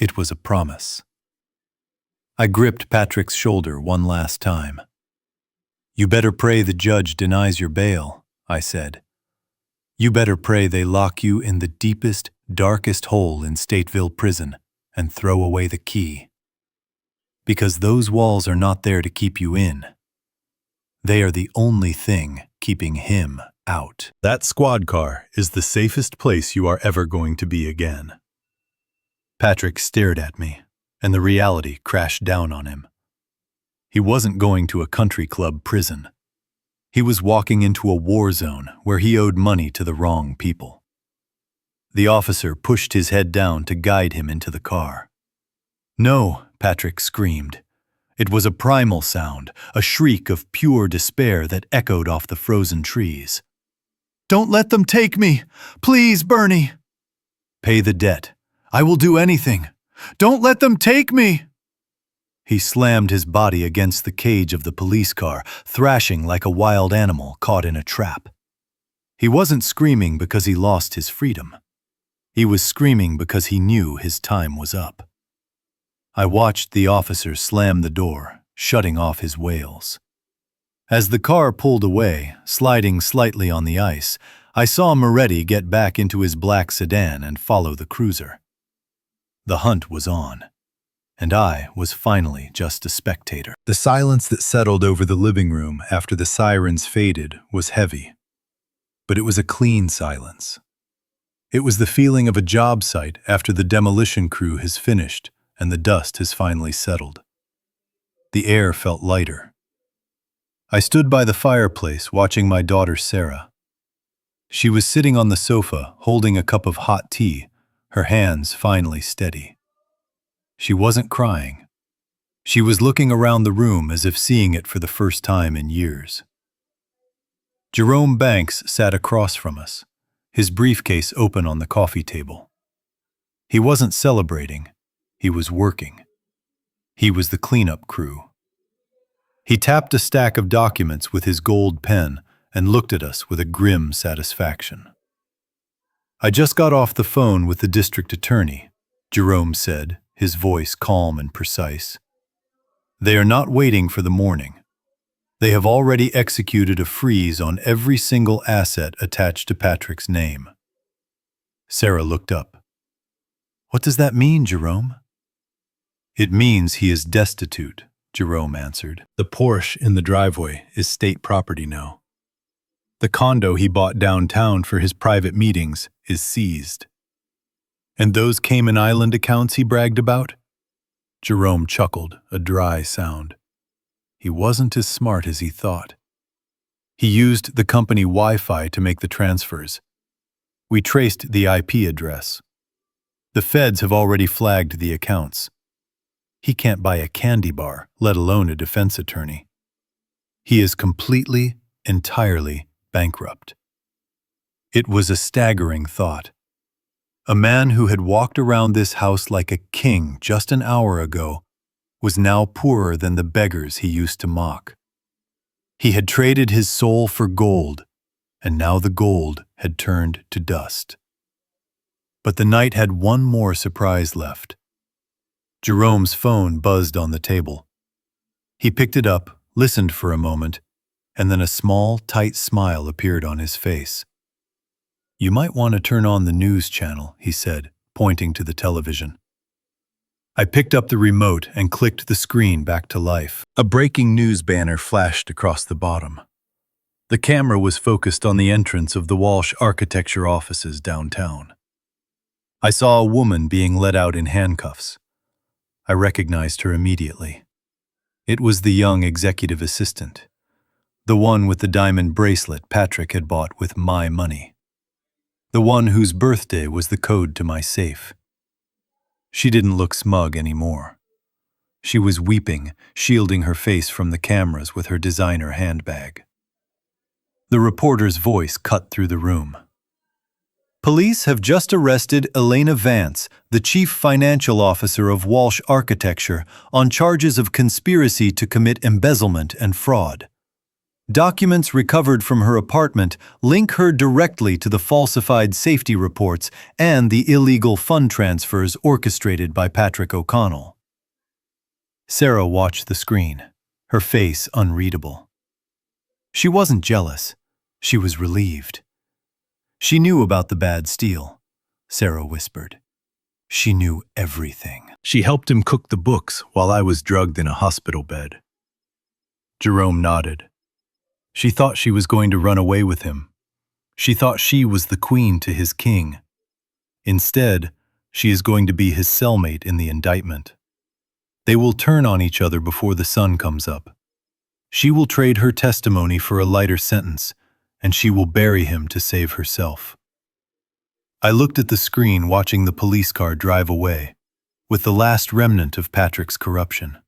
It was a promise. I gripped Patrick's shoulder one last time. "You better pray the judge denies your bail," I said. "You better pray they lock you in the deepest, darkest hole in Stateville prison and throw away the key. Because those walls are not there to keep you in. They are the only thing keeping him out. That squad car is the safest place you are ever going to be again." Patrick stared at me, and the reality crashed down on him. He wasn't going to a country club prison. He was walking into a war zone where he owed money to the wrong people. The officer pushed his head down to guide him into the car. "No," Patrick screamed. It was a primal sound, a shriek of pure despair that echoed off the frozen trees. "Don't let them take me! Please, Bernie!" "Pay the debt. I will do anything. Don't let them take me!" He slammed his body against the cage of the police car, thrashing like a wild animal caught in a trap. He wasn't screaming because he lost his freedom. He was screaming because he knew his time was up. I watched the officer slam the door, shutting off his wails. As the car pulled away, sliding slightly on the ice, I saw Moretti get back into his black sedan and follow the cruiser. The hunt was on, and I was finally just a spectator. The silence that settled over the living room after the sirens faded was heavy, but it was a clean silence. It was the feeling of a job site after the demolition crew has finished and the dust has finally settled. The air felt lighter. I stood by the fireplace watching my daughter Sarah. She was sitting on the sofa holding a cup of hot tea, her hands finally steady. She wasn't crying. She was looking around the room as if seeing it for the first time in years. Jerome Banks sat across from us, his briefcase open on the coffee table. He wasn't celebrating. He was working. He was the cleanup crew. He tapped a stack of documents with his gold pen and looked at us with a grim satisfaction. "I just got off the phone with the district attorney," Jerome said, his voice calm and precise. "They are not waiting for the morning. They have already executed a freeze on every single asset attached to Patrick's name." Sarah looked up. "What does that mean, Jerome?" "It means he is destitute," Jerome answered. "The Porsche in the driveway is state property now. The condo he bought downtown for his private meetings is seized. And those Cayman Island accounts he bragged about?" Jerome chuckled, a dry sound. He wasn't as smart as he thought. "He used the company Wi-Fi to make the transfers. We traced the IP address. The feds have already flagged the accounts. He can't buy a candy bar, let alone a defense attorney. He is completely, entirely bankrupt." It was a staggering thought. A man who had walked around this house like a king just an hour ago was now poorer than the beggars he used to mock. He had traded his soul for gold, and now the gold had turned to dust. But the night had one more surprise left. Jerome's phone buzzed on the table. He picked it up, listened for a moment, and then a small, tight smile appeared on his face. "You might want to turn on the news channel," he said, pointing to the television. I picked up the remote and clicked the screen back to life. A breaking news banner flashed across the bottom. The camera was focused on the entrance of the Walsh Architecture offices downtown. I saw a woman being led out in handcuffs. I recognized her immediately. It was the young executive assistant, the one with the diamond bracelet Patrick had bought with my money, the one whose birthday was the code to my safe. She didn't look smug anymore. She was weeping, shielding her face from the cameras with her designer handbag. The reporter's voice cut through the room. "Police have just arrested Elena Vance, the chief financial officer of Walsh Architecture, on charges of conspiracy to commit embezzlement and fraud. Documents recovered from her apartment link her directly to the falsified safety reports and the illegal fund transfers orchestrated by Patrick O'Connell." Sarah watched the screen, her face unreadable. She wasn't jealous. She was relieved. She knew about the bad steal, Sarah whispered. She knew everything. She helped him cook the books while I was drugged in a hospital bed. Jerome nodded. She thought she was going to run away with him. She thought she was the queen to his king. Instead, she is going to be his cellmate in the indictment. They will turn on each other before the sun comes up. She will trade her testimony for a lighter sentence, and she will bury him to save herself. I looked at the screen watching the police car drive away, with the last remnant of Patrick's corruption.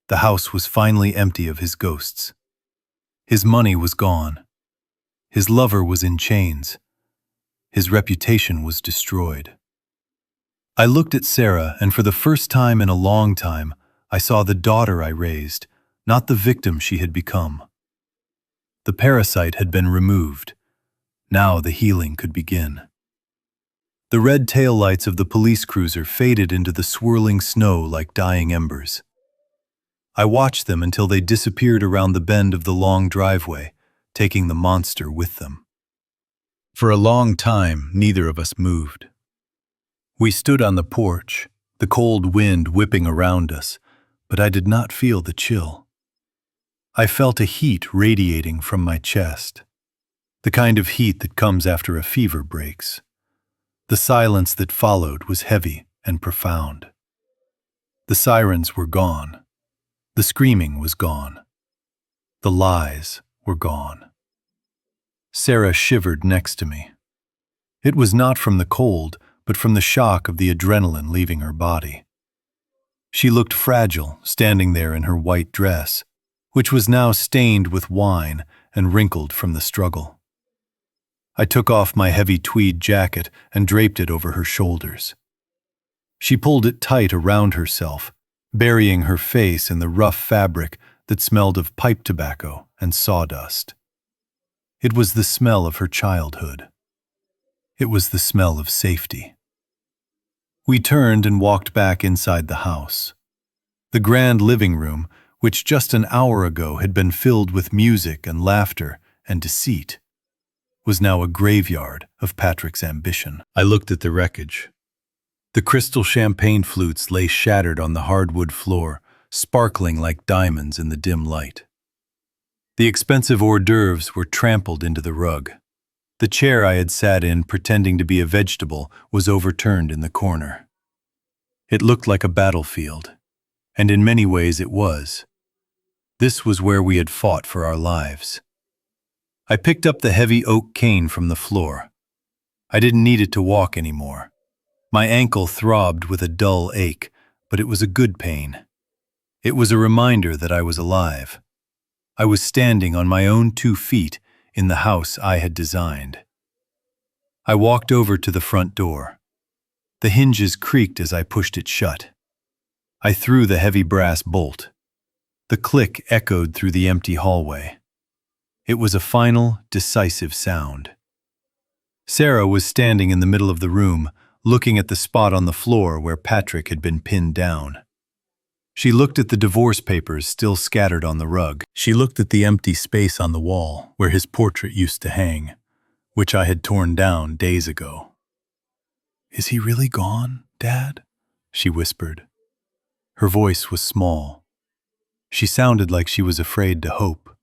The house was finally empty of his ghosts. His money was gone. His lover was in chains. His reputation was destroyed. I looked at Sarah, and for the first time in a long time, I saw the daughter I raised, not the victim she had become. The parasite had been removed. Now the healing could begin. The red taillights of the police cruiser faded into the swirling snow like dying embers. I watched them until they disappeared around the bend of the long driveway, taking the monster with them. For a long time, neither of us moved. We stood on the porch, the cold wind whipping around us, but I did not feel the chill. I felt a heat radiating from my chest, the kind of heat that comes after a fever breaks. The silence that followed was heavy and profound. The sirens were gone. The screaming was gone. The lies were gone. Sarah shivered next to me. It was not from the cold, but from the shock of the adrenaline leaving her body. She looked fragile, standing there in her white dress, which was now stained with wine and wrinkled from the struggle. I took off my heavy tweed jacket and draped it over her shoulders. She pulled it tight around herself, burying her face in the rough fabric that smelled of pipe tobacco and sawdust. It was the smell of her childhood. It was the smell of safety. We turned and walked back inside the house. The grand living room, which just an hour ago had been filled with music and laughter and deceit, was now a graveyard of Patrick's ambition. I looked at the wreckage. The crystal champagne flutes lay shattered on the hardwood floor, sparkling like diamonds in the dim light. The expensive hors d'oeuvres were trampled into the rug. The chair I had sat in pretending to be a vegetable was overturned in the corner. It looked like a battlefield, and in many ways it was. This was where we had fought for our lives. I picked up the heavy oak cane from the floor. I didn't need it to walk anymore. My ankle throbbed with a dull ache, but it was a good pain. It was a reminder that I was alive. I was standing on my own 2 feet in the house I had designed. I walked over to the front door. The hinges creaked as I pushed it shut. I threw the heavy brass bolt. The click echoed through the empty hallway. It was a final, decisive sound. Sarah was standing in the middle of the room, looking at the spot on the floor where Patrick had been pinned down. She looked at the divorce papers still scattered on the rug. She looked at the empty space on the wall where his portrait used to hang, which I had torn down days ago. "Is he really gone, Dad?" she whispered. Her voice was small. She sounded like she was afraid to hope.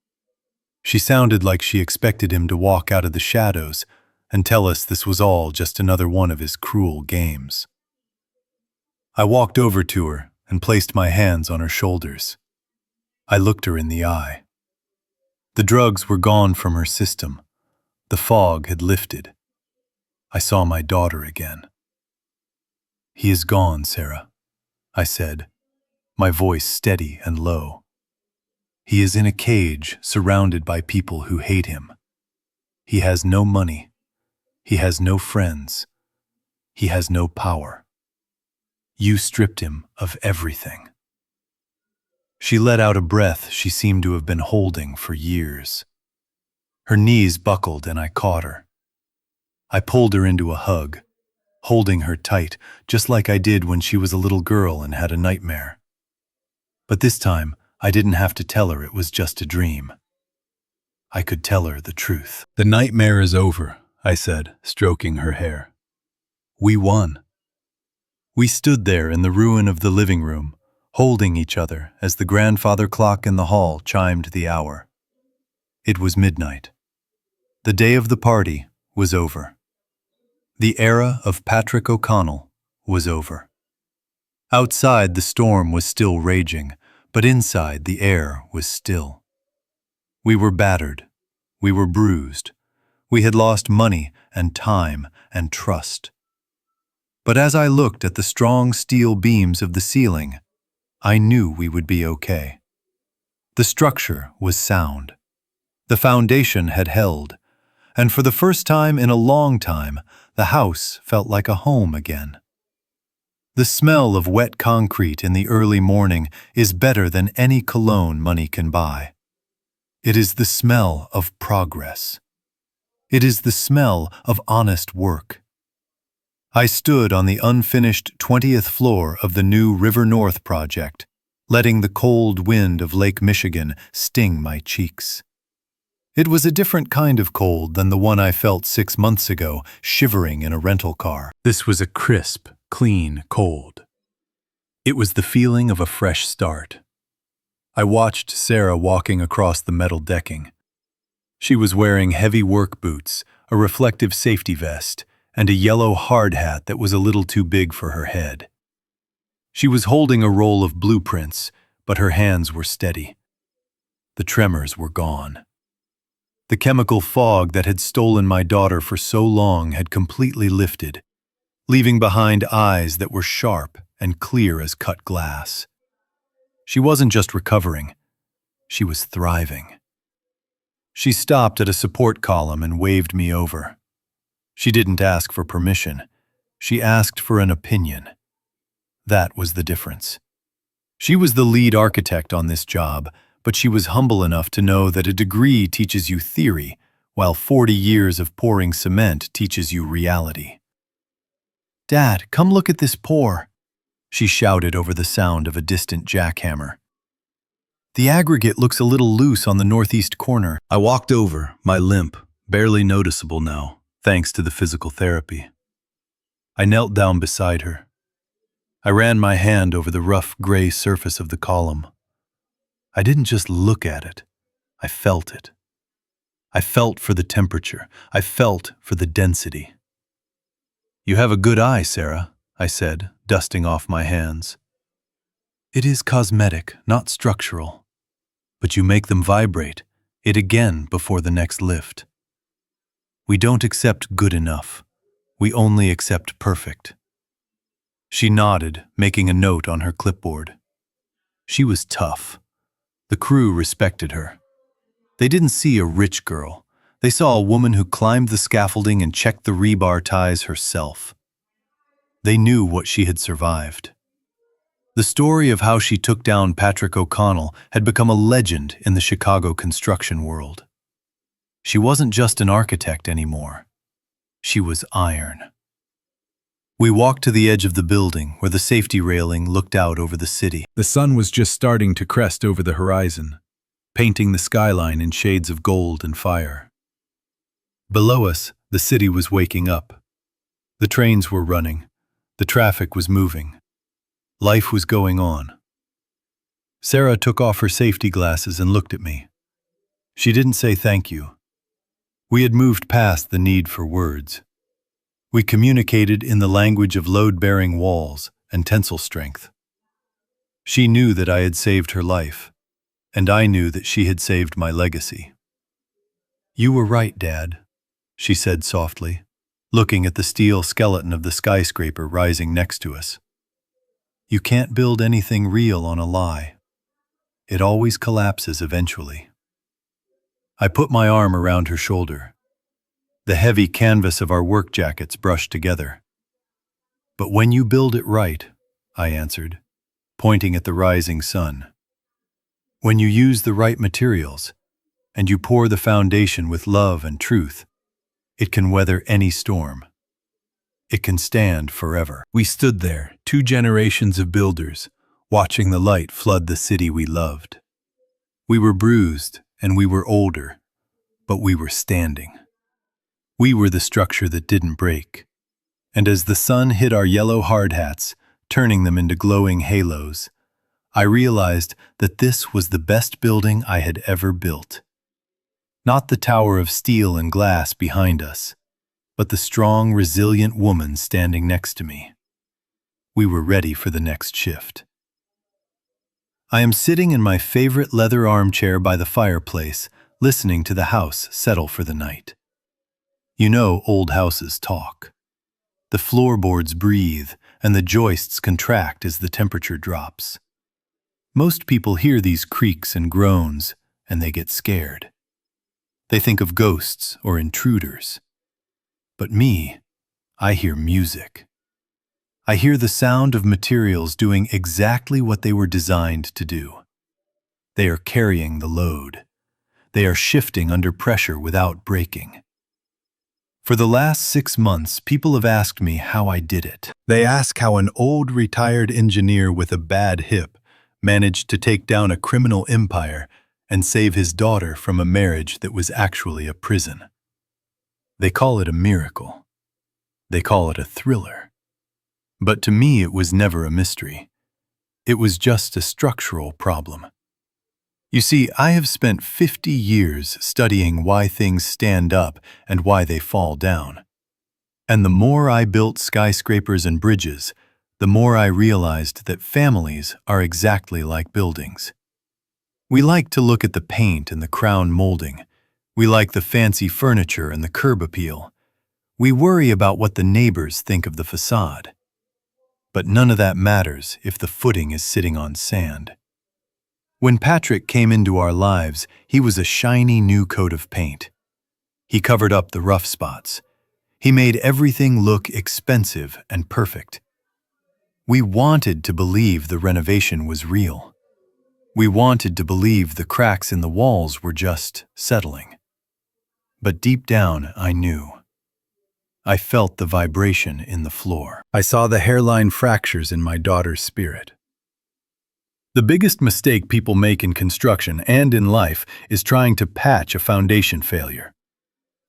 She sounded like she expected him to walk out of the shadows and tell us this was all just another one of his cruel games. I walked over to her and placed my hands on her shoulders. I looked her in the eye. The drugs were gone from her system. The fog had lifted. I saw my daughter again. "He is gone, Sarah," I said, my voice steady and low. "He is in a cage surrounded by people who hate him. He has no money. He has no friends. He has no power. You stripped him of everything." She let out a breath she seemed to have been holding for years. Her knees buckled and I caught her. I pulled her into a hug, holding her tight, just like I did when she was a little girl and had a nightmare. But this time, I didn't have to tell her it was just a dream. I could tell her the truth. "The nightmare is over," I said, stroking her hair. "We won." We stood there in the ruin of the living room, holding each other as the grandfather clock in the hall chimed the hour. It was midnight. The day of the party was over. The era of Patrick O'Connell was over. Outside the storm was still raging, but inside the air was still. We were battered. We were bruised. We had lost money and time and trust. But as I looked at the strong steel beams of the ceiling, I knew we would be okay. The structure was sound. The foundation had held, and for the first time in a long time, the house felt like a home again. The smell of wet concrete in the early morning is better than any cologne money can buy. It is the smell of progress. It is the smell of honest work. I stood on the unfinished 20th floor of the new River North project, letting the cold wind of Lake Michigan sting my cheeks. It was a different kind of cold than the one I felt 6 months ago, shivering in a rental car. This was a crisp, clean cold. It was the feeling of a fresh start. I watched Sarah walking across the metal decking. She was wearing heavy work boots, a reflective safety vest, and a yellow hard hat that was a little too big for her head. She was holding a roll of blueprints, but her hands were steady. The tremors were gone. The chemical fog that had stolen my daughter for so long had completely lifted, leaving behind eyes that were sharp and clear as cut glass. She wasn't just recovering, she was thriving. She stopped at a support column and waved me over. She didn't ask for permission. She asked for an opinion. That was the difference. She was the lead architect on this job, but she was humble enough to know that a degree teaches you theory, while 40 years of pouring cement teaches you reality. "Dad, come look at this pour," she shouted over the sound of a distant jackhammer. "The aggregate looks a little loose on the northeast corner." I walked over, my limp, barely noticeable now, thanks to the physical therapy. I knelt down beside her. I ran my hand over the rough gray surface of the column. I didn't just look at it, I felt it. I felt for the temperature, I felt for the density. "You have a good eye, Sarah," I said, dusting off my hands. "It is cosmetic, not structural. But you make them vibrate, it again before the next lift. We don't accept good enough. We only accept perfect." She nodded, making a note on her clipboard. She was tough. The crew respected her. They didn't see a rich girl. They saw a woman who climbed the scaffolding and checked the rebar ties herself. They knew what she had survived. The story of how she took down Patrick O'Connell had become a legend in the Chicago construction world. She wasn't just an architect anymore. She was iron. We walked to the edge of the building where the safety railing looked out over the city. The sun was just starting to crest over the horizon, painting the skyline in shades of gold and fire. Below us, the city was waking up. The trains were running. The traffic was moving. Life was going on. Sarah took off her safety glasses and looked at me. She didn't say thank you. We had moved past the need for words. We communicated in the language of load-bearing walls and tensile strength. She knew that I had saved her life, and I knew that she had saved my legacy. "You were right, Dad," she said softly, looking at the steel skeleton of the skyscraper rising next to us. "You can't build anything real on a lie. It always collapses eventually." I put my arm around her shoulder. The heavy canvas of our work jackets brushed together. "But when you build it right," I answered, pointing at the rising sun. "When you use the right materials, and you pour the foundation with love and truth, it can weather any storm. It can stand forever." We stood there, 2 generations of builders, watching the light flood the city we loved. We were bruised and we were older, but we were standing. We were the structure that didn't break. And as the sun hit our yellow hard hats, turning them into glowing halos, I realized that this was the best building I had ever built. Not the tower of steel and glass behind us, but the strong, resilient woman standing next to me. We were ready for the next shift. I am sitting in my favorite leather armchair by the fireplace, listening to the house settle for the night. You know, old houses talk. The floorboards breathe, and the joists contract as the temperature drops. Most people hear these creaks and groans, and they get scared. They think of ghosts or intruders. But me, I hear music. I hear the sound of materials doing exactly what they were designed to do. They are carrying the load. They are shifting under pressure without breaking. For the last 6 months, people have asked me how I did it. They ask how an old retired engineer with a bad hip managed to take down a criminal empire and save his daughter from a marriage that was actually a prison. They call it a miracle. They call it a thriller. But to me, it was never a mystery. It was just a structural problem. You see, I have spent 50 years studying why things stand up and why they fall down. And the more I built skyscrapers and bridges, the more I realized that families are exactly like buildings. We like to look at the paint and the crown molding. We like the fancy furniture and the curb appeal. We worry about what the neighbors think of the facade. But none of that matters if the footing is sitting on sand. When Patrick came into our lives, he was a shiny new coat of paint. He covered up the rough spots. He made everything look expensive and perfect. We wanted to believe the renovation was real. We wanted to believe the cracks in the walls were just settling. But deep down, I knew. I felt the vibration in the floor. I saw the hairline fractures in my daughter's spirit. The biggest mistake people make in construction and in life is trying to patch a foundation failure.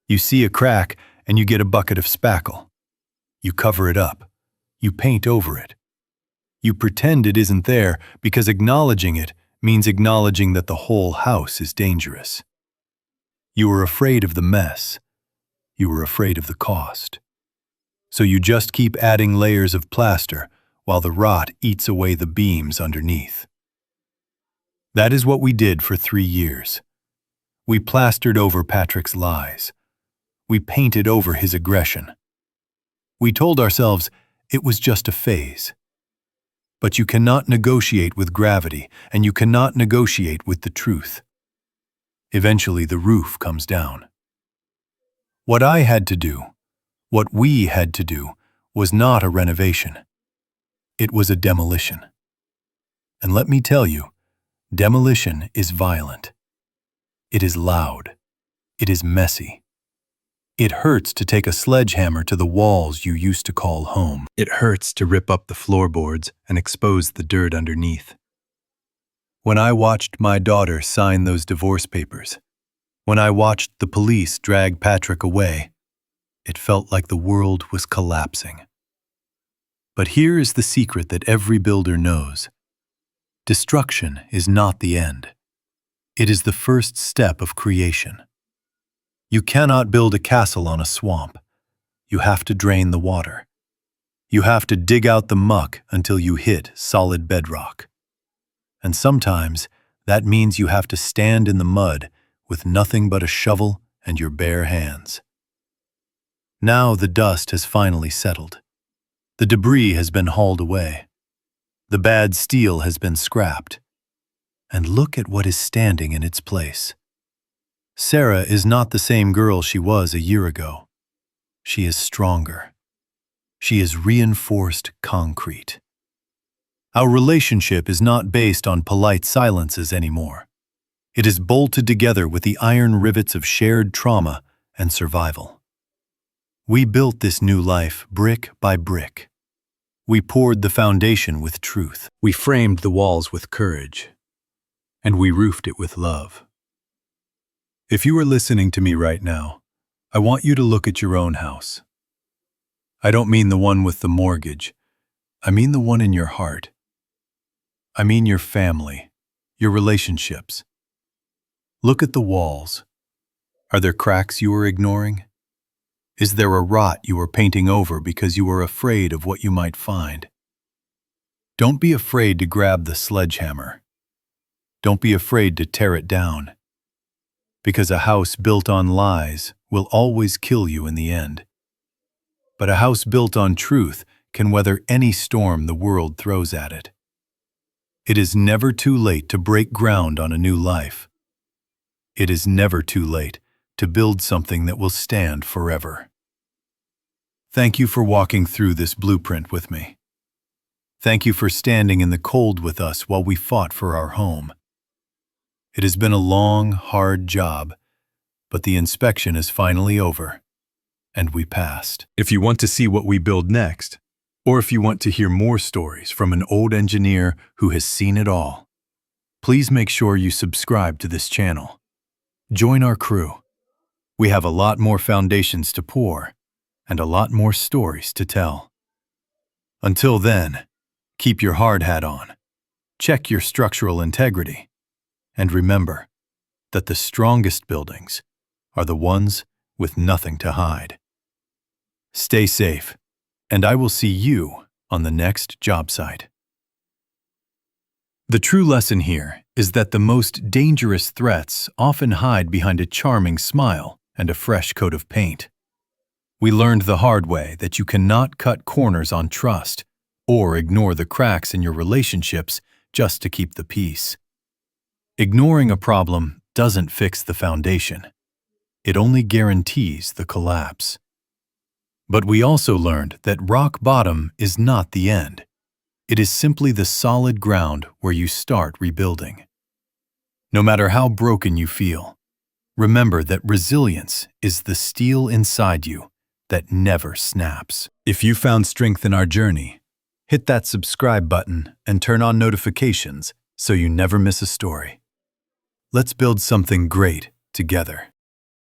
You see a crack and you get a bucket of spackle. You cover it up. You paint over it. You pretend it isn't there because acknowledging it means acknowledging that the whole house is dangerous. You were afraid of the mess. You were afraid of the cost. So you just keep adding layers of plaster while the rot eats away the beams underneath. That is what we did for 3 years. We plastered over Patrick's lies. We painted over his aggression. We told ourselves it was just a phase. But you cannot negotiate with gravity, and you cannot negotiate with the truth. Eventually, the roof comes down. What I had to do, what we had to do, was not a renovation. It was a demolition. And let me tell you, demolition is violent. It is loud. It is messy. It hurts to take a sledgehammer to the walls you used to call home. It hurts to rip up the floorboards and expose the dirt underneath. When I watched my daughter sign those divorce papers, when I watched the police drag Patrick away, it felt like the world was collapsing. But here is the secret that every builder knows. Destruction is not the end. It is the first step of creation. You cannot build a castle on a swamp. You have to drain the water. You have to dig out the muck until you hit solid bedrock. And sometimes that means you have to stand in the mud with nothing but a shovel and your bare hands. Now the dust has finally settled. The debris has been hauled away. The bad steel has been scrapped. And look at what is standing in its place. Sarah is not the same girl she was a year ago. She is stronger. She is reinforced concrete. Our relationship is not based on polite silences anymore. It is bolted together with the iron rivets of shared trauma and survival. We built this new life brick by brick. We poured the foundation with truth. We framed the walls with courage. And we roofed it with love. If you are listening to me right now, I want you to look at your own house. I don't mean the one with the mortgage. I mean the one in your heart. I mean your family, your relationships. Look at the walls. Are there cracks you are ignoring? Is there a rot you are painting over because you are afraid of what you might find? Don't be afraid to grab the sledgehammer. Don't be afraid to tear it down. Because a house built on lies will always kill you in the end. But a house built on truth can weather any storm the world throws at it. It is never too late to break ground on a new life. It is never too late to build something that will stand forever. Thank you for walking through this blueprint with me. Thank you for standing in the cold with us while we fought for our home. It has been a long, hard job, but the inspection is finally over, and we passed. If you want to see what we build next, or if you want to hear more stories from an old engineer who has seen it all, please make sure you subscribe to this channel. Join our crew. We have a lot more foundations to pour, and a lot more stories to tell. Until then, keep your hard hat on, check your structural integrity, and remember that the strongest buildings are the ones with nothing to hide. Stay safe, and I will see you on the next job site. The true lesson here is that the most dangerous threats often hide behind a charming smile and a fresh coat of paint. We learned the hard way that you cannot cut corners on trust or ignore the cracks in your relationships just to keep the peace. Ignoring a problem doesn't fix the foundation. It only guarantees the collapse. But we also learned that rock bottom is not the end. It is simply the solid ground where you start rebuilding. No matter how broken you feel, remember that resilience is the steel inside you that never snaps. If you found strength in our journey, hit that subscribe button and turn on notifications so you never miss a story. Let's build something great together.